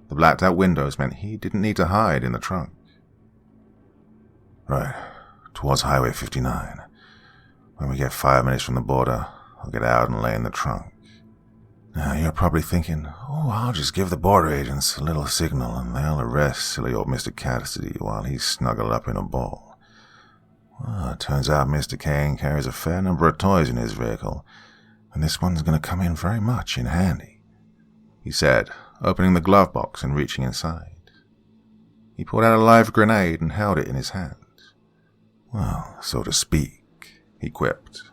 The blacked-out windows meant he didn't need to hide in the trunk. Right, towards Highway 59. When we get 5 minutes from the border, I'll get out and lay in the trunk. Now, you're probably thinking, oh, I'll just give the border agents a little signal and they'll arrest silly old Mr. Cassidy while he's snuggled up in a ball. Well, it turns out Mr. Kane carries a fair number of toys in his vehicle, and this one's going to come in very much in handy, he said, opening the glove box and reaching inside. He pulled out a live grenade and held it in his hand. Well, so to speak, he quipped.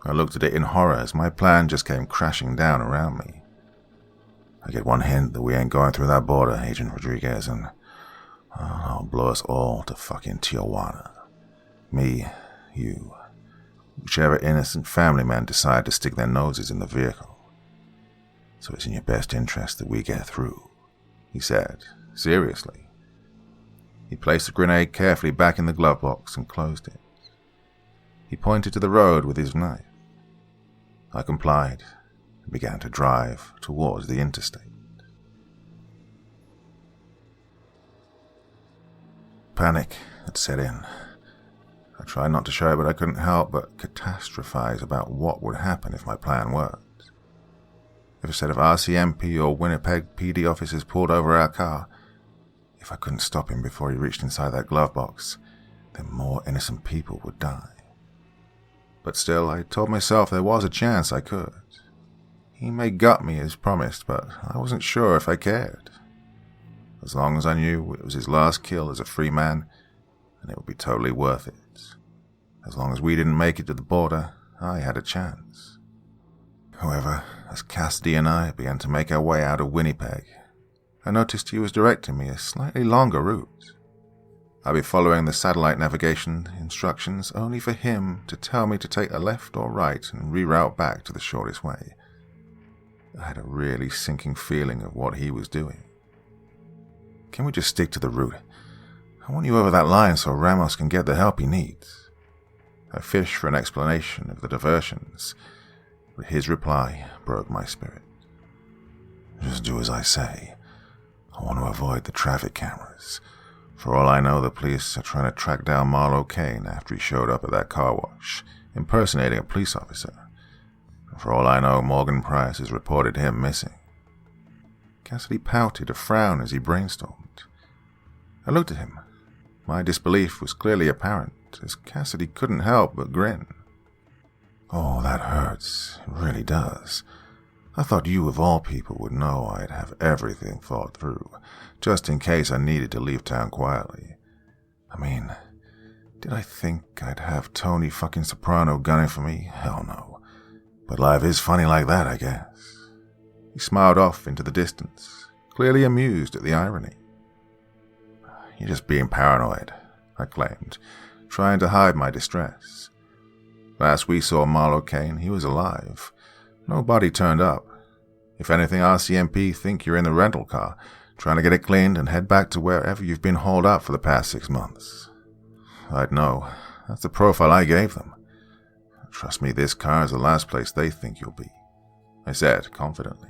I looked at it in horror as my plan just came crashing down around me. I get one hint that we ain't going through that border, Agent Rodriguez, and I'll blow us all to fucking Tijuana. Me, you, whichever innocent family men decide to stick their noses in the vehicle. So it's in your best interest that we get through, he said, seriously. He placed the grenade carefully back in the glove box and closed it. He pointed to the road with his knife. I complied and began to drive towards the interstate. Panic had set in. I tried not to show it, but I couldn't help but catastrophize about what would happen if my plan worked. If a set of RCMP or Winnipeg PD officers pulled over our car, if I couldn't stop him before he reached inside that glove box, then more innocent people would die. But still, I told myself there was a chance I could. He may gut me as promised, but I wasn't sure if I cared. As long as I knew it was his last kill as a free man, and it would be totally worth it. As long as we didn't make it to the border, I had a chance. However, as Cassidy and I began to make our way out of Winnipeg, I noticed he was directing me a slightly longer route. I'd be following the satellite navigation instructions only for him to tell me to take a left or right and reroute back to the shortest way. I had a really sinking feeling of what he was doing. Can we just stick to the route? I want you over that line so Ramos can get the help he needs. I fished for an explanation of the diversions, but his reply broke my spirit. Just do as I say. I want to avoid the traffic cameras. For all I know, the police are trying to track down Marlowe Kane after he showed up at that car wash, impersonating a police officer. And for all I know, Morgan Price has reported him missing. Cassidy pouted a frown as he brainstormed. I looked at him. My disbelief was clearly apparent, as Cassidy couldn't help but grin. Oh, that hurts. It really does. I thought you, of all people, would know I'd have everything thought through, just in case I needed to leave town quietly. I mean, did I think I'd have Tony fucking Soprano gunning for me? Hell no. But life is funny like that, I guess. He smiled off into the distance, clearly amused at the irony. You're just being paranoid, I claimed, trying to hide my distress. Last we saw Marlowe Kane, he was alive. Nobody turned up. If anything, RCMP think you're in the rental car, trying to get it cleaned and head back to wherever you've been hauled up for the past 6 months. I'd know. That's the profile I gave them. Trust me, this car is the last place they think you'll be, I said confidently.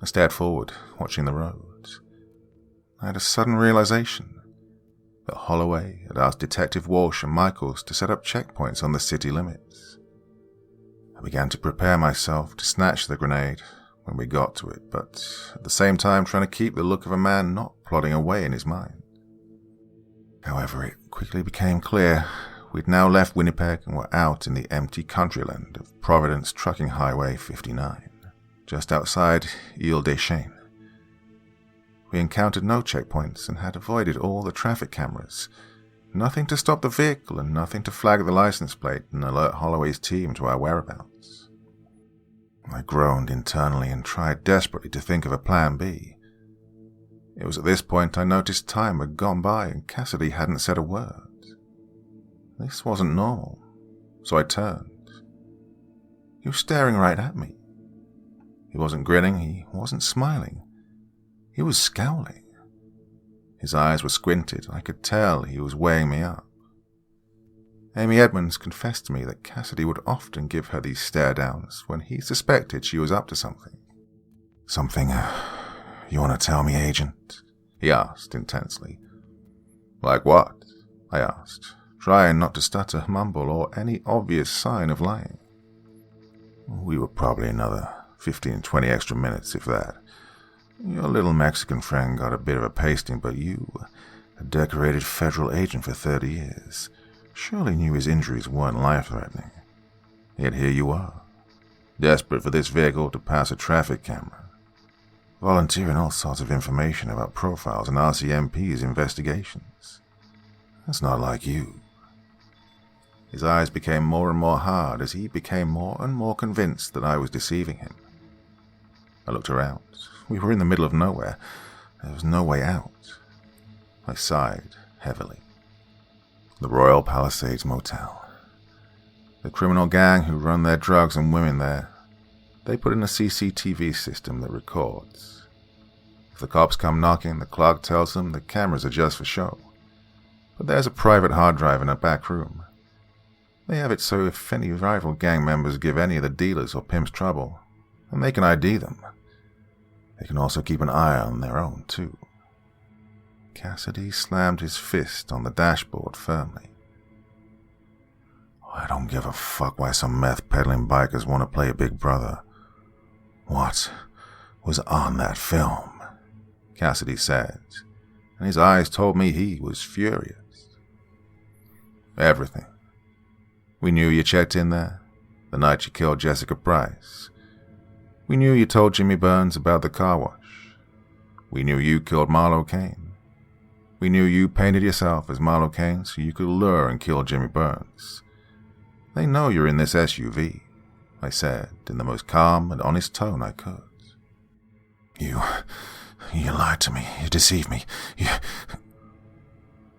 I stared forward, watching the road. I had a sudden realization that Holloway had asked Detective Walsh and Michaels to set up checkpoints on the city limits. I began to prepare myself to snatch the grenade when we got to it, but at the same time trying to keep the look of a man not plodding away in his mind. However, it quickly became clear we'd now left Winnipeg and were out in the empty countryland of Providence Trucking Highway 59, just outside Ile-des-Chênes. We encountered no checkpoints and had avoided all the traffic cameras. Nothing to stop the vehicle and nothing to flag the license plate and alert Holloway's team to our whereabouts. I groaned internally and tried desperately to think of a plan B. It was at this point I noticed time had gone by and Cassidy hadn't said a word. This wasn't normal, so I turned. He was staring right at me, He wasn't grinning, he wasn't smiling. He was scowling. His eyes were squinted. I could tell he was weighing me up. Amy Edmonds confessed to me that Cassidy would often give her these stare-downs when he suspected she was up to something. "Something, you want to tell me, Agent?" he asked intensely. "Like what?" I asked, trying not to stutter, mumble, or any obvious sign of lying. "We were probably another 15-20 extra minutes, if that. Your little Mexican friend got a bit of a pasting, but you, a decorated federal agent for 30 years, surely knew his injuries weren't life-threatening. Yet here you are, desperate for this vehicle to pass a traffic camera, volunteering all sorts of information about profiles in RCMP's investigations. That's not like you." His eyes became more and more hard as he became more and more convinced that I was deceiving him. I looked around. We were in the middle of nowhere. There was no way out. I sighed heavily. The Royal Palisades Motel. The criminal gang who run their drugs and women there, they put in a CCTV system that records. If the cops come knocking, the clerk tells them the cameras are just for show. But there's a private hard drive in a back room. They have it so if any rival gang members give any of the dealers or pimps trouble, then they can ID them. They can also keep an eye on their own, too. Cassidy slammed his fist on the dashboard firmly. "I don't give a fuck why some meth-peddling bikers want to play a big brother. What was on that film?" Cassidy said, and his eyes told me he was furious. "Everything. We knew you checked in there, the night you killed Jessica Price. We knew you told Jimmy Burns about the car wash. We knew you killed Marlo Kane. We knew you painted yourself as Marlo Kane so you could lure and kill Jimmy Burns. They know you're in this SUV," I said in the most calm and honest tone I could. You lied to me. You deceived me.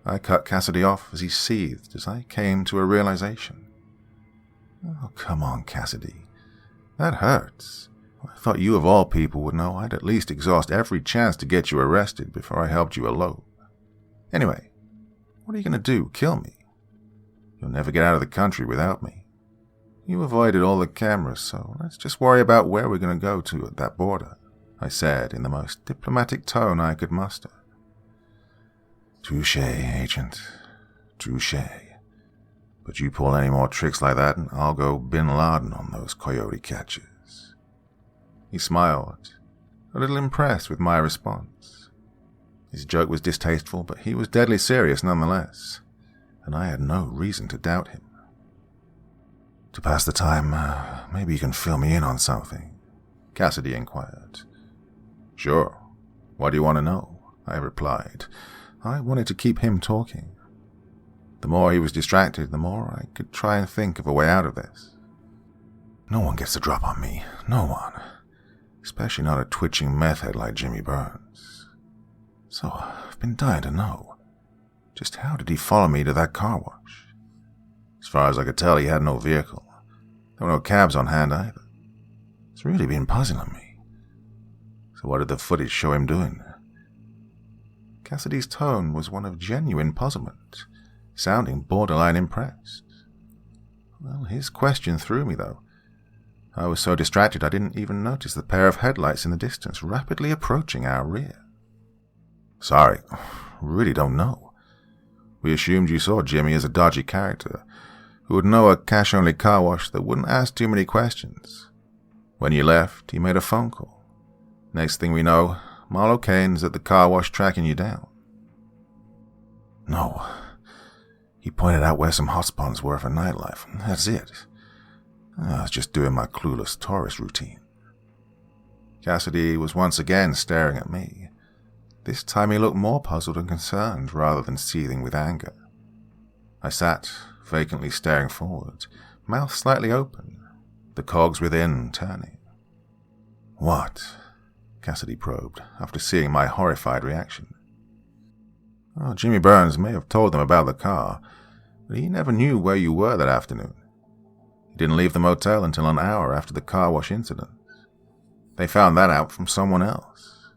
I cut Cassidy off as he seethed as I came to a realization. "Oh, come on, Cassidy. That hurts. I thought you of all people would know I'd at least exhaust every chance to get you arrested before I helped you elope. Anyway, what are you going to do? Kill me? You'll never get out of the country without me. You avoided all the cameras, so let's just worry about where we're going to go to at that border," I said in the most diplomatic tone I could muster. "Touché, Agent. Touché. But you pull any more tricks like that and I'll go Bin Laden on those coyote catchers." He smiled, a little impressed with my response. His joke was distasteful, but he was deadly serious nonetheless, and I had no reason to doubt him. "To pass the time, maybe you can fill me in on something?" Cassidy inquired. "Sure. What do you want to know?" I replied. I wanted to keep him talking. The more he was distracted, the more I could try and think of a way out of this. "No one gets the drop on me. No one. Especially not a twitching meth head like Jimmy Burns. So I've been dying to know. Just how did he follow me to that car wash? As far as I could tell, he had no vehicle. There were no cabs on hand either. It's really been puzzling me. So what did the footage show him doing?" Cassidy's tone was one of genuine puzzlement, sounding borderline impressed. Well, his question threw me, though. I was so distracted I didn't even notice the pair of headlights in the distance rapidly approaching our rear. "Sorry, really don't know. We assumed you saw Jimmy as a dodgy character who would know a cash-only car wash that wouldn't ask too many questions. When you left, he made a phone call. Next thing we know, Marlo Kane's at the car wash tracking you down." "No. He pointed out where some hotspots were for nightlife, and that's it. I was just doing my clueless tourist routine." Cassidy was once again staring at me. This time he looked more puzzled and concerned rather than seething with anger. I sat, vacantly staring forward, mouth slightly open, the cogs within turning. "What?" Cassidy probed, after seeing my horrified reaction. "Oh, Jimmy Burns may have told them about the car, but he never knew where you were that afternoon. He didn't leave the motel until an hour after the car wash incident. They found that out from someone else.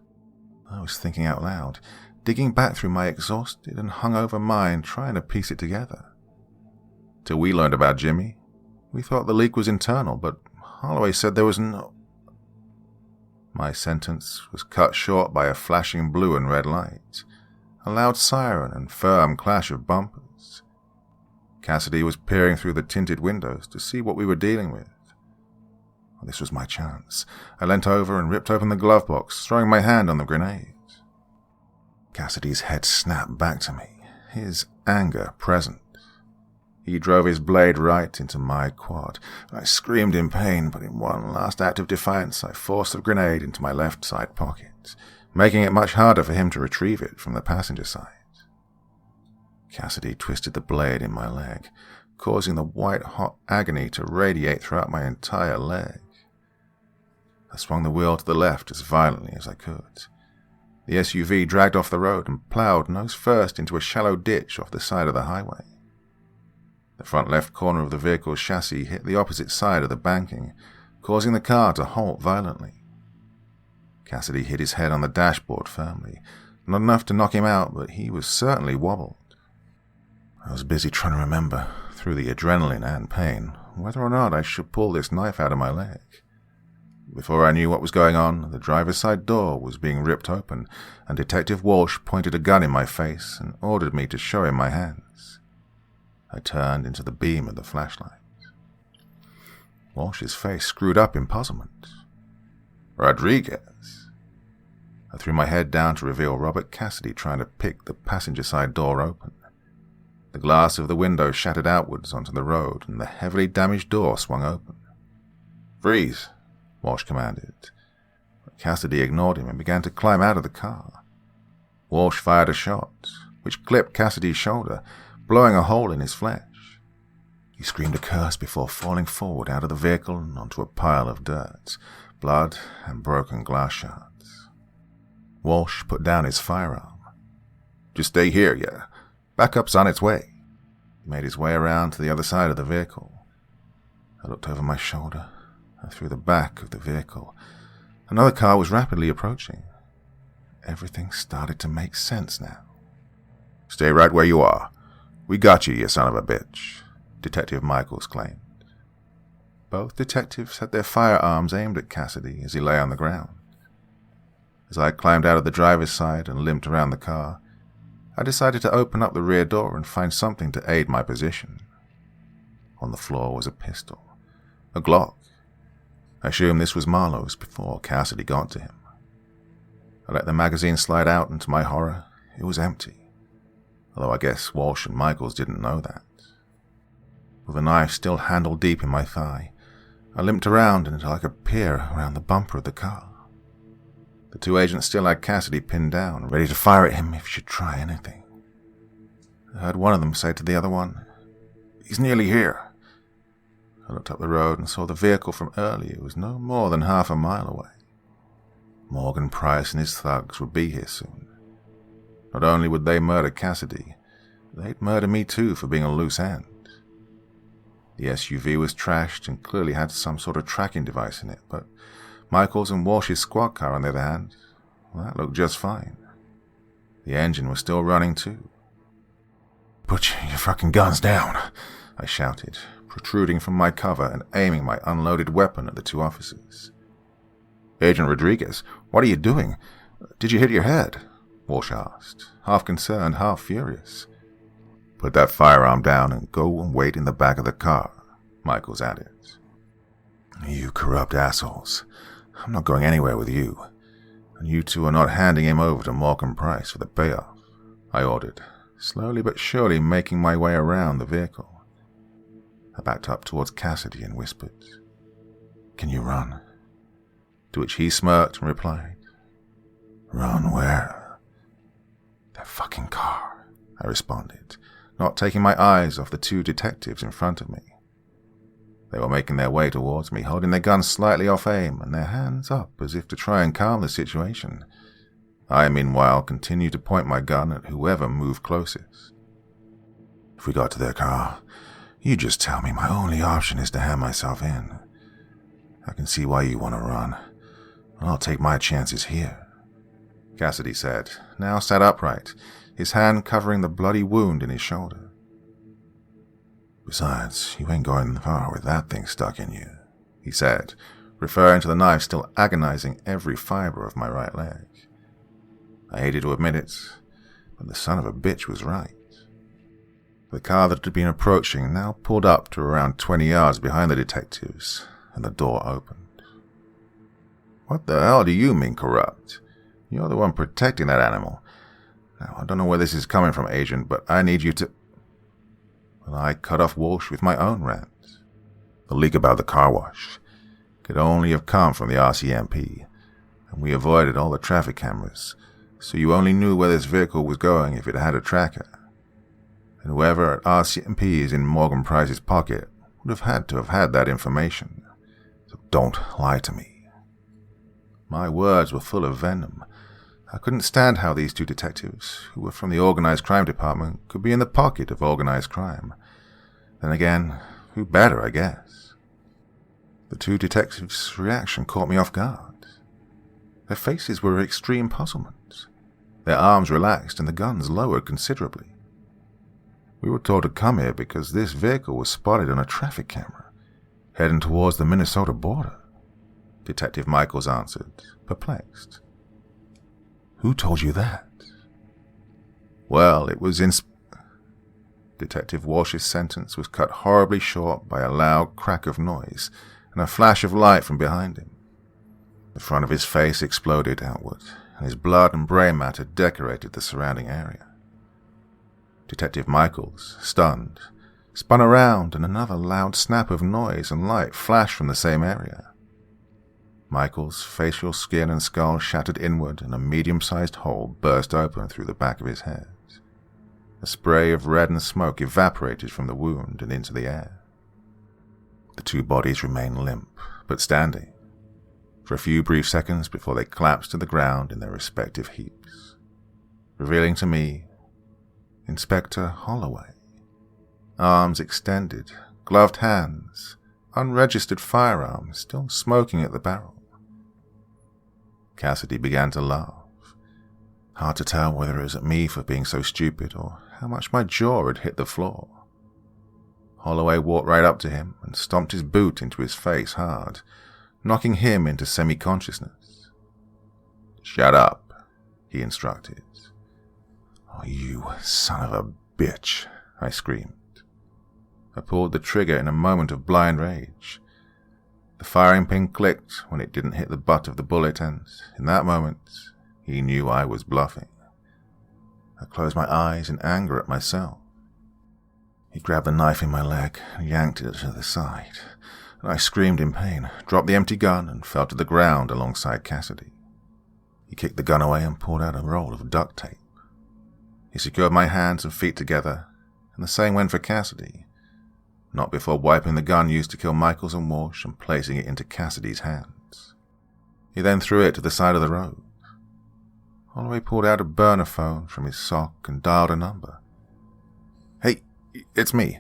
I was thinking out loud, digging back through my exhausted and hungover mind, trying to piece it together. Till we learned about Jimmy, we thought the leak was internal, but Holloway said there was no... My sentence was cut short by a flashing blue and red light, a loud siren and firm clash of bumpers. Cassidy was peering through the tinted windows to see what we were dealing with. This was my chance. I leant over and ripped open the glove box, throwing my hand on the grenade. Cassidy's head snapped back to me, his anger present. He drove his blade right into my quad. I screamed in pain, but in one last act of defiance, I forced the grenade into my left side pocket, making it much harder for him to retrieve it from the passenger side. Cassidy twisted the blade in my leg, causing the white-hot agony to radiate throughout my entire leg. I swung the wheel to the left as violently as I could. The SUV dragged off the road and plowed nose first into a shallow ditch off the side of the highway. The front left corner of the vehicle's chassis hit the opposite side of the banking, causing the car to halt violently. Cassidy hit his head on the dashboard firmly, not enough to knock him out, but he was certainly wobbled. I was busy trying to remember, through the adrenaline and pain, whether or not I should pull this knife out of my leg. Before I knew what was going on, the driver's side door was being ripped open, and Detective Walsh pointed a gun in my face and ordered me to show him my hands. I turned into the beam of the flashlight. Walsh's face screwed up in puzzlement. Rodriguez. I threw my head down to reveal Robert Cassidy trying to pick the passenger side door open. The glass of the window shattered outwards onto the road, and the heavily damaged door swung open. "Freeze," Walsh commanded. But Cassidy ignored him and began to climb out of the car. Walsh fired a shot, which clipped Cassidy's shoulder, blowing a hole in his flesh. He screamed a curse before falling forward out of the vehicle and onto a pile of dirt, blood, and broken glass shards. Walsh put down his firearm. "Just stay here, yeah. Backup's on its way." He made his way around to the other side of the vehicle. I looked over my shoulder and through the back of the vehicle. Another car was rapidly approaching. Everything started to make sense now. "Stay right where you are. We got you, you son of a bitch," Detective Michaels claimed. Both detectives had their firearms aimed at Cassidy as he lay on the ground. As I climbed out of the driver's side and limped around the car, I decided to open up the rear door and find something to aid my position. On the floor was a pistol, a Glock. I assumed this was Marlowe's before Cassidy got to him. I let the magazine slide out, and to my horror, it was empty, although I guess Walsh and Michaels didn't know that. With the knife still handle deep in my thigh, I limped around until I could peer around the bumper of the car. The two agents still had Cassidy pinned down, ready to fire at him if he should try anything. I heard one of them say to the other one, "He's nearly here." I looked up the road and saw the vehicle from earlier was no more than half a mile away. Morgan Price and his thugs would be here soon. Not only would they murder Cassidy, they'd murder me too for being a loose end. The SUV was trashed and clearly had some sort of tracking device in it, but Michaels and Walsh's squad car, on the other hand, well, that looked just fine. The engine was still running too. "Put your fucking guns down," I shouted, protruding from my cover and aiming my unloaded weapon at the two officers. "Agent Rodriguez, what are you doing? Did you hit your head?" Walsh asked, half concerned, half furious. "Put that firearm down and go and wait in the back of the car," Michaels added. "You corrupt assholes. I'm not going anywhere with you, and you two are not handing him over to Morgan Price for the payoff," I ordered, slowly but surely making my way around the vehicle. I backed up towards Cassidy and whispered, "Can you run?" To which he smirked and replied, "Run where?" "That fucking car," I responded, not taking my eyes off the two detectives in front of me. They were making their way towards me, holding their guns slightly off aim and their hands up as if to try and calm the situation. I, meanwhile, continued to point my gun at whoever moved closest. "If we got to their car, you just tell me. My only option is to hand myself in. I can see why you want to run. I'll take my chances here, Cassidy said, now sat upright, his hand covering the bloody wound in his shoulder. Besides, you ain't going far with that thing stuck in you, he said, referring to the knife still agonizing every fiber of my right leg. I hated to admit it, but the son of a bitch was right. The car that had been approaching now pulled up to around 20 yards behind the detectives, and the door opened. What the hell do you mean, corrupt? You're the one protecting that animal. Now, I don't know where this is coming from, Agent, but I need you to... Well, I cut off Walsh with my own rant. The leak about the car wash could only have come from the RCMP, and we avoided all the traffic cameras, so you only knew where this vehicle was going if it had a tracker. And whoever at RCMP is in Morgan Price's pocket would have had to have had that information. So don't lie to me. My words were full of venom. I couldn't stand how these two detectives, who were from the organized crime department, could be in the pocket of organized crime. Then again, who better, I guess? The two detectives' reaction caught me off guard. Their faces were extreme puzzlement. Their arms relaxed and the guns lowered considerably. We were told to come here because this vehicle was spotted on a traffic camera, heading towards the Minnesota border, Detective Michaels answered, perplexed. Who told you that? Well, it was in... Detective Walsh's sentence was cut horribly short by a loud crack of noise and a flash of light from behind him. The front of his face exploded outward, and his blood and brain matter decorated the surrounding area. Detective Michaels, stunned, spun around and another loud snap of noise and light flashed from the same area. Michaels' facial skin and skull shattered inward and a medium-sized hole burst open through the back of his head. A spray of reddened smoke evaporated from the wound and into the air. The two bodies remained limp, but standing, for a few brief seconds before they collapsed to the ground in their respective heaps, revealing to me Inspector Holloway. Arms extended, gloved hands, unregistered firearm still smoking at the barrel. Cassidy began to laugh. Hard to tell whether it was at me for being so stupid or how much my jaw had hit the floor. Holloway walked right up to him and stomped his boot into his face hard, knocking him into semi-consciousness. "Shut up," he instructed. "Oh, you son of a bitch," I screamed. I pulled the trigger in a moment of blind rage. The firing pin clicked when it didn't hit the butt of the bullet, and in that moment, he knew I was bluffing. I closed my eyes in anger at myself. He grabbed the knife in my leg and yanked it to the side, and I screamed in pain, dropped the empty gun, and fell to the ground alongside Cassidy. He kicked the gun away and pulled out a roll of duct tape. He secured my hands and feet together, and the same went for Cassidy, not before wiping the gun used to kill Michaels and Walsh and placing it into Cassidy's hands. He then threw it to the side of the road. Holloway pulled out a burner phone from his sock and dialed a number. "Hey, it's me.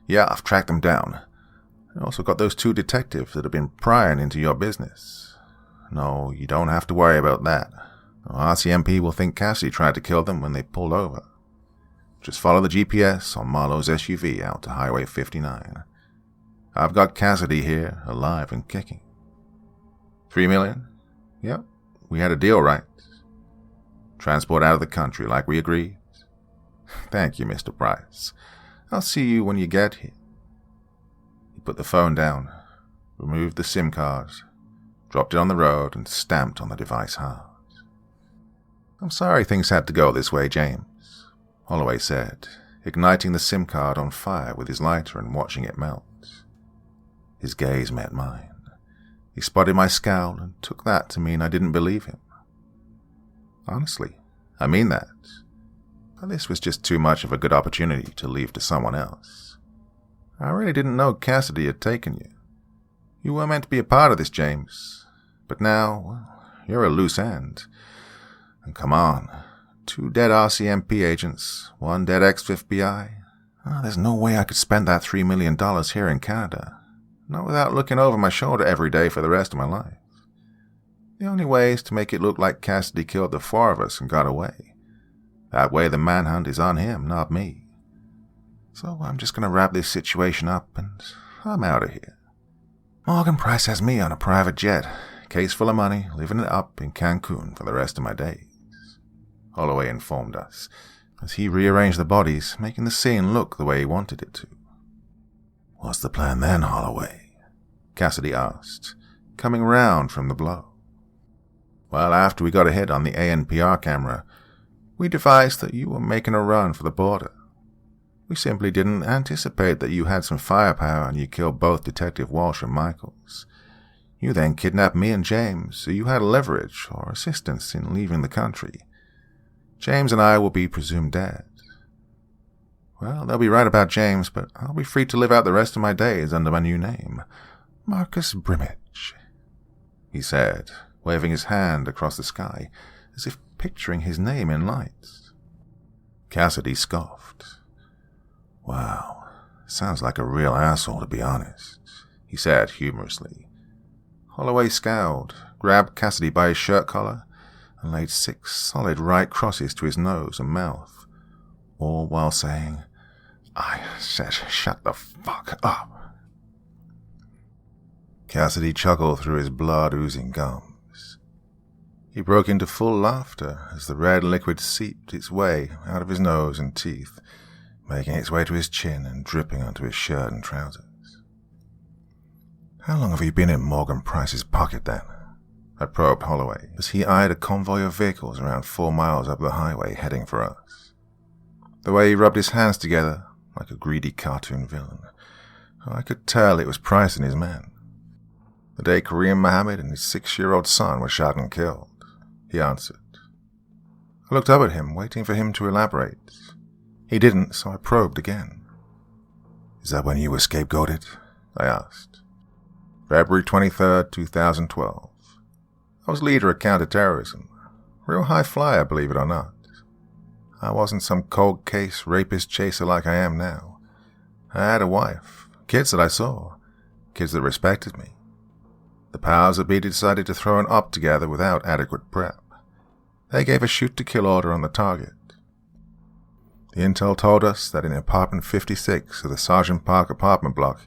Yeah, I've tracked them down. I also got those two detectives that have been prying into your business. No, you don't have to worry about that. RCMP will think Cassidy tried to kill them when they pulled over. Just follow the GPS on Marlowe's SUV out to Highway 59. I've got Cassidy here, alive and kicking. $3 million? Yep, we had a deal, right? Transport out of the country like we agreed. Thank you, Mr. Price. I'll see you when you get here." He put the phone down, removed the SIM card, dropped it on the road, and stamped on the device hard. "I'm sorry things had to go this way, James," Holloway said, igniting the SIM card on fire with his lighter and watching it melt. His gaze met mine. He spotted my scowl and took that to mean I didn't believe him. Honestly, I mean that. But this was just too much of a good opportunity to leave to someone else. I really didn't know Cassidy had taken you. You were meant to be a part of this, James. But now, well, you're a loose end. And come on, 2 dead RCMP agents, 1 dead ex-FBI. There's no way I could spend that $3 million here in Canada, not without looking over my shoulder every day for the rest of my life. The only way is to make it look like Cassidy killed the four of us and got away. That way the manhunt is on him, not me. So I'm just going to wrap this situation up and I'm out of here. Morgan Price has me on a private jet, case full of money, living it up in Cancun for the rest of my days, Holloway informed us, as he rearranged the bodies, making the scene look the way he wanted it to. What's the plan then, Holloway? Cassidy asked, coming round from the blow. Well, after we got a hit on the ANPR camera, we devised that you were making a run for the border. We simply didn't anticipate that you had some firepower and you killed both Detective Walsh and Michaels. You then kidnapped me and James, so you had leverage or assistance in leaving the country. James and I will be presumed dead. Well, they'll be right about James, but I'll be free to live out the rest of my days under my new name, Marcus Brimage, he said, waving his hand across the sky, as if picturing his name in lights. Cassidy scoffed. Wow, sounds like a real asshole, to be honest, he said humorously. Holloway scowled, grabbed Cassidy by his shirt collar, and laid 6 solid right crosses to his nose and mouth, all while saying, I said, shut the fuck up. Cassidy chuckled through his blood-oozing gums. He broke into full laughter as the red liquid seeped its way out of his nose and teeth, making its way to his chin and dripping onto his shirt and trousers. How long have you been in Morgan Price's pocket, then? I probed Holloway, as he eyed a convoy of vehicles around 4 miles up the highway heading for us. The way he rubbed his hands together, like a greedy cartoon villain, I could tell it was Price and his men. The day Kareem Mohammed and his 6-year-old son were shot and killed, he answered. I looked up at him, waiting for him to elaborate. He didn't, so I probed again. Is that when you were scapegoated? I asked. February 23rd, 2012. I was leader of counter-terrorism. Real high flyer, believe it or not. I wasn't some cold case rapist chaser like I am now. I had a wife, kids that I saw, kids that respected me. The powers that be decided to throw an op together without adequate prep. They gave a shoot-to-kill order on the target. The intel told us that in apartment 56 of the Sergeant Park apartment block,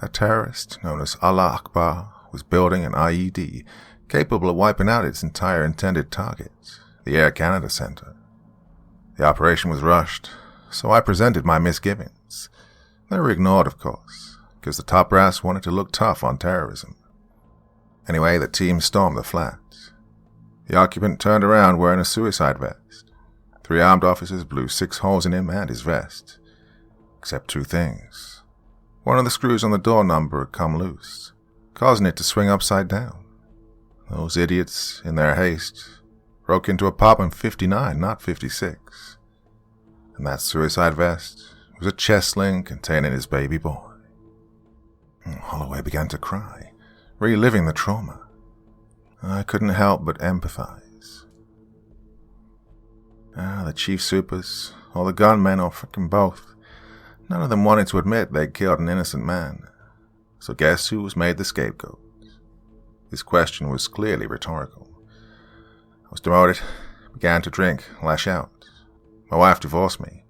a terrorist known as Allah Akbar was building an IED capable of wiping out its entire intended target, the Air Canada Centre. The operation was rushed, so I presented my misgivings. They were ignored, of course, because the top brass wanted to look tough on terrorism. Anyway, the team stormed the flat. The occupant turned around wearing a suicide vest. 3 armed officers blew 6 holes in him and his vest. Except 2 things. One of the screws on the door number had come loose, causing it to swing upside down. Those idiots, in their haste, broke into apartment 59, not 56. And that suicide vest was a chest sling containing his baby boy. Holloway began to cry, reliving the trauma. I couldn't help but empathize. The chief supers, or the gunmen, or frickin' both, none of them wanted to admit they'd killed an innocent man. So guess who was made the scapegoat? His question was clearly rhetorical. I was demoted, began to drink, lash out. My wife divorced me.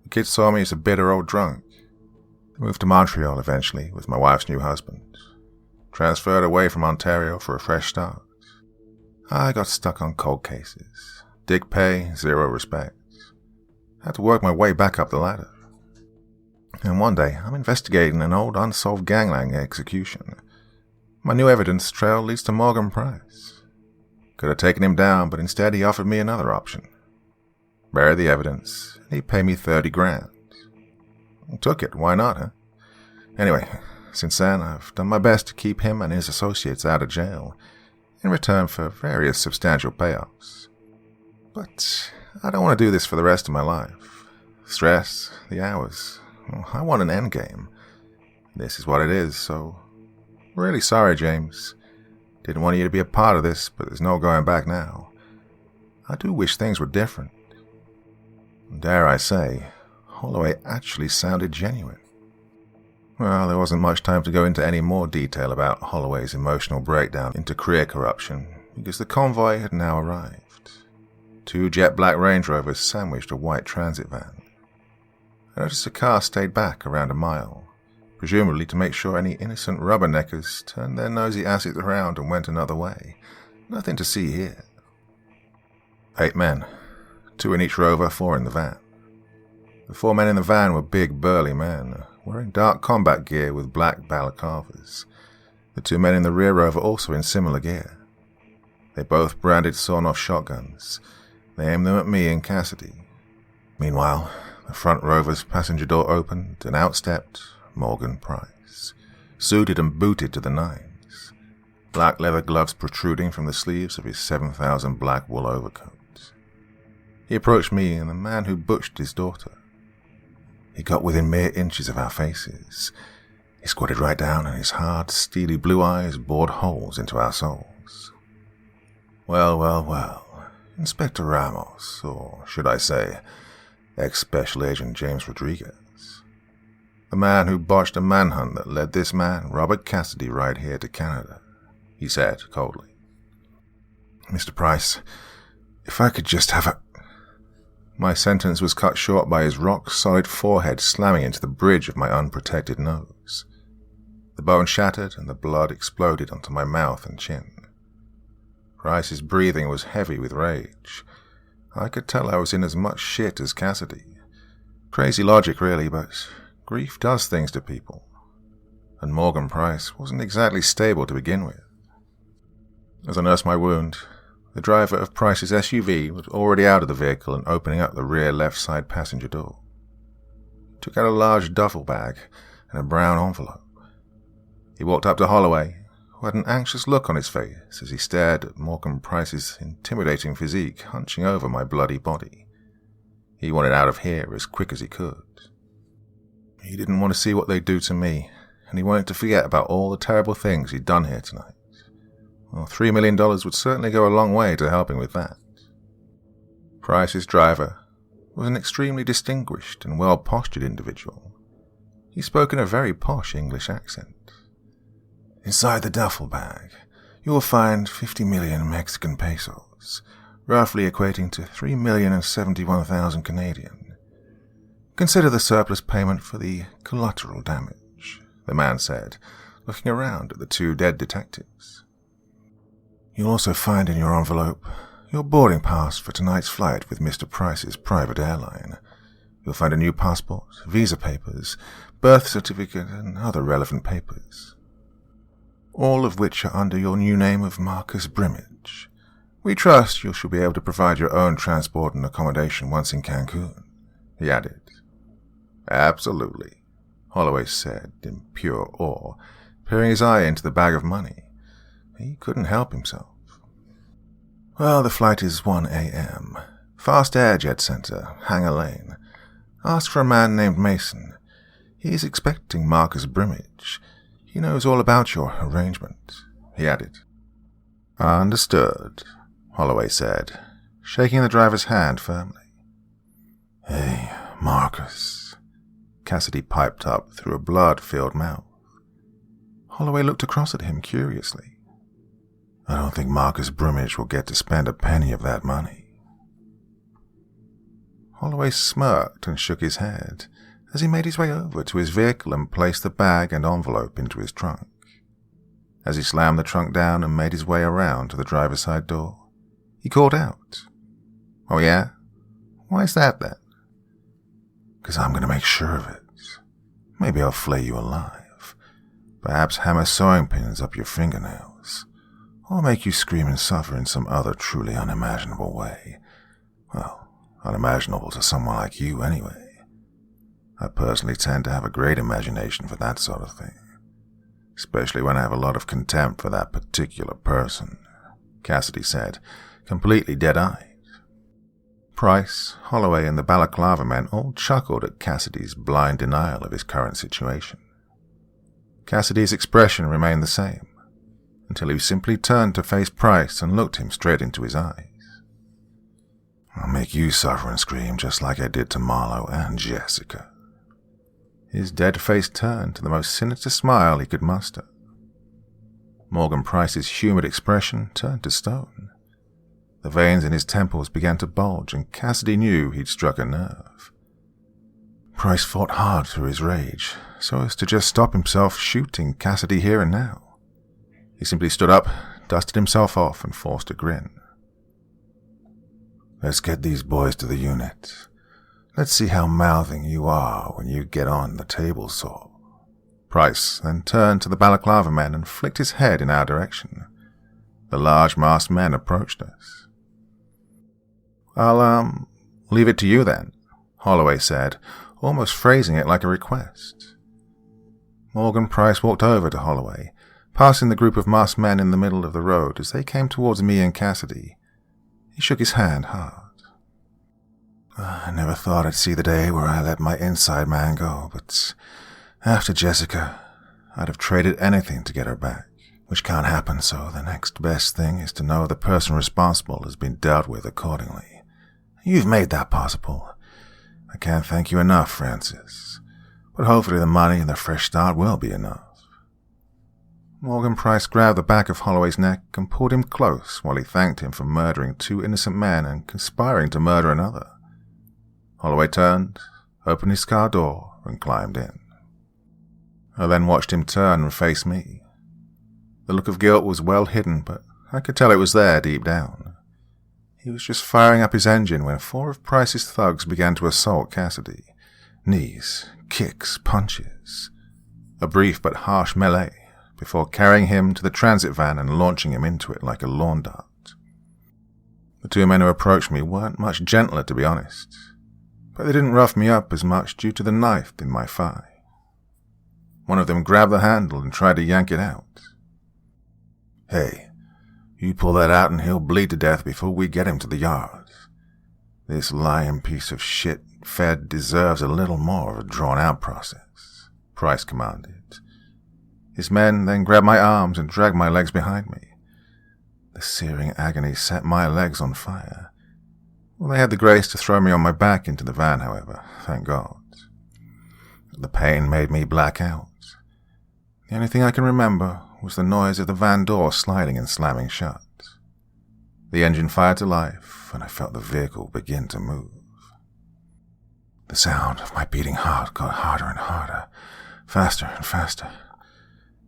The kids saw me as a bitter old drunk. I moved to Montreal eventually with my wife's new husband. Transferred away from Ontario for a fresh start. I got stuck on cold cases. Dick pay, 0 respect. Had to work my way back up the ladder. And one day, I'm investigating an old unsolved gangland execution. My new evidence trail leads to Morgan Price. Could have taken him down, but instead he offered me another option. Bury the evidence, and he'd pay me 30 grand. I took it, why not, huh? Anyway, since then, I've done my best to keep him and his associates out of jail, in return for various substantial payoffs. But I don't want to do this for the rest of my life. Stress, the hours. I want an endgame. This is what it is, so... Really sorry, James. Didn't want you to be a part of this, but there's no going back now. I do wish things were different. Dare I say, Holloway actually sounded genuine. Well, there wasn't much time to go into any more detail about Holloway's emotional breakdown into career corruption, because the convoy had now arrived. 2 jet black Range Rovers sandwiched a white transit van. I noticed a car stayed back around a mile, presumably to make sure any innocent rubberneckers turned their nosy asses around and went another way. Nothing to see here. 8 men, 2 in each rover, 4 in the van. The 4 men in the van were big, burly men, wearing dark combat gear with black balaclavas. The 2 men in the rear rover also in similar gear. They both branded sawn-off shotguns. They aimed them at me and Cassidy. Meanwhile, the front rover's passenger door opened and out stepped Morgan Price, suited and booted to the nines, black leather gloves protruding from the sleeves of his 7,000 black wool overcoat. He approached me and the man who butchered his daughter. He got within mere inches of our faces. He squatted right down and his hard, steely blue eyes bored holes into our souls. Well, well, well, Inspector Ramos, or should I say, ex-Special Agent James Rodriguez. The man who botched a manhunt that led this man, Robert Cassidy, right here to Canada, he said coldly. Mr. Price, if I could just have a... My sentence was cut short by his rock-solid forehead slamming into the bridge of my unprotected nose. The bone shattered and the blood exploded onto my mouth and chin. Price's breathing was heavy with rage. I could tell I was in as much shit as Cassidy. Crazy logic, really, but grief does things to people. And Morgan Price wasn't exactly stable to begin with. As I nursed my wound, the driver of Price's SUV was already out of the vehicle and opening up the rear left side passenger door. He took out a large duffel bag and a brown envelope. He walked up to Holloway, who had an anxious look on his face as he stared at Morgan Price's intimidating physique hunching over my bloody body. He wanted out of here as quick as he could. He didn't want to see what they'd do to me, and he wanted to forget about all the terrible things he'd done here tonight. Well, $3 million would certainly go a long way to helping with that. Price's driver was an extremely distinguished and well-postured individual. He spoke in a very posh English accent. Inside the duffel bag, you will find 50 million Mexican pesos, roughly equating to 3,071,000 Canadian. Consider the surplus payment for the collateral damage, the man said, looking around at the 2 dead detectives. You'll also find in your envelope your boarding pass for tonight's flight with Mr. Price's private airline. You'll find a new passport, visa papers, birth certificate, and other relevant papers, all of which are under your new name of Marcus Brimage. We trust you shall be able to provide your own transport and accommodation once in Cancun, he added. Absolutely, Holloway said in pure awe, peering his eye into the bag of money. He couldn't help himself. Well, the flight is 1 a.m. Fast Air Jet Center, Hangar Lane. Ask for a man named Mason. He's expecting Marcus Brimage. He knows all about your arrangement, he added. Understood, Holloway said, shaking the driver's hand firmly. Hey, Marcus, Cassidy piped up through a blood-filled mouth. Holloway looked across at him curiously. I don't think Marcus Brimage will get to spend a penny of that money. Holloway smirked and shook his head as he made his way over to his vehicle and placed the bag and envelope into his trunk. As he slammed the trunk down and made his way around to the driver's side door, he called out, Oh yeah? Why's that then? 'Cause I'm going to make sure of it. Maybe I'll flay you alive. Perhaps hammer sewing pins up your fingernails. Or make you scream and suffer in some other truly unimaginable way. Well, unimaginable to someone like you anyway. I personally tend to have a great imagination for that sort of thing, especially when I have a lot of contempt for that particular person, Cassidy said, completely dead-eyed. Price, Holloway, and the balaclava men all chuckled at Cassidy's blind denial of his current situation. Cassidy's expression remained the same, until he simply turned to face Price and looked him straight into his eyes. I'll make you suffer and scream just like I did to Marlowe and Jessica. His dead face turned to the most sinister smile he could muster. Morgan Price's humid expression turned to stone. The veins in his temples began to bulge, and Cassidy knew he'd struck a nerve. Price fought hard through his rage, so as to just stop himself shooting Cassidy here and now. He simply stood up, dusted himself off, and forced a grin. "Let's get these boys to the unit. Let's see how mouthing you are when you get on the table saw." Price then turned to the balaclava men and flicked his head in our direction. The large masked men approached us. "I'll, leave it to you then," Holloway said, almost phrasing it like a request. Morgan Price walked over to Holloway, passing the group of masked men in the middle of the road as they came towards me and Cassidy. He shook his hand hard. "I never thought I'd see the day where I let my inside man go, but after Jessica, I'd have traded anything to get her back, which can't happen, so the next best thing is to know the person responsible has been dealt with accordingly. You've made that possible. I can't thank you enough, Francis, but hopefully the money and the fresh start will be enough." Morgan Price grabbed the back of Holloway's neck and pulled him close while he thanked him for murdering 2 innocent men and conspiring to murder another. Holloway turned, opened his car door, and climbed in. I then watched him turn and face me. The look of guilt was well hidden, but I could tell it was there deep down. He was just firing up his engine when 4 of Price's thugs began to assault Cassidy. Knees, kicks, punches. A brief but harsh melee before carrying him to the transit van and launching him into it like a lawn dart. The 2 men who approached me weren't much gentler, to be honest, but they didn't rough me up as much due to the knife in my thigh. One of them grabbed the handle and tried to yank it out. "Hey, you pull that out and he'll bleed to death before we get him to the yard. This lying piece of shit Fed deserves a little more of a drawn-out process," Price commanded. His men then grabbed my arms and dragged my legs behind me. The searing agony set my legs on fire. Well, they had the grace to throw me on my back into the van, however, thank God. The pain made me black out. The only thing I can remember was the noise of the van door sliding and slamming shut. The engine fired to life, and I felt the vehicle begin to move. The sound of my beating heart got harder and harder, faster and faster.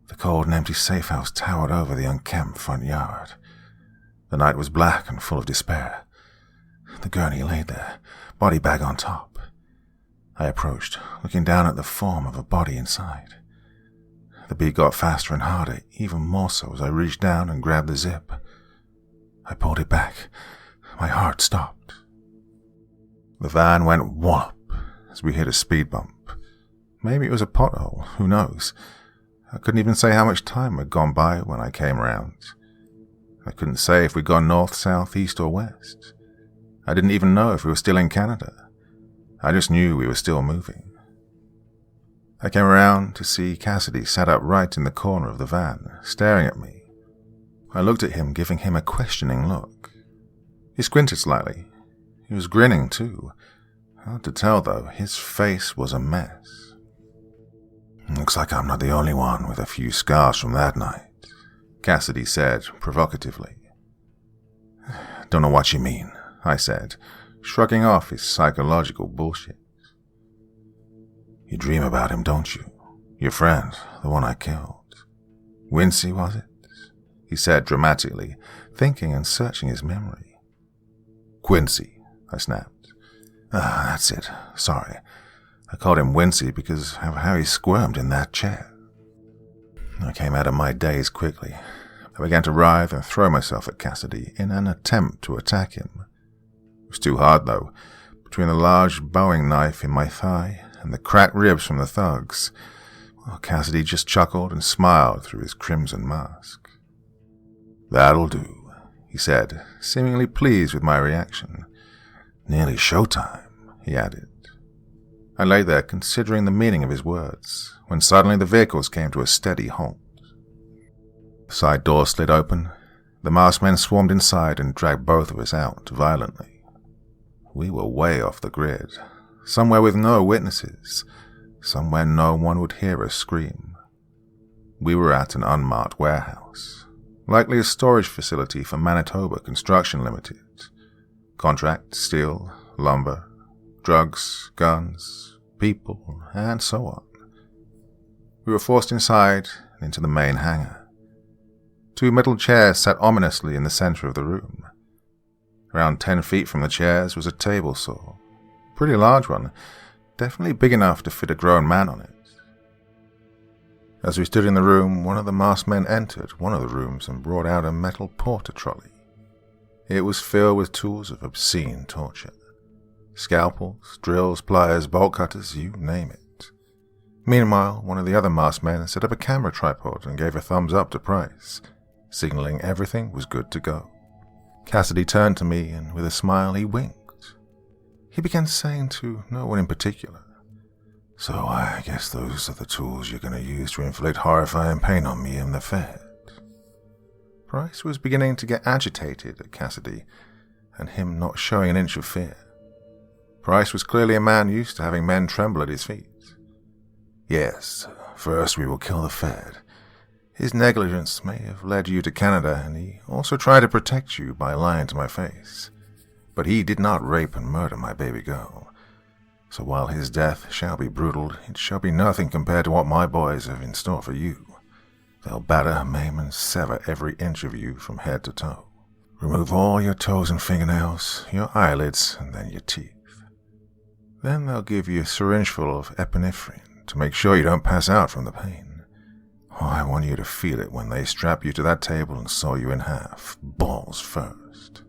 The cold and empty safe house towered over the unkempt front yard. The night was black and full of despair. The gurney lay there, body bag on top. I approached, looking down at the form of a body inside. The beat got faster and harder, even more so as I reached down and grabbed the zip. I pulled it back. My heart stopped. The van went wallop as we hit a speed bump. Maybe it was a pothole, who knows? I couldn't even say how much time had gone by when I came around. I couldn't say if we'd gone north, south, east, or west. I didn't even know if we were still in Canada. I just knew we were still moving. I came around to see Cassidy sat up right in the corner of the van, staring at me. I looked at him, giving him a questioning look. He squinted slightly. He was grinning, too. Hard to tell, though. His face was a mess. "Looks like I'm not the only one with a few scars from that night," Cassidy said, provocatively. "Don't know what you mean," I said, shrugging off his psychological bullshit. "You dream about him, don't you? Your friend, the one I killed. Wincy, was it?" he said dramatically, thinking and searching his memory. "Quincy," I snapped. That's it. Sorry. I called him Wincy because of how he squirmed in that chair." I came out of my daze quickly. I began to writhe and throw myself at Cassidy in an attempt to attack him. It was too hard, though. Between the large bowing knife in my thigh and the cracked ribs from the thugs, well, Cassidy just chuckled and smiled through his crimson mask. "That'll do," he said, seemingly pleased with my reaction. "Nearly showtime," he added. I lay there considering the meaning of his words, when suddenly the vehicles came to a steady halt. The side door slid open. The masked men swarmed inside and dragged both of us out violently. We were way off the grid, somewhere with no witnesses, somewhere no one would hear us scream. We were at an unmarked warehouse, likely a storage facility for Manitoba Construction Limited. Contract, steel, lumber, drugs, guns, people, and so on. We were forced inside and into the main hangar. 2 metal chairs sat ominously in the center of the room. Around 10 feet from the chairs was a table saw, a pretty large one, definitely big enough to fit a grown man on it. As we stood in the room, one of the masked men entered one of the rooms and brought out a metal porter trolley. It was filled with tools of obscene torture. Scalpels, drills, pliers, bolt cutters, you name it. Meanwhile, one of the other masked men set up a camera tripod and gave a thumbs up to Price, signaling everything was good to go. Cassidy turned to me and with a smile he winked. He began saying to no one in particular, "So I guess those are the tools you're going to use to inflict horrifying pain on me and the Fed." Price was beginning to get agitated at Cassidy and him not showing an inch of fear. Price was clearly a man used to having men tremble at his feet. "Yes, first we will kill the Fed. His negligence may have led you to Canada, and he also tried to protect you by lying to my face. But he did not rape and murder my baby girl. So while his death shall be brutal, it shall be nothing compared to what my boys have in store for you. They'll batter, maim, and sever every inch of you from head to toe. Remove all your toes and fingernails, your eyelids, and then your teeth. Then they'll give you a syringe full of epinephrine to make sure you don't pass out from the pain. Oh, I want you to feel it when they strap you to that table and saw you in half, balls first."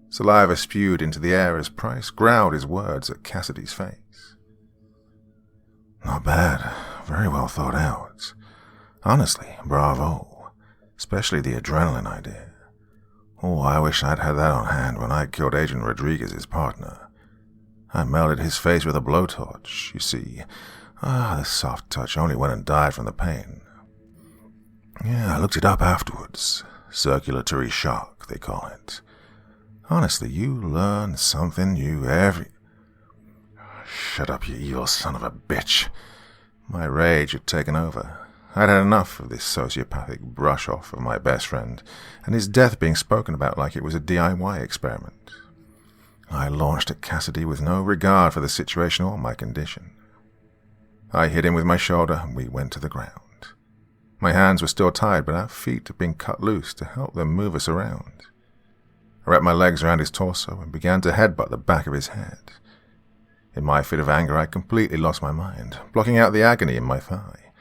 Saliva spewed into the air as Price growled his words at Cassidy's face. "Not bad. Very well thought out. Honestly, bravo. Especially the adrenaline idea. Oh, I wish I'd had that on hand when I killed Agent Rodriguez's partner. I melted his face with a blowtorch, you see. The soft touch only went and died from the pain. Yeah, I looked it up afterwards. Circulatory shock, they call it. Honestly, you learn something new every... Shut up, you evil son of a bitch." My rage had taken over. I'd had enough of this sociopathic brush-off of my best friend, and his death being spoken about like it was a DIY experiment. I launched at Cassidy with no regard for the situation or my condition. I hit him with my shoulder, and we went to the ground. My hands were still tied, but our feet had been cut loose to help them move us around. I wrapped my legs around his torso and began to headbutt the back of his head. In my fit of anger, I completely lost my mind, blocking out the agony in my thigh,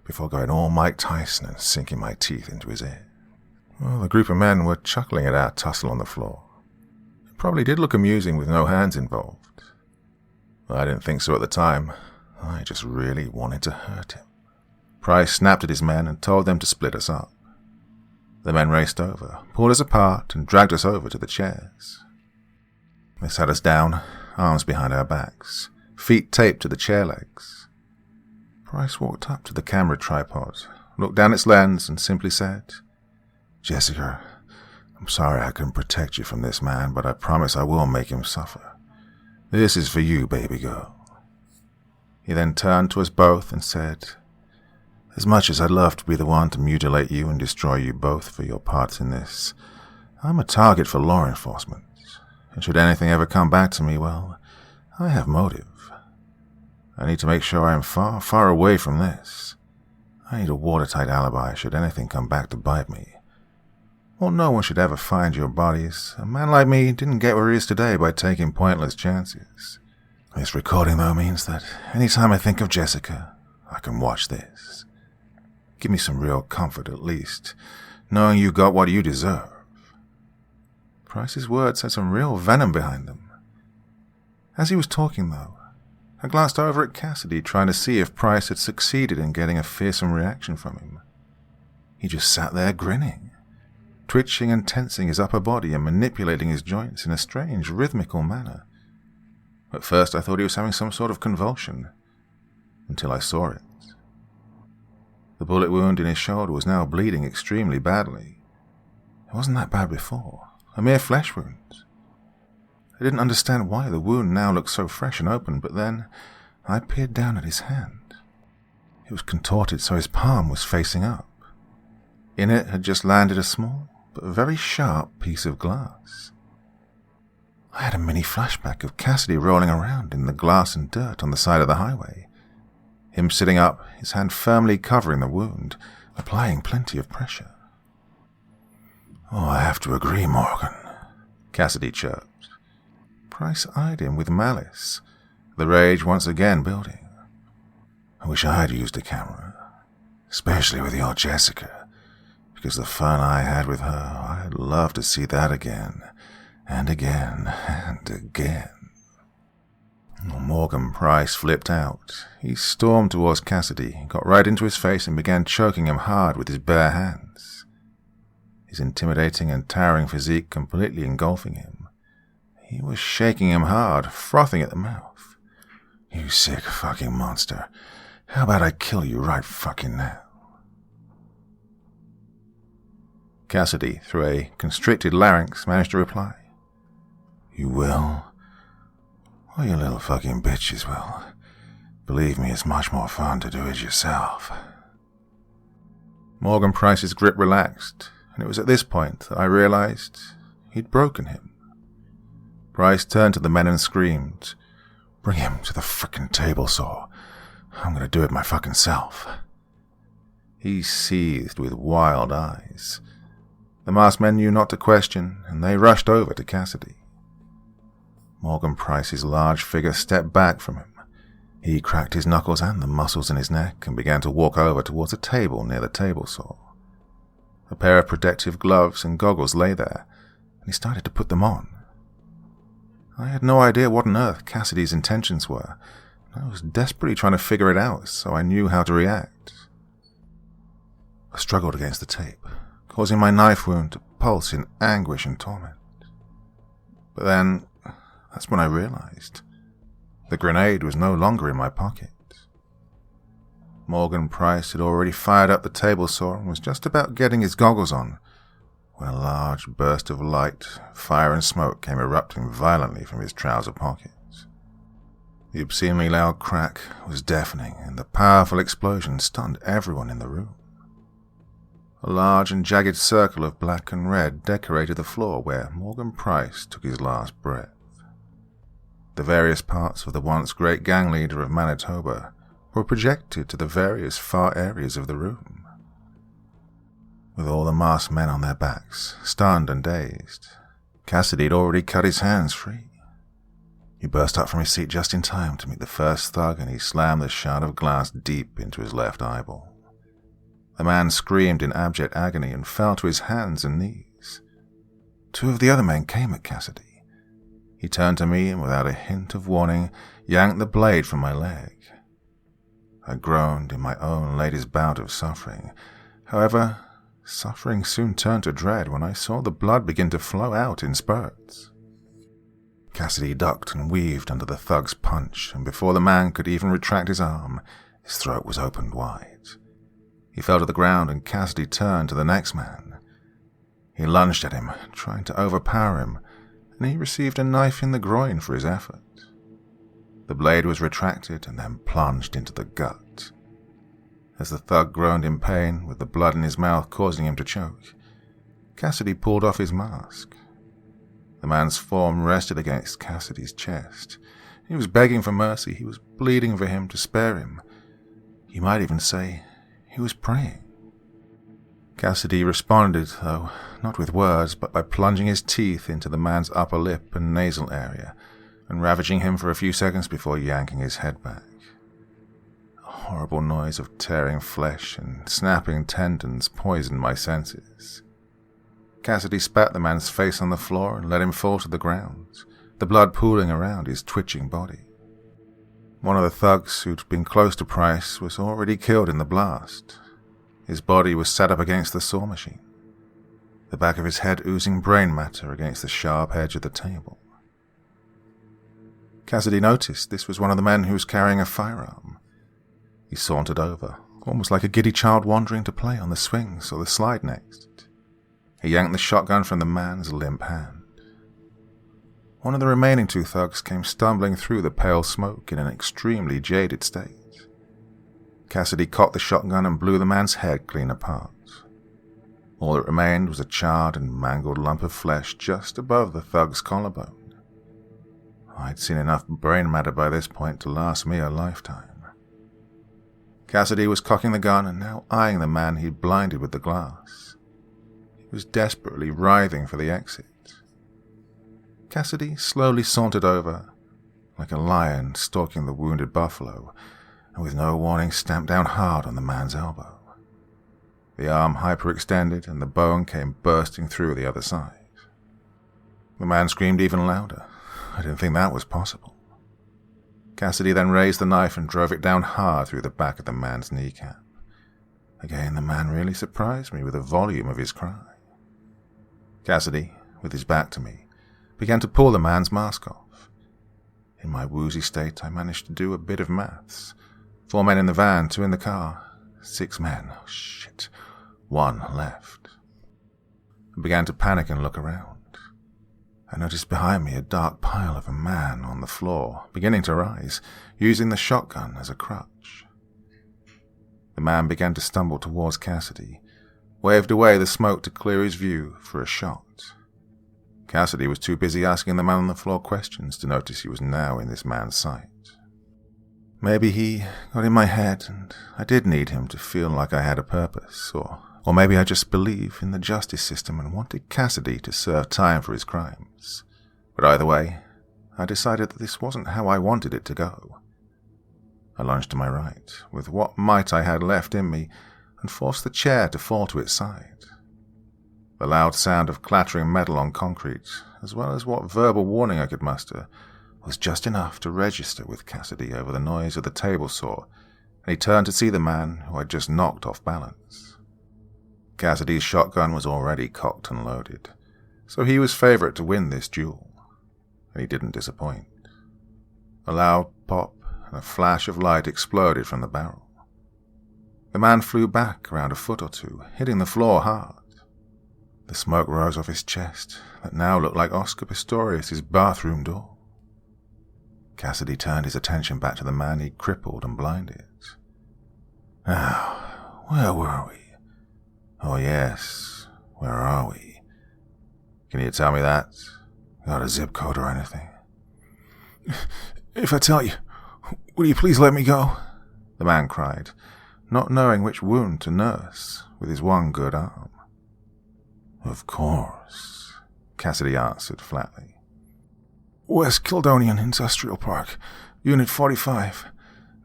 before going all Mike Tyson and sinking my teeth into his ear. Well, the group of men were chuckling at our tussle on the floor. It probably did look amusing with no hands involved. I didn't think so at the time. I just really wanted to hurt him. Price snapped at his men and told them to split us up. The men raced over, pulled us apart, and dragged us over to the chairs. They sat us down, arms behind our backs, feet taped to the chair legs. Price walked up to the camera tripod, looked down its lens, and simply said, "Jessica, I'm sorry I couldn't protect you from this man, but I promise I will make him suffer. This is for you, baby girl." He then turned to us both and said, "As much as I'd love to be the one to mutilate you and destroy you both for your parts in this, I'm a target for law enforcement, and should anything ever come back to me, well, I have motive. I need to make sure I am far, far away from this. I need a watertight alibi should anything come back to bite me. Well, no one should ever find your bodies. A man like me didn't get where he is today by taking pointless chances. This recording, though, means that anytime I think of Jessica, I can watch this. Give me some real comfort, at least, knowing you got what you deserve." Price's words had some real venom behind them. As he was talking, though, I glanced over at Cassidy, trying to see if Price had succeeded in getting a fearsome reaction from him. He just sat there grinning, twitching and tensing his upper body and manipulating his joints in a strange, rhythmical manner. At first I thought he was having some sort of convulsion, until I saw it. The bullet wound in his shoulder was now bleeding extremely badly. It wasn't that bad before, a mere flesh wound. I didn't understand why the wound now looked so fresh and open, but then I peered down at his hand. It was contorted so his palm was facing up. In it had just landed a small but very sharp piece of glass. I had a mini flashback of Cassidy rolling around in the glass and dirt on the side of the highway. Him sitting up, his hand firmly covering the wound, applying plenty of pressure. "Oh, I have to agree, Morgan," Cassidy chirped. Price eyed him with malice, the rage once again building. "I wish I had used a camera, especially with your Jessica, because the fun I had with her, I'd love to see that again, and again, and again." Morgan Price flipped out. He stormed towards Cassidy, got right into his face and began choking him hard with his bare hands. His intimidating and towering physique completely engulfing him. He was shaking him hard, frothing at the mouth. "You sick fucking monster. How about I kill you right fucking now?" Cassidy, through a constricted larynx, managed to reply. "You will? Well, you little fucking bitches will. Believe me, it's much more fun to do it yourself." Morgan Price's grip relaxed, and it was at this point that I realized he'd broken him. Price turned to the men and screamed, "Bring him to the frickin' table saw. I'm gonna do it my fucking self." He seethed with wild eyes. The masked men knew not to question, and they rushed over to Cassidy. Morgan Price's large figure stepped back from him. He cracked his knuckles and the muscles in his neck and began to walk over towards a table near the table saw. A pair of protective gloves and goggles lay there, and he started to put them on. I had no idea what on earth Cassidy's intentions were, and I was desperately trying to figure it out so I knew how to react. I struggled against the tape, causing my knife wound to pulse in anguish and torment. But then, that's when I realized the grenade was no longer in my pocket. Morgan Price had already fired up the table saw and was just about getting his goggles on when a large burst of light, fire and smoke came erupting violently from his trouser pockets. The obscenely loud crack was deafening, and the powerful explosion stunned everyone in the room. A large and jagged circle of black and red decorated the floor where Morgan Price took his last breath. The various parts of the once great gang leader of Manitoba were projected to the various far areas of the room. With all the masked men on their backs, stunned and dazed, Cassidy had already cut his hands free. He burst up from his seat just in time to meet the first thug, and he slammed the shard of glass deep into his left eyeball. The man screamed in abject agony and fell to his hands and knees. Two of the other men came at Cassidy. He turned to me and without a hint of warning yanked the blade from my leg. I groaned in my own latest bout of suffering. However, suffering soon turned to dread when I saw the blood begin to flow out in spurts. Cassidy ducked and weaved under the thug's punch, and before the man could even retract his arm, his throat was opened wide. He fell to the ground, and Cassidy turned to the next man. He lunged at him, trying to overpower him, and he received a knife in the groin for his effort. The blade was retracted and then plunged into the gut. As the thug groaned in pain, with the blood in his mouth causing him to choke, Cassidy pulled off his mask. The man's form rested against Cassidy's chest. He was begging for mercy. He was pleading for him to spare him. You might even say he was praying. Cassidy responded, though not with words, but by plunging his teeth into the man's upper lip and nasal area, and ravaging him for a few seconds before yanking his head back. A horrible noise of tearing flesh and snapping tendons poisoned my senses. Cassidy spat the man's face on the floor and let him fall to the ground, the blood pooling around his twitching body. One of the thugs who'd been close to Price was already killed in the blast. His body was set up against the saw machine, the back of his head oozing brain matter against the sharp edge of the table. Cassidy noticed this was one of the men who was carrying a firearm. He sauntered over, almost like a giddy child wandering to play on the swings or the slide next. He yanked the shotgun from the man's limp hand. One of the remaining two thugs came stumbling through the pale smoke in an extremely jaded state. Cassidy cocked the shotgun and blew the man's head clean apart. All that remained was a charred and mangled lump of flesh just above the thug's collarbone. I'd seen enough brain matter by this point to last me a lifetime. Cassidy was cocking the gun and now eyeing the man he'd blinded with the glass. He was desperately writhing for the exit. Cassidy slowly sauntered over, like a lion stalking the wounded buffalo, and with no warning stamped down hard on the man's elbow. The arm hyperextended and the bone came bursting through the other side. The man screamed even louder. I didn't think that was possible. Cassidy then raised the knife and drove it down hard through the back of the man's kneecap. Again, the man really surprised me with the volume of his cry. Cassidy, with his back to me, began to pull the man's mask off. In my woozy state, I managed to do a bit of maths. 4 men in the van, 2 in the car. 6 men. Oh, shit. 1 left. I began to panic and look around. I noticed behind me a dark pile of a man on the floor, beginning to rise, using the shotgun as a crutch. The man began to stumble towards Cassidy, waved away the smoke to clear his view for a shot. Cassidy was too busy asking the man on the floor questions to notice he was now in this man's sight. Maybe he got in my head and I did need him to feel like I had a purpose, or maybe I just believe in the justice system and wanted Cassidy to serve time for his crimes. But either way, I decided that this wasn't how I wanted it to go. I lunged to my right, with what might I had left in me, and forced the chair to fall to its side. The loud sound of clattering metal on concrete, as well as what verbal warning I could muster, was just enough to register with Cassidy over the noise of the table saw, and he turned to see the man who I'd just knocked off balance. Cassidy's shotgun was already cocked and loaded, so he was favorite to win this duel, and he didn't disappoint. A loud pop and a flash of light exploded from the barrel. The man flew back around a foot or 2, hitting the floor hard. The smoke rose off his chest that now looked like Oscar Pistorius' bathroom door. Cassidy turned his attention back to the man he'd crippled and blinded. Now, where were we? Oh yes, where are we? Can you tell me that? Got a zip code or anything? If I tell you, will you please let me go? The man cried, not knowing which wound to nurse with his one good arm. Of course, Cassidy answered flatly. West Kildonian Industrial Park, Unit 45.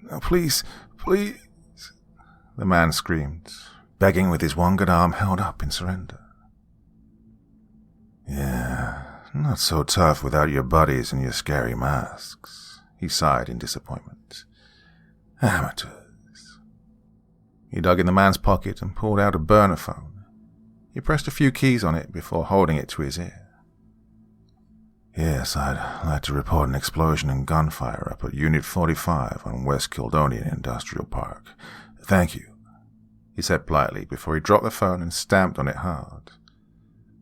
Now please, please, the man screamed, begging with his one good arm held up in surrender. Yeah, not so tough without your buddies and your scary masks, he sighed in disappointment. Amateurs. He dug in the man's pocket and pulled out a burner phone. He pressed a few keys on it before holding it to his ear. Yes, I'd like to report an explosion and gunfire up at Unit 45 on West Kildonian Industrial Park. Thank you, he said politely before he dropped the phone and stamped on it hard.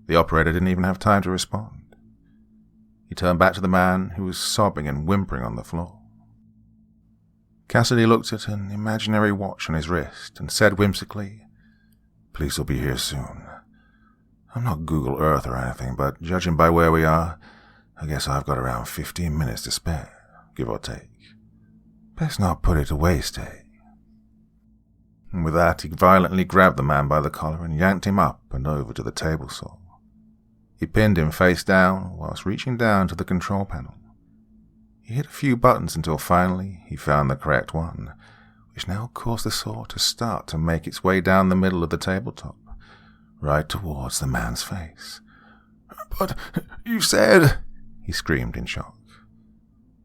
The operator didn't even have time to respond. He turned back to the man who was sobbing and whimpering on the floor. Cassidy looked at an imaginary watch on his wrist and said whimsically, Police will be here soon. I'm not Google Earth or anything, but judging by where we are, I guess I've got around 15 minutes to spare, give or take. Best not put it to waste, eh? And with that, he violently grabbed the man by the collar and yanked him up and over to the table saw. He pinned him face down whilst reaching down to the control panel. He hit a few buttons until finally he found the correct one, which now caused the saw to start to make its way down the middle of the tabletop, right towards the man's face. But you said, he screamed in shock.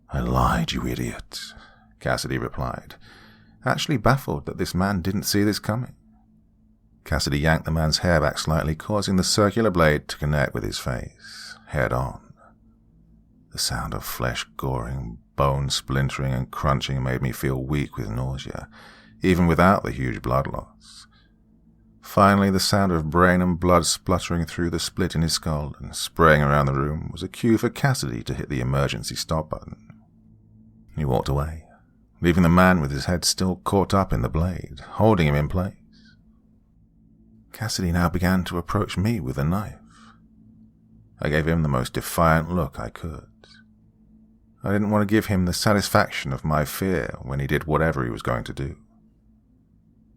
I lied, you idiot, Cassidy replied, actually baffled that this man didn't see this coming. Cassidy yanked the man's hair back slightly, causing the circular blade to connect with his face, head on. The sound of flesh goring, bone splintering and crunching made me feel weak with nausea, even without the huge blood loss. Finally, the sound of brain and blood spluttering through the split in his skull and spraying around the room was a cue for Cassidy to hit the emergency stop button. He walked away, leaving the man with his head still caught up in the blade, holding him in place. Cassidy now began to approach me with a knife. I gave him the most defiant look I could. I didn't want to give him the satisfaction of my fear when he did whatever he was going to do.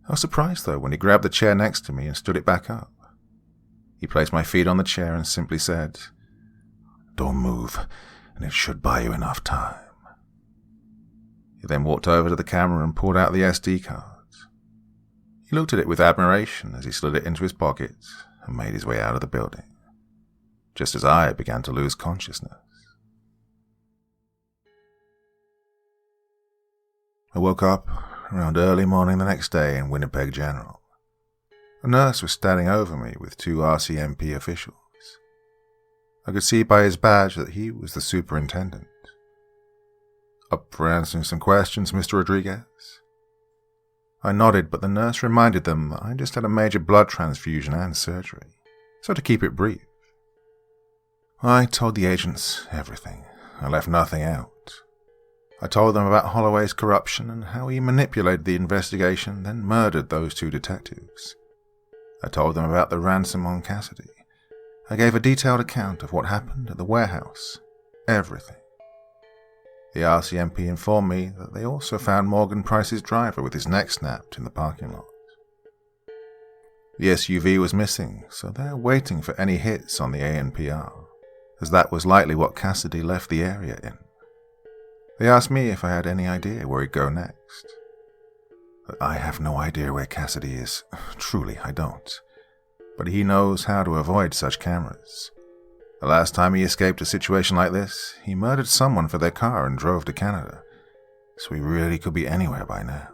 I was surprised, though, when he grabbed the chair next to me and stood it back up. He placed my feet on the chair and simply said, "Don't move, and it should buy you enough time." He then walked over to the camera and pulled out the SD card. He looked at it with admiration as he slid it into his pocket and made his way out of the building, just as I began to lose consciousness. I woke up around early morning the next day in Winnipeg General. A nurse was standing over me with 2 RCMP officials. I could see by his badge that he was the superintendent. "Up for answering some questions, Mr. Rodriguez?" I nodded, but the nurse reminded them that I just had a major blood transfusion and surgery, so to keep it brief. I told the agents everything. I left nothing out. I told them about Holloway's corruption and how he manipulated the investigation, then murdered those 2 detectives. I told them about the ransom on Cassidy. I gave a detailed account of what happened at the warehouse. Everything. The RCMP informed me that they also found Morgan Price's driver with his neck snapped in the parking lot. The SUV was missing, so they're waiting for any hits on the ANPR, as that was likely what Cassidy left the area in. They asked me if I had any idea where he'd go next. I have no idea where Cassidy is. Truly, I don't. But he knows how to avoid such cameras. The last time he escaped a situation like this, he murdered someone for their car and drove to Canada, so he really could be anywhere by now.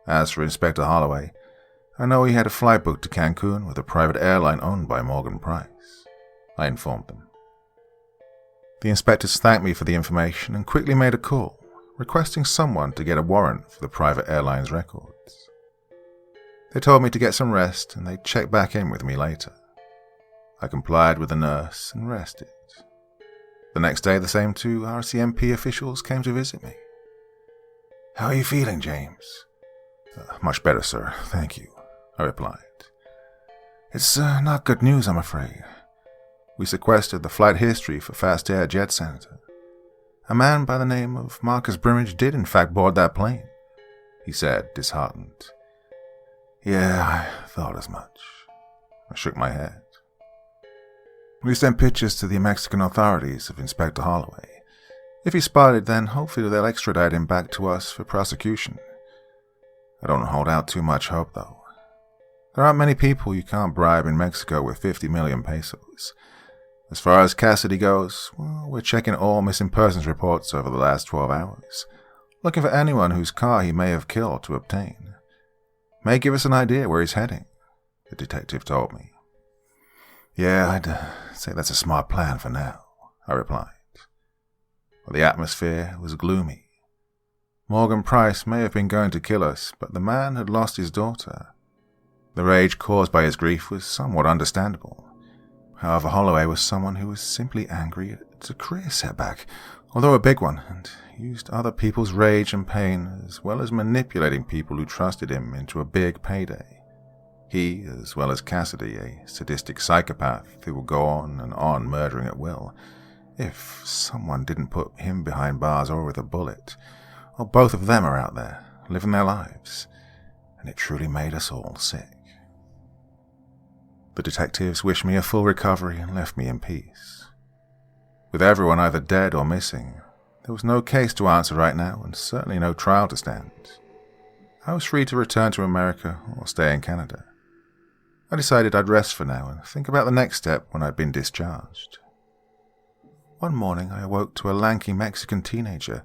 As for Inspector Holloway, I know he had a flight booked to Cancun with a private airline owned by Morgan Price. I informed them. The inspectors thanked me for the information and quickly made a call, requesting someone to get a warrant for the private airline's records. They told me to get some rest and they'd check back in with me later. I complied with the nurse and rested. The next day, the same 2 RCMP officials came to visit me. "How are you feeling, James?" "Much better, sir, thank you," I replied. "It's not good news, I'm afraid. We sequestered the flight history for Fast Air Jet Senator. A man by the name of Marcus Brimage did in fact board that plane," he said, disheartened. "Yeah, I thought as much." I shook my head. "We sent pictures to the Mexican authorities of Inspector Holloway. If he's spotted, then hopefully they'll extradite him back to us for prosecution. I don't hold out too much hope, though. There aren't many people you can't bribe in Mexico with 50 million pesos. As far as Cassidy goes, well, we're checking all missing persons reports over the last 12 hours, looking for anyone whose car he may have killed to obtain. May give us an idea where he's heading," the detective told me. "Yeah, I'd say that's a smart plan for now," I replied. But the atmosphere was gloomy. Morgan Price may have been going to kill us, but the man had lost his daughter. The rage caused by his grief was somewhat understandable. However, Holloway was someone who was simply angry at a career setback, although a big one, and used other people's rage and pain as well as manipulating people who trusted him into a big payday. He, as well as Cassidy, a sadistic psychopath who will go on and on murdering at will, if someone didn't put him behind bars or with a bullet, or both of them are out there, living their lives, and it truly made us all sick. The detectives wished me a full recovery and left me in peace. With everyone either dead or missing, there was no case to answer right now and certainly no trial to stand. I was free to return to America or stay in Canada. I decided I'd rest for now and think about the next step when I'd been discharged. One morning I awoke to a lanky Mexican teenager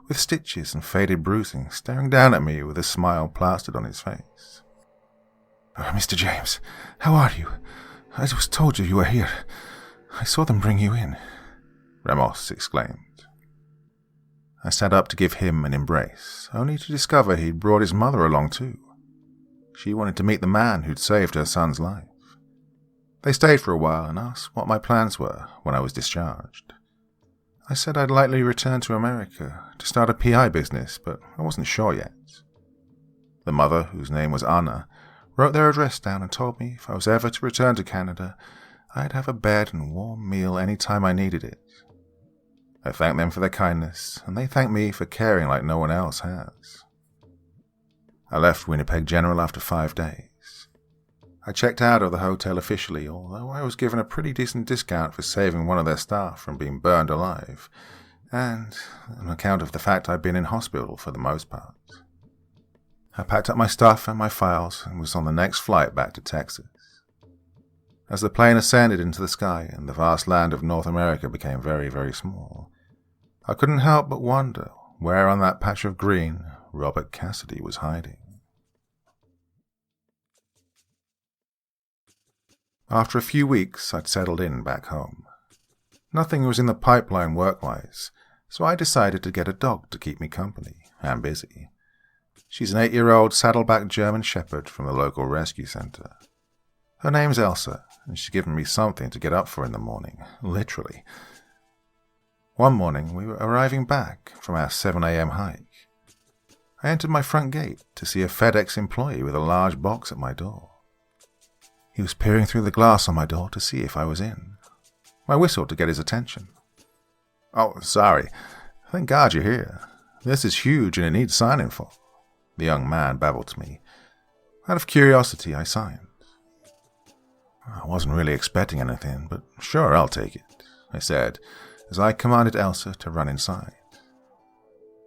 with stitches and faded bruising staring down at me with a smile plastered on his face. "Mr. James, how are you? I was told you were here. I saw them bring you in," Ramos exclaimed. I sat up to give him an embrace, only to discover he'd brought his mother along too. She wanted to meet the man who'd saved her son's life. They stayed for a while and asked what my plans were when I was discharged. I said I'd likely return to America to start a PI business, but I wasn't sure yet. The mother, whose name was Anna, wrote their address down and told me if I was ever to return to Canada, I'd have a bed and warm meal any time I needed it. I thanked them for their kindness, and they thanked me for caring like no one else has. I left Winnipeg General after 5 days. I checked out of the hotel officially, although I was given a pretty decent discount for saving one of their staff from being burned alive, and on account of the fact I'd been in hospital for the most part. I packed up my stuff and my files and was on the next flight back to Texas. As the plane ascended into the sky and the vast land of North America became very, very small, I couldn't help but wonder where on that patch of green Robert Cassidy was hiding. After a few weeks, I'd settled in back home. Nothing was in the pipeline work-wise, so I decided to get a dog to keep me company and busy. She's an 8-year-old saddleback German Shepherd from the local rescue center. Her name's Elsa, and she's given me something to get up for in the morning, literally. One morning, we were arriving back from our 7 a.m. hike. I entered my front gate to see a FedEx employee with a large box at my door. He was peering through the glass on my door to see if I was in. I whistled to get his attention. "Oh, sorry. Thank God you're here. This is huge and it needs signing for," the young man babbled to me. Out of curiosity, I signed. I wasn't really expecting anything, but sure, I'll take it, I said, as I commanded Elsa to run inside.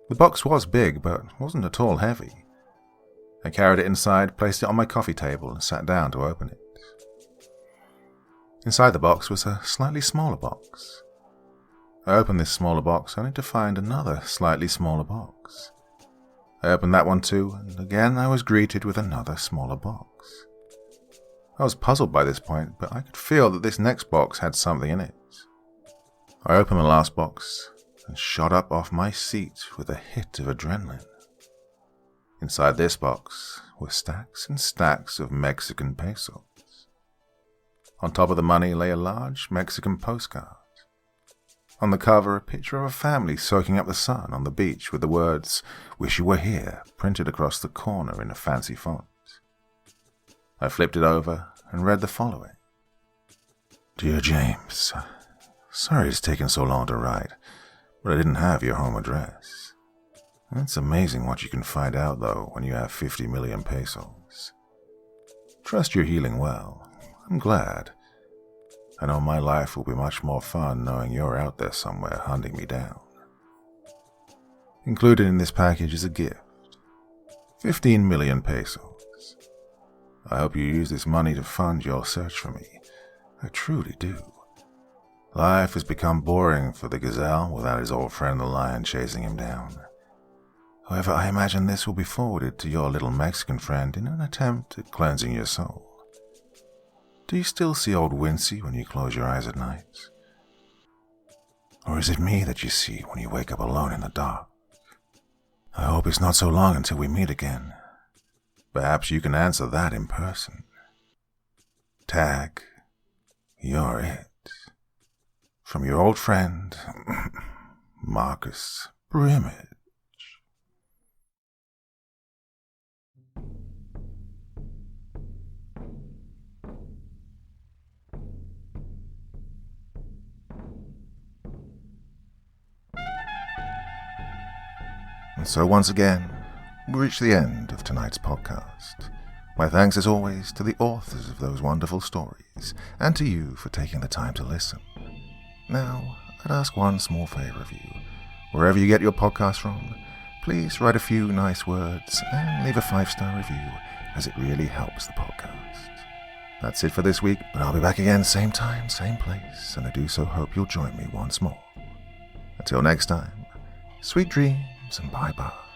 The box was big, but wasn't at all heavy. I carried it inside, placed it on my coffee table, and sat down to open it. Inside the box was a slightly smaller box. I opened this smaller box only to find another slightly smaller box. I opened that one too, and again I was greeted with another smaller box. I was puzzled by this point, but I could feel that this next box had something in it. I opened the last box and shot up off my seat with a hit of adrenaline. Inside this box were stacks and stacks of Mexican pesos. On top of the money lay a large Mexican postcard. On the cover, a picture of a family soaking up the sun on the beach with the words, "Wish you were here," printed across the corner in a fancy font. I flipped it over and read the following. "Dear James, sorry it's taken so long to write, but I didn't have your home address. It's amazing what you can find out, though, when you have 50 million pesos. Trust you're healing well. I'm glad. I know my life will be much more fun knowing you're out there somewhere hunting me down. Included in this package is a gift. 15 million pesos. I hope you use this money to fund your search for me. I truly do. Life has become boring for the gazelle without his old friend the lion chasing him down. However, I imagine this will be forwarded to your little Mexican friend in an attempt at cleansing your soul. Do you still see old Wincy when you close your eyes at night? Or is it me that you see when you wake up alone in the dark? I hope it's not so long until we meet again. Perhaps you can answer that in person. Tag, you're it. From your old friend, Marcus Brimage." And so once again, we reach the end of tonight's podcast. My thanks as always to the authors of those wonderful stories, and to you for taking the time to listen. Now, I'd ask one small favor of you. Wherever you get your podcast from, please write a few nice words and leave a 5-star review, as it really helps the podcast. That's it for this week, but I'll be back again same time, same place, and I do so hope you'll join me once more. Until next time, sweet dreams and bye-bye.